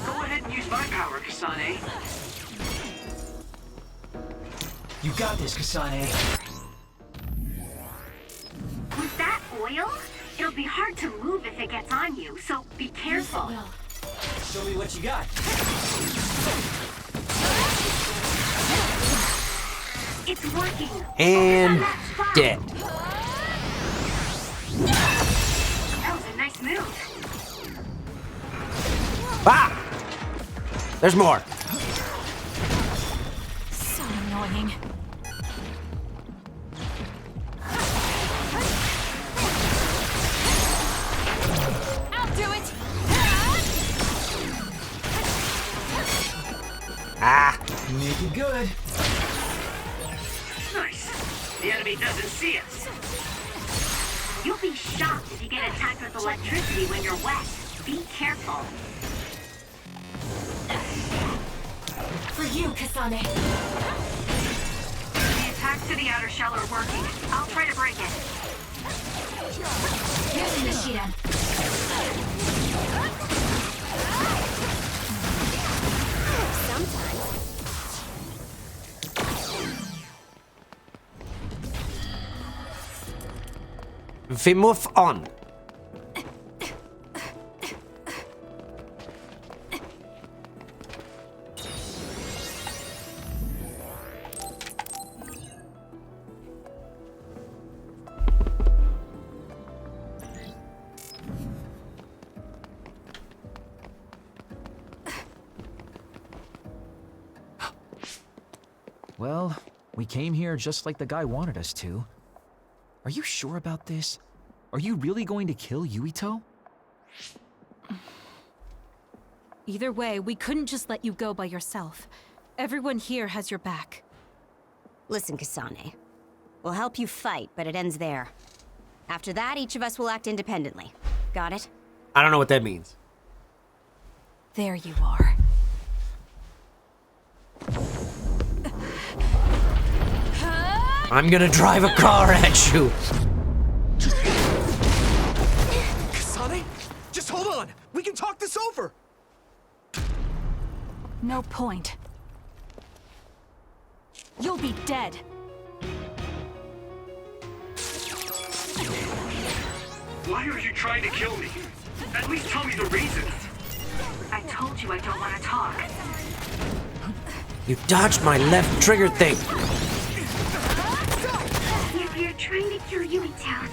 Go ahead and use my power, Kasane. You got this, Kasane. With that oil, it'll be hard to move if it gets on you, so be careful. Show me what you got. It's working. And dead. That was a nice move. Ah! There's more. So annoying. I'll do it. Ah! Make it good. Nice. The enemy doesn't see us. You'll be shocked if you get attacked with electricity when you're wet. Be careful. For you, Kasane. The attacks to the outer shell are working. I'll try to break it. Using the Shiren. We move on. Well, we came here just like the guy wanted us to. Are you sure about this? Are you really going to kill Yuito? Either way, we couldn't just let you go by yourself. Everyone here has your back. Listen, Kasane. We'll help you fight, but it ends there. After that, each of us will act independently. Got it? I don't know what that means. There you are. I'm gonna drive a car at you. Kasane, just hold on. We can talk this over. No point. You'll be dead. Why are you trying to kill me? At least tell me the reason. I told you I don't want to talk. You dodged my left trigger thing. If you're trying to kill Yuito,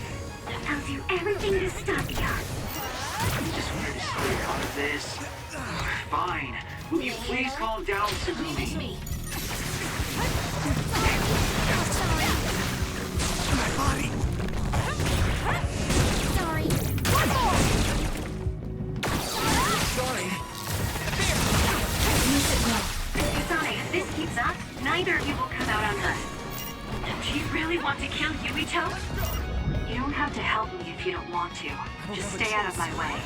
I'll do everything to stop you. I just wanted to stay out of this. Fine. Will you please calm down, Tsugumi? My body. Sorry. Sorry. Kasane, if this keeps up, neither of you will come out unhurt. Do you really want to kill Yuito? You don't have to help me if you don't want to. Just stay out of my way.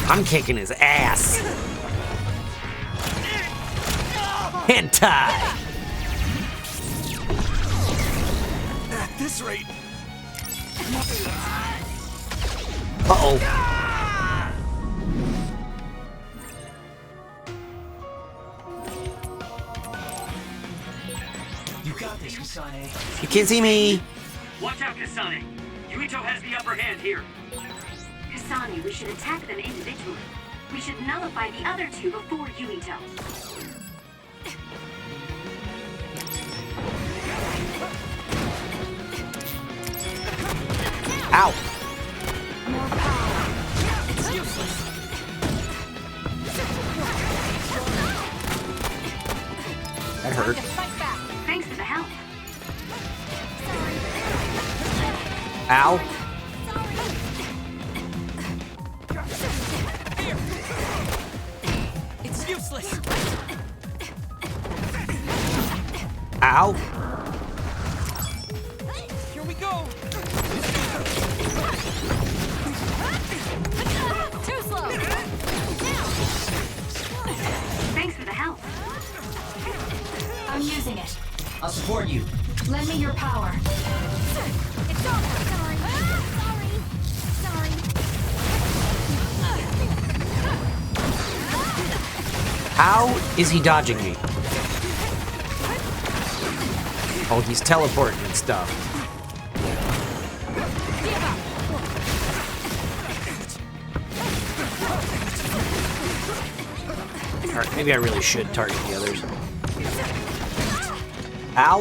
I'm kicking his ass. Hentai. At this rate. Uh-oh. You got this, Kasane. You can't see me. Watch out, Kasane. Yuito has the upper hand here. Kasane, we should attack them individually. We should nullify the other two before Yuito. Ow. More power. That hurt. Thanks for the help. Ow. It's useless. Ow. Here we go. Too slow. Thanks for the help. I'm using it. I'll support you. Lend me your power. It's over. Sorry. Sorry. How is he dodging me? Oh, he's teleporting and stuff. Alright, maybe I really should target the others. Ow!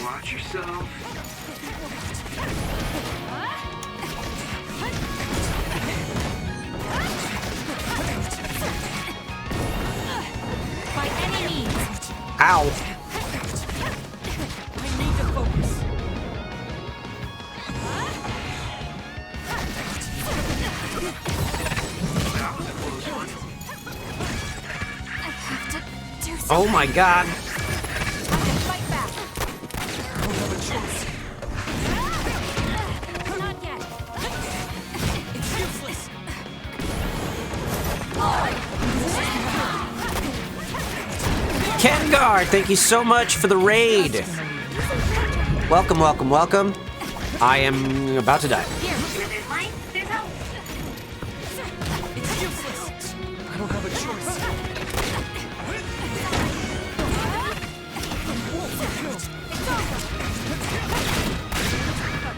Watch yourself. By any means. Ow! I need to focus. Oh my god! Not yet. It's useless. Kengar, thank you so much for the raid! Welcome, welcome, welcome. I am about to die. Here, where there's light, there's hope. It's useless. I don't have a choice.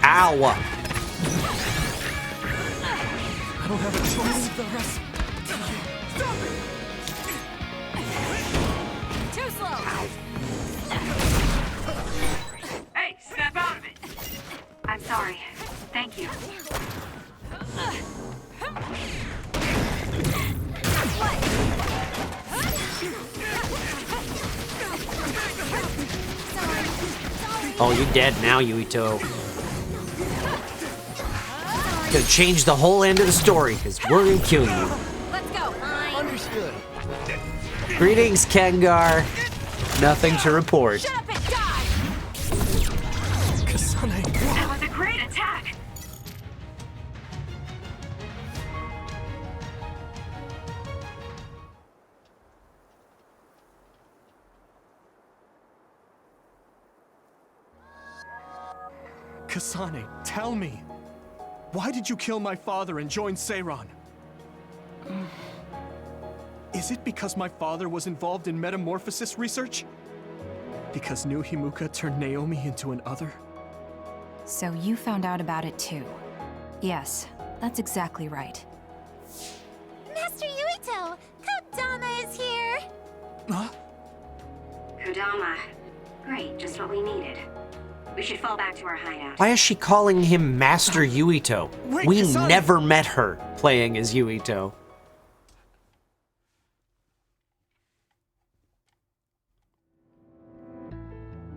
Ow! I don't have a choice. The rest. Too slow. Hey, snap out of it! I'm sorry. Thank you. Oh, you're dead now, Yuito. Gonna change the whole end of the story, because we're gonna kill you. Let's go. Understood. Greetings, Kengar. Nothing to report. Shut up and die. Kasane. That was a great attack. Kasane, tell me. Why did you kill my father and join Seiran? Is it because my father was involved in metamorphosis research? Because New Himuka turned Naomi into an other? So you found out about it too. Yes, that's exactly right. Master Yuito, Kodama is here. Huh? Kodama. Great, just what we needed. We should fall back to our hideout. Why is she calling him Master Yuito? Wait, We Kasane! never met her playing as Yuito.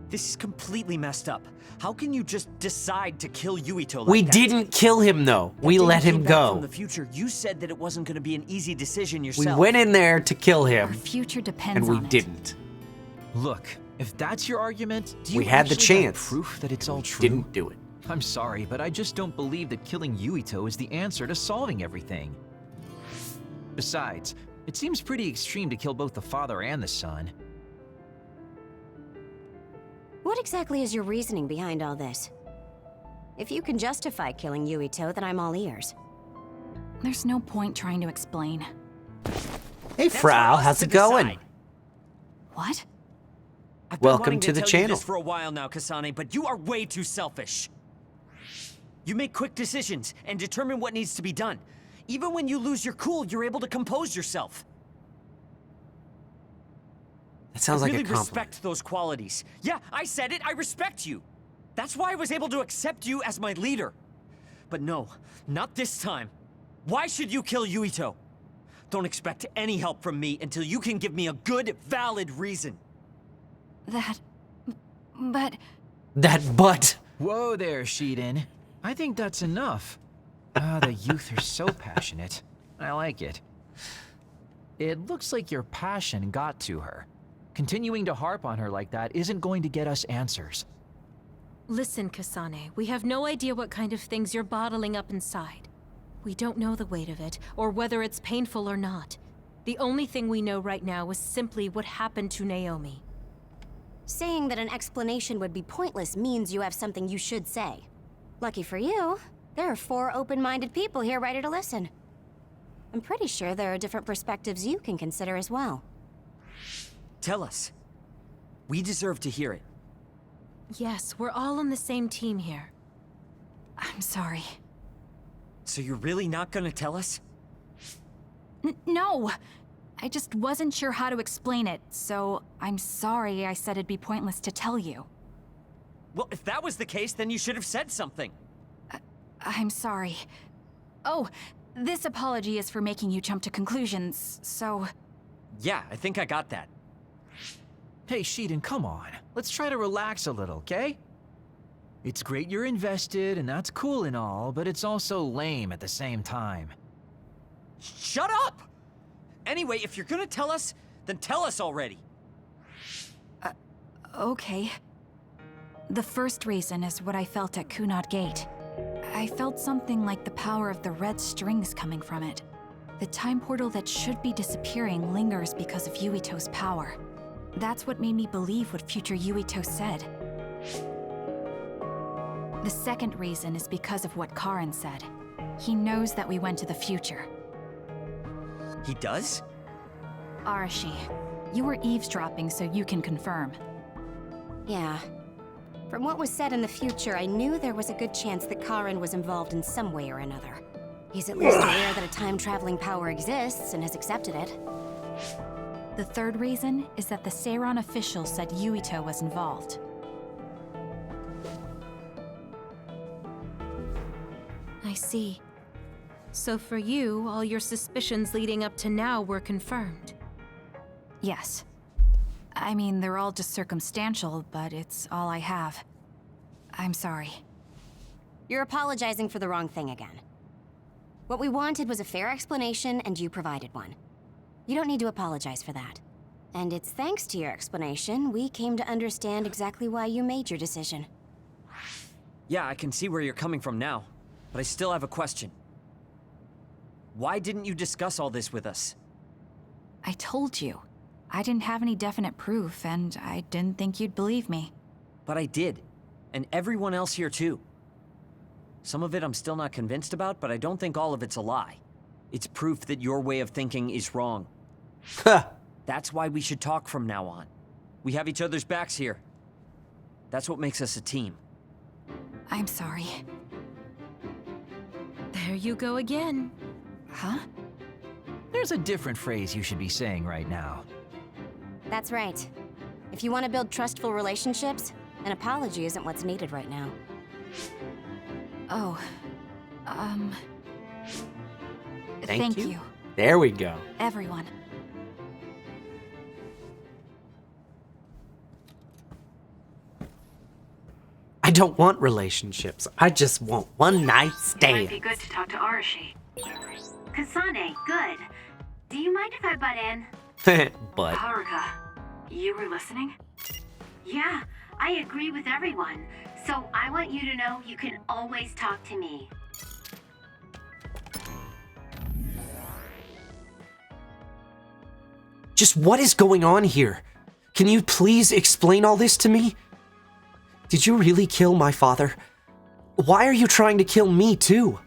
This is completely messed up. How can you just decide to kill Yuito like We that? didn't kill him, though. We That day let you him came back From go. the future, you said that it wasn't going to be an easy decision We yourself. went in there to kill Our him, future depends and we on it. didn't. Look, if that's your argument, do you We had the actually have chance. proof that it's all true? Didn't do it. I'm sorry, but I just don't believe that killing Yuito is the answer to solving everything. Besides, it seems pretty extreme to kill both the father and the son. What exactly is your reasoning behind all this? If you can justify killing Yuito, then I'm all ears. There's no point trying to explain. Hey, Frau, how's it going? What? I've been Welcome wanting to the tell you channel. this for a while now, Kasane, but you are way too selfish. You make quick decisions and determine what needs to be done. Even when you lose your cool, you're able to compose yourself. That sounds like I a really compliment. respect those qualities. Yeah, I said it, I respect you. That's why I was able to accept you as my leader. But no, not this time. Why should you kill Yuito? Don't expect any help from me until you can give me a good, valid reason. But... That butt. Whoa there, Shiden. I think that's enough. The youth are so passionate. I like it. It looks like your passion got to her. Continuing to harp on her like that isn't going to get us answers. Listen, Kasane, we have no idea what kind of things you're bottling up inside. We don't know the weight of it, or whether it's painful or not. The only thing we know right now is simply what happened to Naomi. Saying that an explanation would be pointless means you have something you should say. Lucky for you, there are 4 open-minded people here ready to listen. I'm pretty sure there are different perspectives you can consider as well. Tell us. We deserve to hear it. Yes, we're all on the same team here. I'm sorry. So you're really not gonna tell us? No! I just wasn't sure how to explain it, so I'm sorry I said it'd be pointless to tell you. Well, if that was the case, then you should have said something. I'm sorry. Oh, this apology is for making you jump to conclusions, so... Yeah, I think I got that. Hey, Shiden, come on. Let's try to relax a little, okay? It's great you're invested, and that's cool and all, but it's also lame at the same time. Shut up! Anyway, if you're gonna tell us, then tell us already. Okay. The first reason is what I felt at Kunad Gate. I felt something like the power of the red strings coming from it. The time portal that should be disappearing lingers because of Yuito's power. That's what made me believe what future Yuito said. The second reason is because of what Karin said. He knows that we went to the future. He does? Arashi, you were eavesdropping so you can confirm. Yeah. From what was said in the future, I knew there was a good chance that Karin was involved in some way or another. He's at least aware that a time-traveling power exists and has accepted it. The third reason is that the Seiran official said Yuito was involved. I see. So for you, all your suspicions leading up to now were confirmed. Yes. I mean, they're all just circumstantial, but it's all I have. I'm sorry. You're apologizing for the wrong thing again. What we wanted was a fair explanation, and you provided one. You don't need to apologize for that. And it's thanks to your explanation, we came to understand exactly why you made your decision. Yeah, I can see where you're coming from now, but I still have a question. Why didn't you discuss all this with us? I told you. I didn't have any definite proof, and I didn't think you'd believe me. But I did. And everyone else here too. Some of it I'm still not convinced about, but I don't think all of it's a lie. It's proof that your way of thinking is wrong. That's why we should talk from now on. We have each other's backs here. That's what makes us a team. I'm sorry. There you go again. Huh? There's a different phrase you should be saying right now. That's right. If you want to build trustful relationships, an apology isn't what's needed right now. Oh, Thank you. There we go. Everyone. I don't want relationships. I just want one night It might stand. be good to talk to Arashi. Kasane, good. Do you mind if I butt in? But Haruka, you were listening? Yeah, I agree with everyone. So I want you to know you can always talk to me. just what is going on here? Can you please explain all this to me? Did you really kill my father? Why are you trying to kill me too?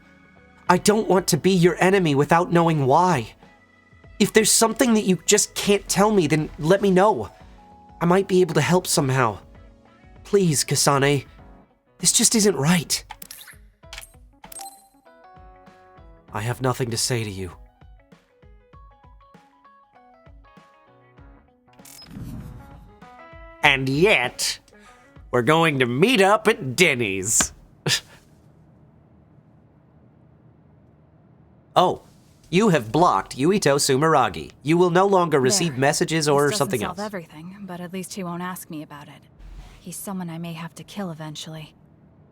I don't want to be your enemy without knowing why. If there's something that you just can't tell me, then let me know. I might be able to help somehow. Please, Kasane. This just isn't right. I have nothing to say to you. And yet, we're going to meet up at Denny's. Oh, You have blocked Yuito Sumeragi. You will no longer receive There. messages or This something doesn't else. solve everything, but at least he won't ask me about it. He's someone I may have to kill eventually.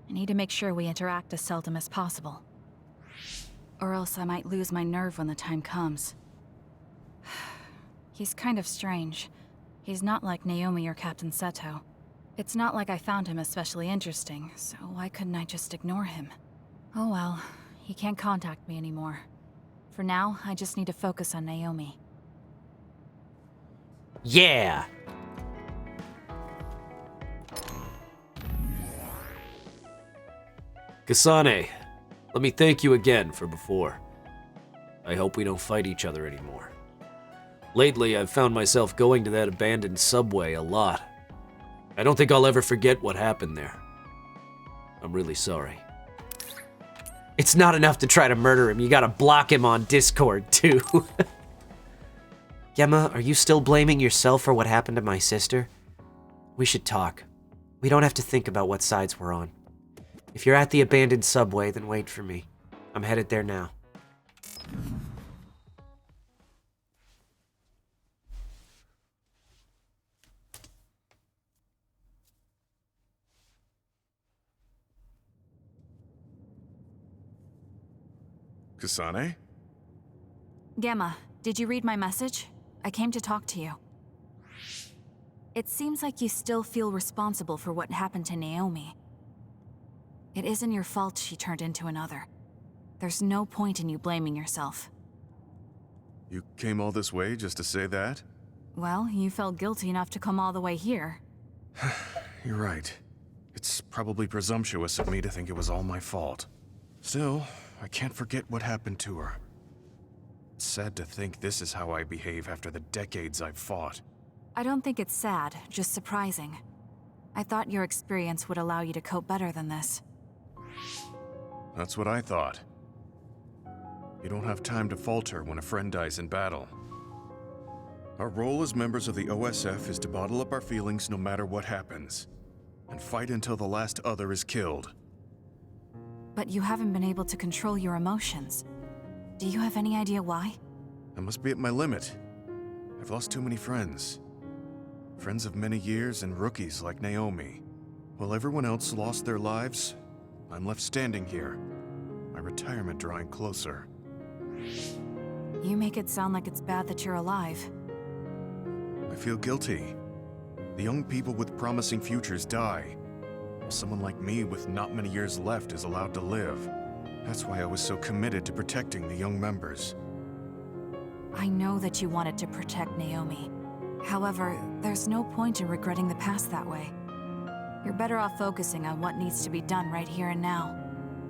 I need to make sure we interact as seldom as possible. Or else I might lose my nerve when the time comes. He's kind of strange. He's not like Naomi or Captain Seto. It's not like I found him especially interesting, so why couldn't I just ignore him? Oh well, he can't contact me anymore. For now, I just need to focus on Naomi. Yeah. Kasane, let me thank you again for before. I hope we don't fight each other anymore. Lately, I've found myself going to that abandoned subway a lot. I don't think I'll ever forget what happened there. I'm really sorry. It's not enough to try to murder him, you gotta block him on Discord, too. Gemma, are you still blaming yourself for what happened to my sister? We should talk. We don't have to think about what sides we're on. If you're at the abandoned subway, then wait for me. I'm headed there now. Kasane? Gemma, did you read my message? I came to talk to you. It seems like you still feel responsible for what happened to Naomi. It isn't your fault she turned into another. There's no point in you blaming yourself. You came all this way just to say that? Well, you felt guilty enough to come all the way here. You're right. It's probably presumptuous of me to think it was all my fault. Still, I can't forget what happened to her. It's sad to think this is how I behave after the decades I've fought. I don't think it's sad, just surprising. I thought your experience would allow you to cope better than this. That's what I thought. You don't have time to falter when a friend dies in battle. Our role as members of the OSF is to bottle up our feelings no matter what happens, and fight until the last other is killed. But you haven't been able to control your emotions. Do you have any idea why? I must be at my limit. I've lost too many friends. Friends of many years and rookies like Naomi. While everyone else lost their lives, I'm left standing here, my retirement drawing closer. You make it sound like it's bad that you're alive. I feel guilty. The young people with promising futures die, while someone like me with not many years left is allowed to live. That's why I was so committed to protecting the young members. I know that you wanted to protect Naomi. However, there's no point in regretting the past that way. You're better off focusing on what needs to be done right here and now.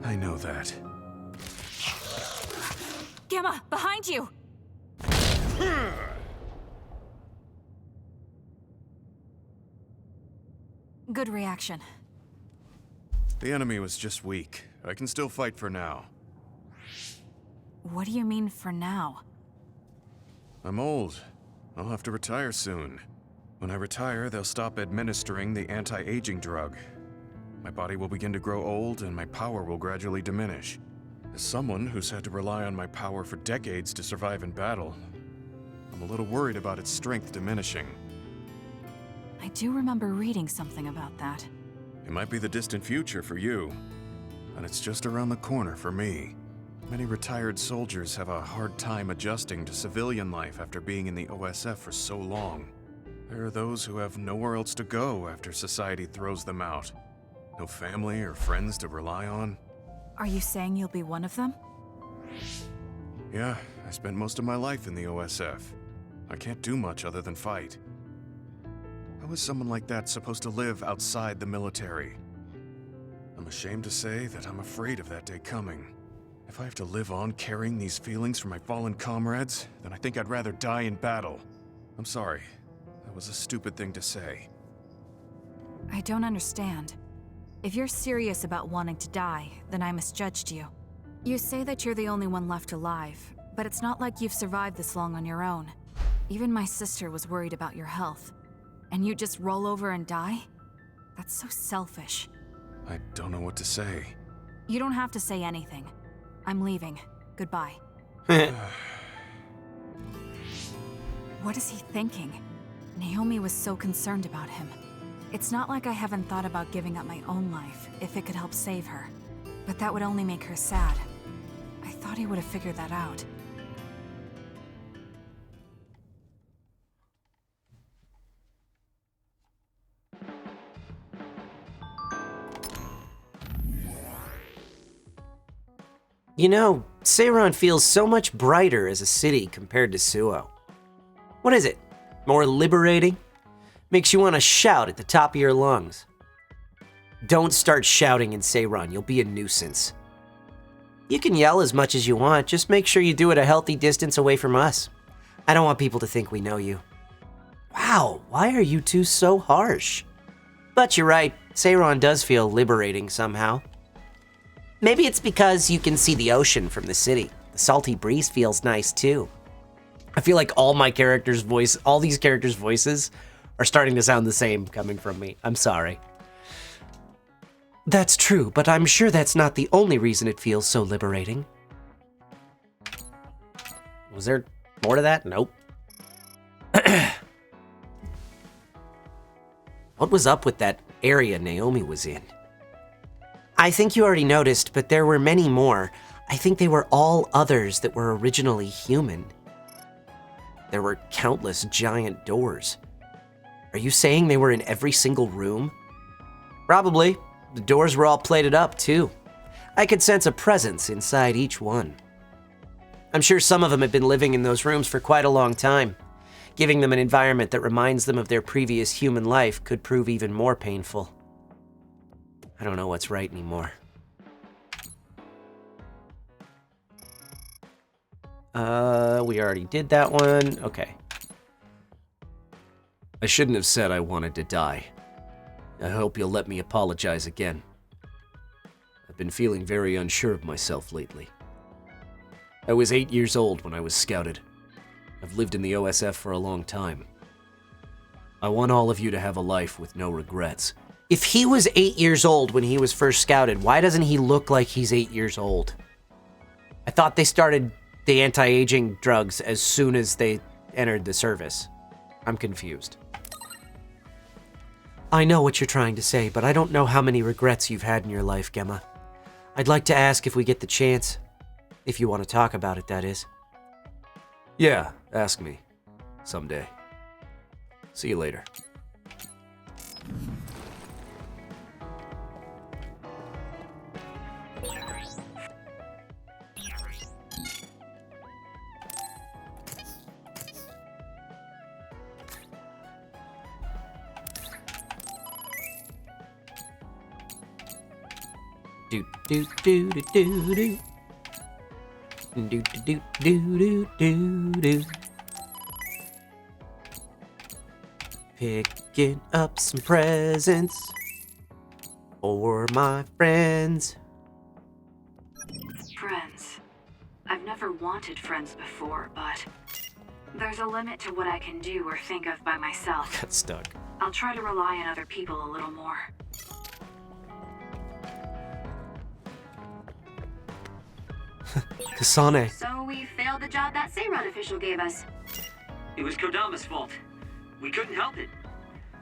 I know that. Gemma, behind you! Good reaction. The enemy was just weak. I can still fight for now. What do you mean for now? I'm old. I'll have to retire soon. When I retire, they'll stop administering the anti-aging drug. My body will begin to grow old and my power will gradually diminish. As someone who's had to rely on my power for decades to survive in battle, I'm a little worried about its strength diminishing. I do remember reading something about that. It might be the distant future for you, and it's just around the corner for me. Many retired soldiers have a hard time adjusting to civilian life after being in the OSF for so long. There are those who have nowhere else to go after society throws them out. No family or friends to rely on. Are you saying you'll be one of them? Yeah, I spent most of my life in the OSF. I can't do much other than fight. How is someone like that supposed to live outside the military? I'm ashamed to say that I'm afraid of that day coming. If I have to live on carrying these feelings for my fallen comrades, then I think I'd rather die in battle. I'm sorry. That was a stupid thing to say. I don't understand. If you're serious about wanting to die, then I misjudged you. You say that you're the only one left alive, but it's not like you've survived this long on your own. Even my sister was worried about your health. And you just roll over and die? That's so selfish. I don't know what to say. You don't have to say anything. I'm leaving. Goodbye. What is he thinking? Naomi was so concerned about him. It's not like I haven't thought about giving up my own life if it could help save her. But that would only make her sad. I thought he would have figured that out. You know, Seiran feels so much brighter as a city compared to Suo. What is it? More liberating? Makes you want to shout at the top of your lungs. Don't start shouting in Seiran, you'll be a nuisance. You can yell as much as you want, just make sure you do it a healthy distance away from us. I don't want people to think we know you. Wow, why are you two so harsh? But you're right, Seiran does feel liberating somehow. Maybe it's because you can see the ocean from the city. The salty breeze feels nice too. I feel like all these characters' voices are starting to sound the same coming from me. I'm sorry. That's true, but I'm sure that's not the only reason it feels so liberating. Was there more to that? Nope. What was up with that area Naomi was in? I think you already noticed, but there were many more. I think they were all others that were originally human. There were countless giant doors. Are you saying they were in every single room? Probably. The doors were all plated up, too. I could sense a presence inside each one. I'm sure some of them had been living in those rooms for quite a long time. Giving them an environment that reminds them of their previous human life could prove even more painful. I don't know what's right anymore. We already did that one. Okay. I shouldn't have said I wanted to die. I hope you'll let me apologize again. I've been feeling very unsure of myself lately. I was 8 years old when I was scouted. I've lived in the OSF for a long time. I want all of you to have a life with no regrets. If he was 8 years old when he was first scouted, why doesn't he look like he's 8 years old? I thought they started the anti-aging drugs as soon as they entered the service. I'm confused. I know what you're trying to say, but I don't know how many regrets you've had in your life, Gemma. I'd like to ask if we get the chance. If you want to talk about it, that is. Yeah, ask me. Someday. See you later. Do do do do do do. Do do do do do do. Picking up some presents for my friends. Friends. I've never wanted friends before, but there's a limit to what I can do or think of by myself. Got stuck. I'll try to rely on other people a little more. Kasane. So we failed the job that Seiran official gave us. It was Kodama's fault. We couldn't help it.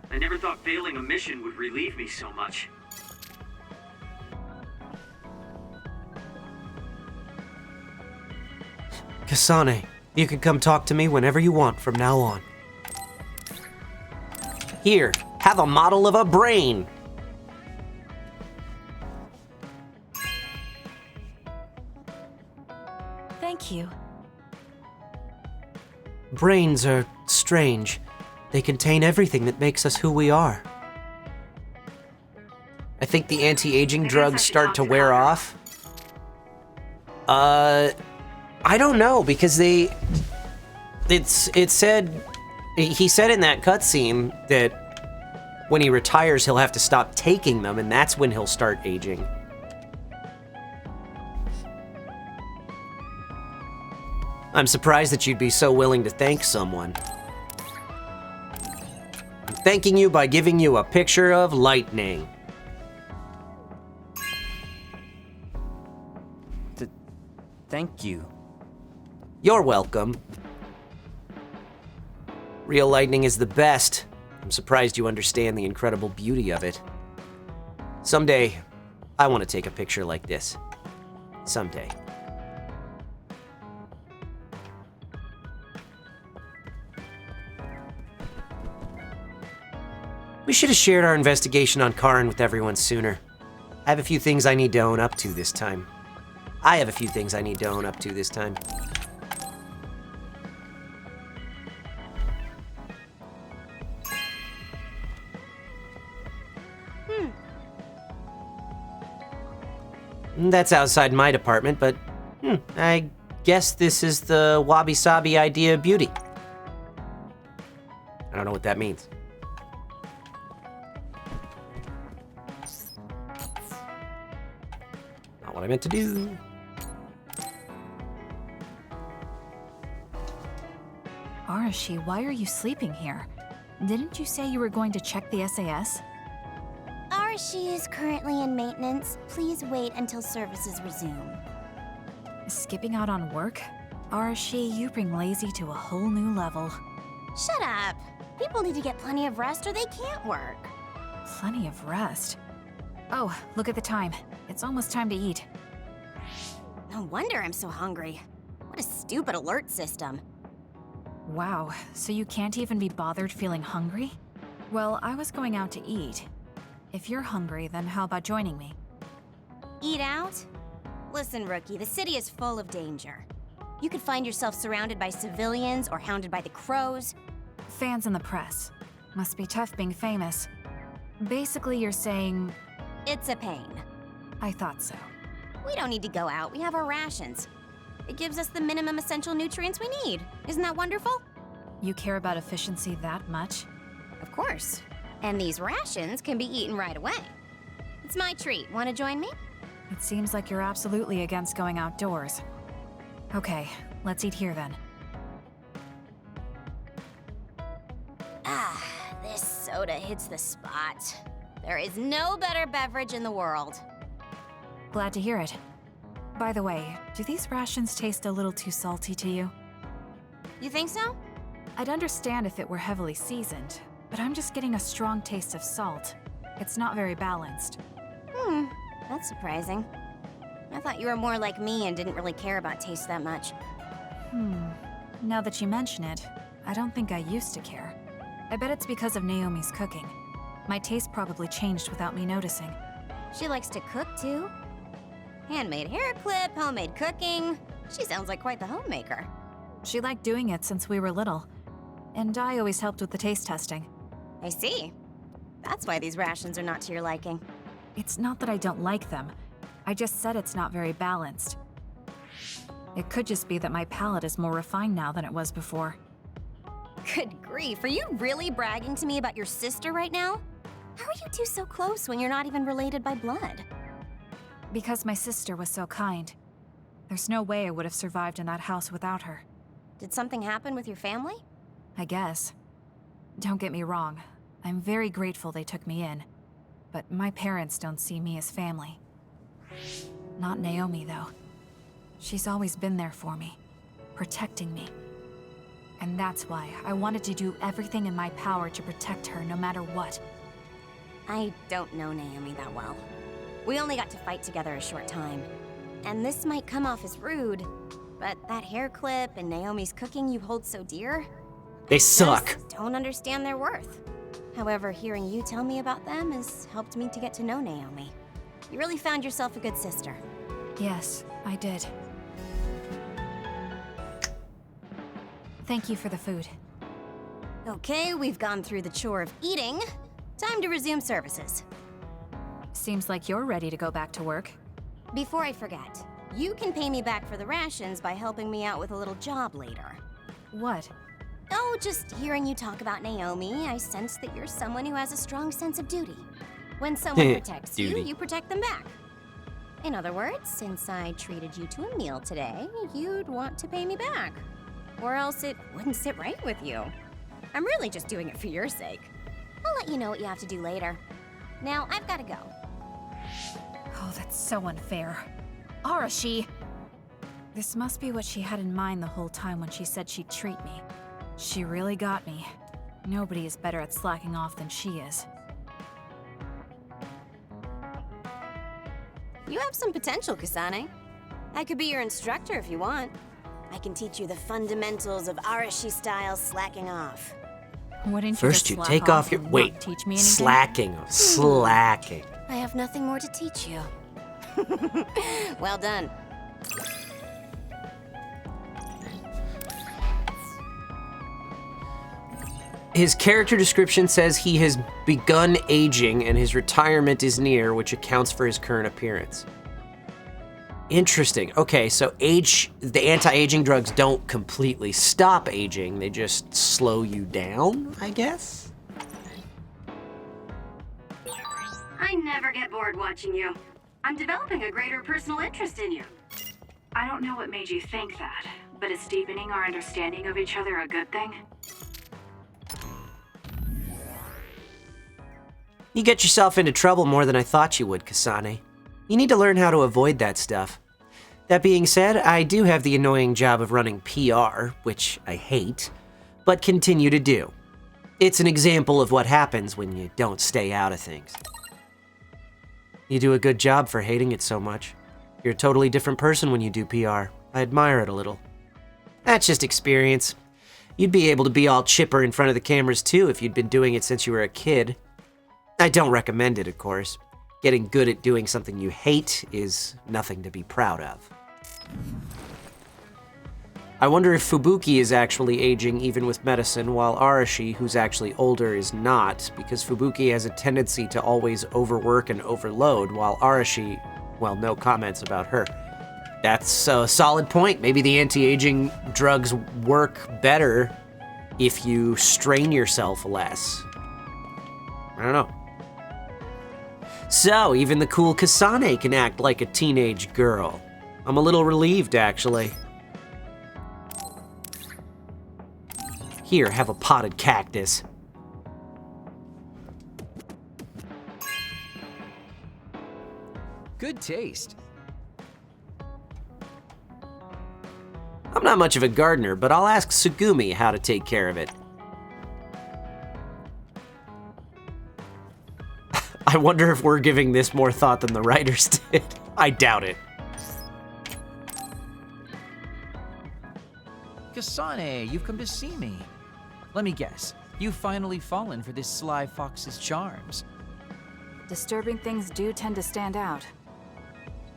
I never thought failing a mission would relieve me so much. Kasane, you can come talk to me whenever you want from now on. Here, have a model of a brain. Thank you. Brains are strange. They contain everything that makes us who we are. I think the anti-aging drugs start to wear off. I don't know, because he said in that cutscene that when he retires, he'll have to stop taking them, and that's when he'll start aging. I'm surprised that you'd be so willing to thank someone. I'm thanking you by giving you a picture of lightning. Thank you. You're welcome. Real lightning is the best. I'm surprised you understand the incredible beauty of it. Someday, I want to take a picture like this. Someday. We should have shared our investigation on Karin with everyone sooner. I have a few things I need to own up to this time. That's outside my department, but I guess this is the wabi-sabi idea of beauty. I don't know what that means. Not what I meant to do. Arashi, why are you sleeping here? Didn't you say you were going to check the SAS? Arashi is currently in maintenance. Please wait until services resume. Skipping out on work? Arashi, you bring lazy to a whole new level. Shut up. People need to get plenty of rest or they can't work. Plenty of rest? Oh, look at the time. It's almost time to eat. No wonder I'm so hungry. What a stupid alert system. Wow, so you can't even be bothered feeling hungry? Well, I was going out to eat. If you're hungry, then how about joining me? Eat out? Listen, Rookie, the city is full of danger. You could find yourself surrounded by civilians or hounded by the crows. Fans in the press. Must be tough being famous. Basically, you're saying... It's a pain. I thought so. We don't need to go out. We have our rations. It gives us the minimum essential nutrients we need. Isn't that wonderful? You care about efficiency that much? Of course. And these rations can be eaten right away. It's my treat. Want to join me? It seems like you're absolutely against going outdoors. Okay, let's eat here then. Ah, this soda hits the spot. There is no better beverage in the world. Glad to hear it. By the way, do these rations taste a little too salty to you? You think so? I'd understand if it were heavily seasoned, but I'm just getting a strong taste of salt. It's not very balanced. That's surprising. I thought you were more like me and didn't really care about taste that much. Now that you mention it, I don't think I used to care. I bet it's because of Naomi's cooking. My taste probably changed without me noticing. She likes to cook too. Handmade hair clip, homemade cooking. She sounds like quite the homemaker. She liked doing it since we were little. And I always helped with the taste testing. I see. That's why these rations are not to your liking. It's not that I don't like them. I just said it's not very balanced. It could just be that my palate is more refined now than it was before. Good grief, are you really bragging to me about your sister right now? How are you two so close when you're not even related by blood? Because my sister was so kind. There's no way I would have survived in that house without her. Did something happen with your family? I guess. Don't get me wrong. I'm very grateful they took me in. But my parents don't see me as family. Not Naomi, though. She's always been there for me, protecting me. And that's why I wanted to do everything in my power to protect her no matter what. I don't know Naomi that well. We only got to fight together a short time. And this might come off as rude, but that hair clip and Naomi's cooking you hold so dear? They suck. I just don't understand their worth. However, hearing you tell me about them has helped me to get to know Naomi. You really found yourself a good sister. Yes, I did. Thank you for the food. Okay, we've gone through the chore of eating. Time to resume services. Seems like you're ready to go back to work. Before I forget, you can pay me back for the rations by helping me out with a little job later. What? Oh, just hearing you talk about Naomi, I sense that you're someone who has a strong sense of duty. When someone protects you, you protect them back. In other words, since I treated you to a meal today, you'd want to pay me back. Or else it wouldn't sit right with you. I'm really just doing it for your sake. I'll let you know what you have to do later. Now, I've got to go. Oh, that's so unfair. Arashi! This must be what she had in mind the whole time when she said she'd treat me. She really got me. Nobody is better at slacking off than she is. You have some potential, Kasane. I could be your instructor if you want. I can teach you the fundamentals of Arashi-style slacking off. Wouldn't First you you just take slack off your... and Wait, not teach me anything? slacking. Slacking. I have nothing more to teach you. Well done. His character description says he has begun aging and his retirement is near, which accounts for his current appearance. Interesting. Okay, so the anti-aging drugs don't completely stop aging, they just slow you down, I guess? I never get bored watching you. I'm developing a greater personal interest in you. I don't know what made you think that, but is deepening our understanding of each other a good thing? You get yourself into trouble more than I thought you would, Kasane. You need to learn how to avoid that stuff. That being said, I do have the annoying job of running PR, which I hate, but continue to do. It's an example of what happens when you don't stay out of things. You do a good job for hating it so much. You're a totally different person when you do PR. I admire it a little. That's just experience. You'd be able to be all chipper in front of the cameras too if you'd been doing it since you were a kid. I don't recommend it, of course. Getting good at doing something you hate is nothing to be proud of. I wonder if Fubuki is actually aging even with medicine, while Arashi, who's actually older, is not, because Fubuki has a tendency to always overwork and overload, while Arashi, well, no comments about her. That's a solid point. Maybe the anti-aging drugs work better if you strain yourself less. I don't know. So, even the cool Kasane can act like a teenage girl. I'm a little relieved, actually. Here, have a potted cactus. Good taste. I'm not much of a gardener, but I'll ask Sugumi how to take care of it. I wonder if we're giving this more thought than the writers did. I doubt it. Kasane, you've come to see me. Let me guess, you've finally fallen for this sly fox's charms. Disturbing things do tend to stand out.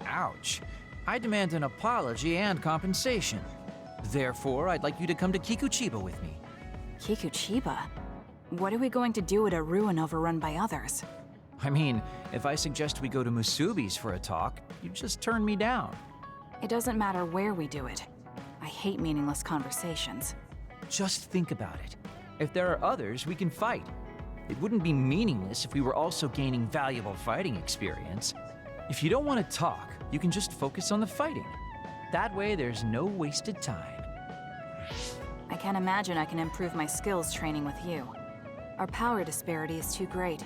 Ouch. I demand an apology and compensation. Therefore, I'd like you to come to Kikuchiba with me. Kikuchiba? What are we going to do at a ruin overrun by others? I mean, if I suggest we go to Musubi's for a talk, you just turn me down. It doesn't matter where we do it. I hate meaningless conversations. Just think about it. If there are others, we can fight. It wouldn't be meaningless if we were also gaining valuable fighting experience. If you don't want to talk, you can just focus on the fighting. That way, there's no wasted time. I can't imagine I can improve my skills training with you. Our power disparity is too great.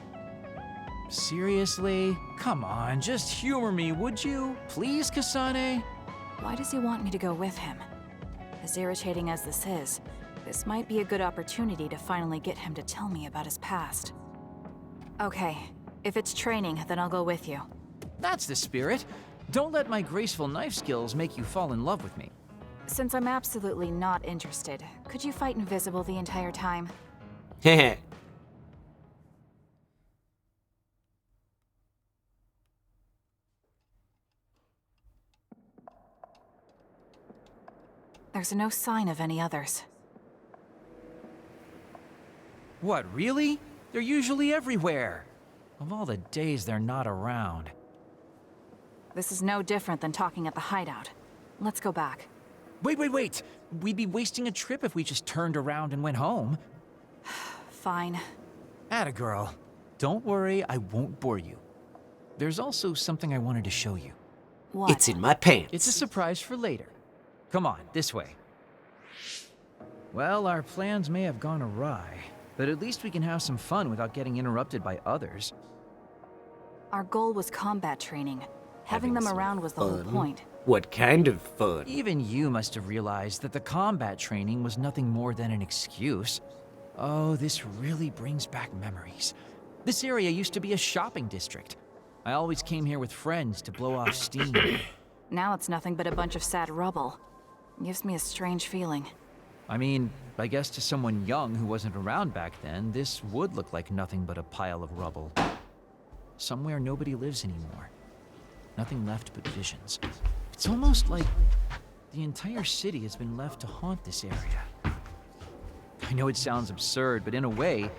Seriously? Come on, just humor me, would you? Please, Kasane? Why does he want me to go with him? As irritating as this is, this might be a good opportunity to finally get him to tell me about his past. Okay, if it's training, then I'll go with you. That's the spirit. Don't let my graceful knife skills make you fall in love with me. Since I'm absolutely not interested, could you fight invisible the entire time? Heh. There's no sign of any others. What, really? They're usually everywhere. Of all the days they're not around. This is no different than talking at the hideout. Let's go back. Wait! We'd be wasting a trip if we just turned around and went home. Fine. Atta girl. Don't worry, I won't bore you. There's also something I wanted to show you. What? It's in my pants. It's a surprise for later. Come on, this way. Well, our plans may have gone awry, but at least we can have some fun without getting interrupted by others. Our goal was combat training. Having them some around was the whole fun. point. What kind of fun? Even you must have realized that the combat training was nothing more than an excuse. Oh, this really brings back memories. This area used to be a shopping district. I always came here with friends to blow off steam. Now it's nothing but a bunch of sad rubble. Gives me a strange feeling. I mean, I guess to someone young who wasn't around back then, this would look like nothing but a pile of rubble. Somewhere nobody lives anymore. Nothing left but visions. It's almost like the entire city has been left to haunt this area. I know it sounds absurd, but in a way,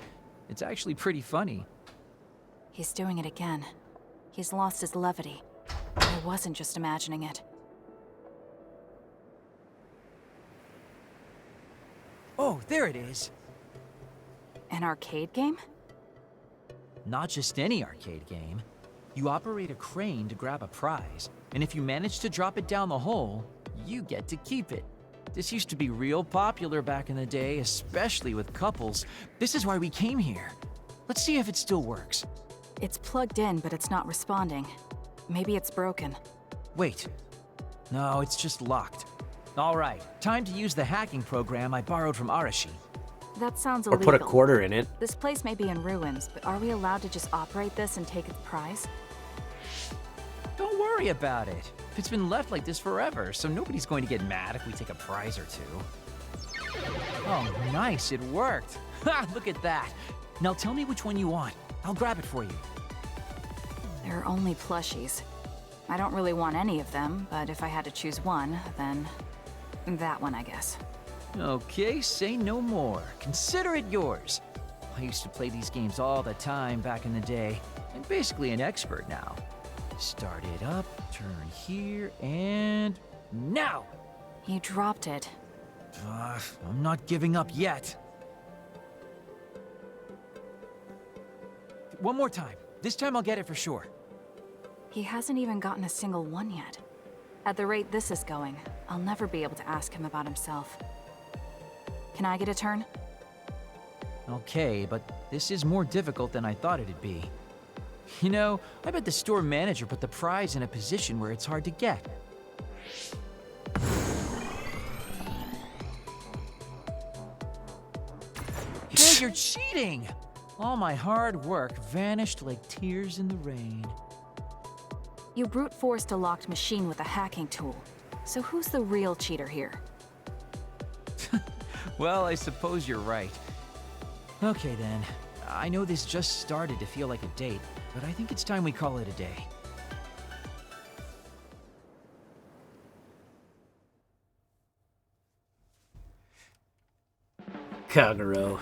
it's actually pretty funny. He's doing it again. He's lost his levity. I wasn't just imagining it. Oh, there it is. An arcade game? Not just any arcade game. You operate a crane to grab a prize, and if you manage to drop it down the hole, you get to keep it. This used to be real popular back in the day, especially with couples. This is why we came here. Let's see if it still works. It's plugged in, but it's not responding. Maybe it's broken. Wait. No, it's just locked. All right, time to use the hacking program I borrowed from Arashi. That sounds Or illegal. put a quarter in it. This place may be in ruins, but are we allowed to just operate this and take its prize? Don't worry about it. It's been left like this forever, so nobody's going to get mad if we take a prize or two. Oh, nice, it worked. Ha, look at that. Now tell me which one you want. I'll grab it for you. There are only plushies. I don't really want any of them, but if I had to choose one, then that one, I guess. Okay, say no more. Consider it yours. I used to play these games all the time back in the day. I'm basically an expert now. Start it up, turn here, and now! You dropped it. I'm not giving up yet. One more time. This time I'll get it for sure. He hasn't even gotten a single one yet. At the rate this is going, I'll never be able to ask him about himself. Can I get a turn? Okay, but this is more difficult than I thought it'd be. You know, I bet the store manager put the prize in a position where it's hard to get. Hey, you're cheating! All my hard work vanished like tears in the rain. You brute forced a locked machine with a hacking tool. So who's the real cheater here? Well, I suppose you're right. Okay then. I know this just started to feel like a date, but I think it's time we call it a day. Kagero.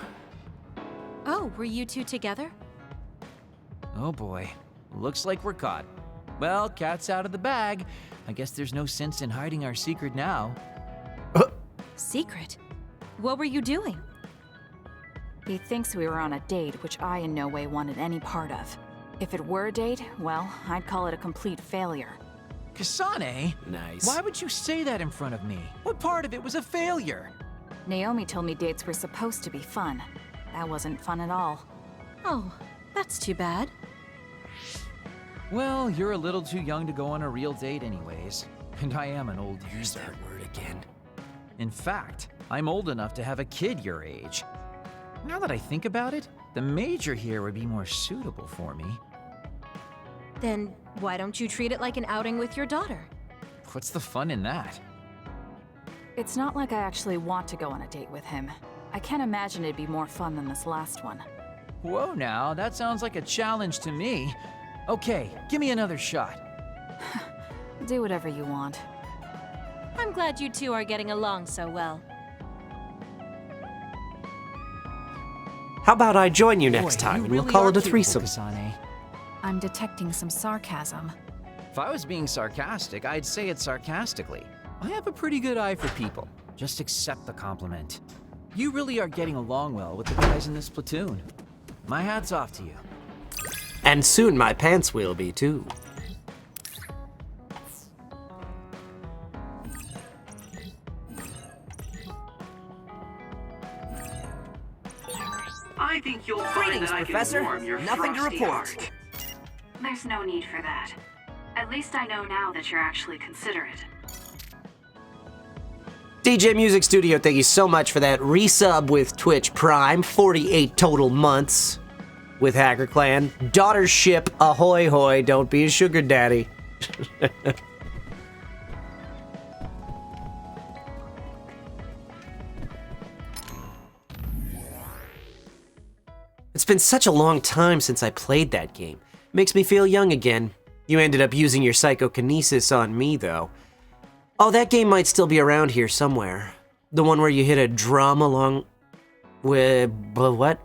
Oh, were you two together? Oh boy. Looks like we're caught. Well, cat's out of the bag. I guess there's no sense in hiding our secret now. Secret? What were you doing? He thinks we were on a date, which I in no way wanted any part of. If it were a date, well, I'd call it a complete failure. Kasane? Nice. Why would you say that in front of me? What part of it was a failure? Naomi told me dates were supposed to be fun. That wasn't fun at all. Oh, that's too bad. Well, you're a little too young to go on a real date anyways. And I am an old There's geezer. that word again. In fact, I'm old enough to have a kid your age. Now that I think about it, the major here would be more suitable for me. Then why don't you treat it like an outing with your daughter? What's the fun in that? It's not like I actually want to go on a date with him. I can't imagine it'd be more fun than this last one. Whoa now, that sounds like a challenge to me. Okay, give me another shot. Do whatever you want. I'm glad you two are getting along so well. How about I join you next Boy, time you and we'll really call are it a capable, threesome? Kasane. I'm detecting some sarcasm. If I was being sarcastic, I'd say it sarcastically. I have a pretty good eye for people. Just accept the compliment. You really are getting along well with the guys in this platoon. My hat's off to you. And soon my pants will be too. I think you'll find Greetings, that I Professor. can warm your Nothing to frosty report. heart. There's no need for that. At least I know now that you're actually considerate. DJ Music Studio, thank you so much for that resub with Twitch Prime. 48 total months with Hacker Clan. Daughter ship, ahoy hoy, don't be a sugar daddy. It's been such a long time since I played that game. Makes me feel young again. You ended up using your psychokinesis on me, though. Oh, that game might still be around here somewhere. The one where you hit a drum along with... what?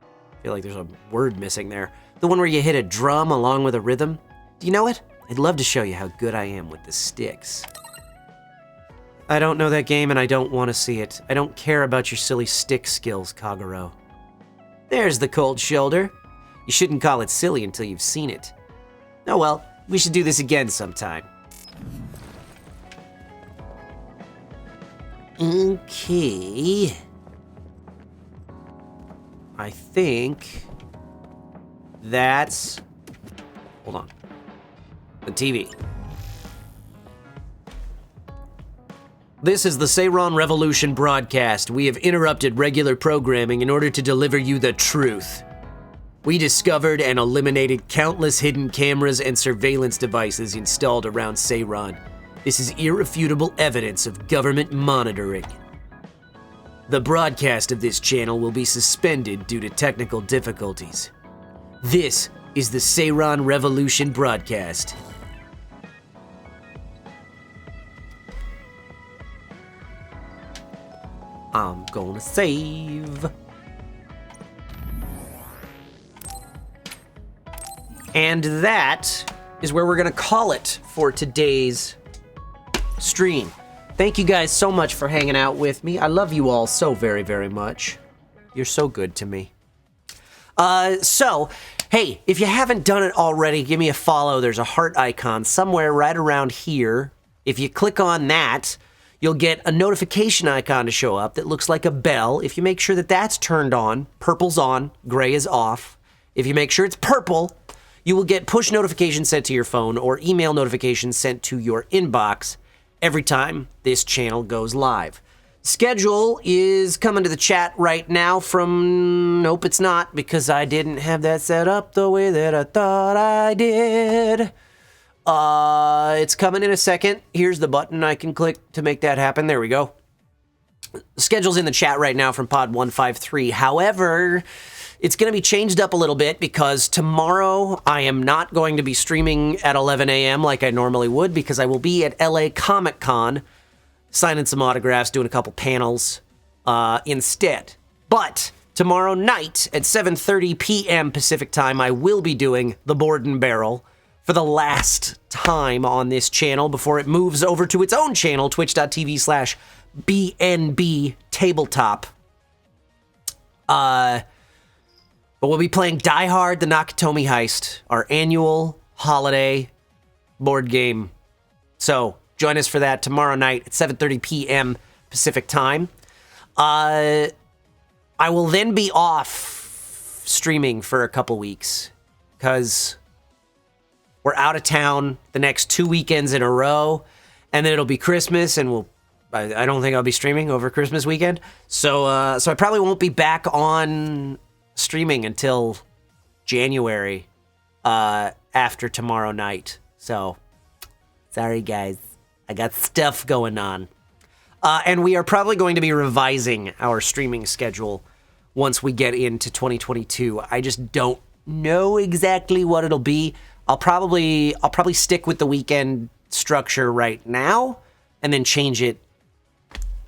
I feel like there's a word missing there. The one where you hit a drum along with a rhythm. Do you know it? I'd love to show you how good I am with the sticks. I don't know that game and I don't want to see it. I don't care about your silly stick skills, Kagero. There's the cold shoulder. You shouldn't call it silly until you've seen it. Oh well, we should do this again sometime. Okay. I think that's... hold on. The TV. This is the Seiron Revolution broadcast. We have interrupted regular programming in order to deliver you the truth. We discovered and eliminated countless hidden cameras and surveillance devices installed around Seiron. This is irrefutable evidence of government monitoring. The broadcast of this channel will be suspended due to technical difficulties. This is the Seiron Revolution broadcast. I'm gonna save. And that is where we're gonna call it for today's stream. Thank you guys so much for hanging out with me. I love you all so very, very much. You're so good to me. So, hey, if you haven't done it already, give me a follow. There's a heart icon somewhere right around here. If you click on that, you'll get a notification icon to show up that looks like a bell. If you make sure that that's turned on, purple's on, gray is off. If you make sure it's purple, you will get push notifications sent to your phone or email notifications sent to your inbox every time this channel goes live. Schedule is coming to the chat right now from... nope, it's not, because I didn't have that set up the way that I thought I did. It's coming in a second. Here's the button I can click to make that happen. There we go. Schedule's in the chat right now from Pod 153. However, it's going to be changed up a little bit because tomorrow I am not going to be streaming at 11 a.m. like I normally would because I will be at LA Comic Con signing some autographs, doing a couple panels instead. But tomorrow night at 7:30 p.m. Pacific time, I will be doing The Board and Barrel for the last time on this channel before it moves over to its own channel, twitch.tv/BNB Tabletop. But we'll be playing Die Hard, the Nakatomi Heist, our annual holiday board game. So join us for that tomorrow night at 7:30 p.m. Pacific time. I will then be off streaming for a couple weeks because we're out of town the next 2 weekends in a row, and then it'll be Christmas, and I don't think I'll be streaming over Christmas weekend. So I probably won't be back on streaming until January after tomorrow night. So sorry guys, I got stuff going on. And we are probably going to be revising our streaming schedule once we get into 2022. I just don't know exactly what it'll be. I'll probably stick with the weekend structure right now and then change it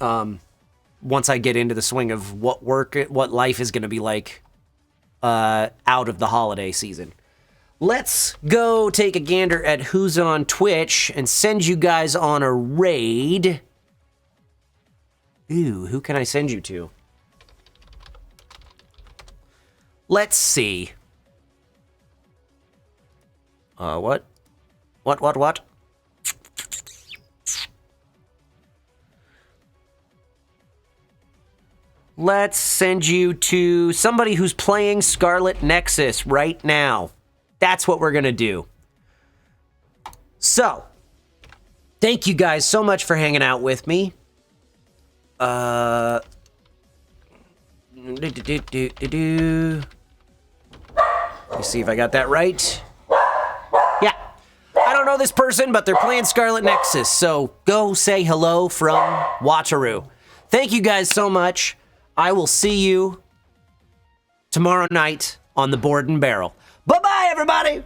once I get into the swing of what life is going to be like out of the holiday season. Let's go take a gander at who's on Twitch and send you guys on a raid. Ooh, who can I send you to? Let's see. What? What? Let's send you to somebody who's playing Scarlet Nexus right now. That's what we're gonna do. So, thank you guys so much for hanging out with me. Let me see if I got that right. Yeah. I don't know this person, but they're playing Scarlet Nexus, so go say hello from Wataru. Thank you guys so much. I will see you tomorrow night on the Board and Barrel. Bye-bye, everybody!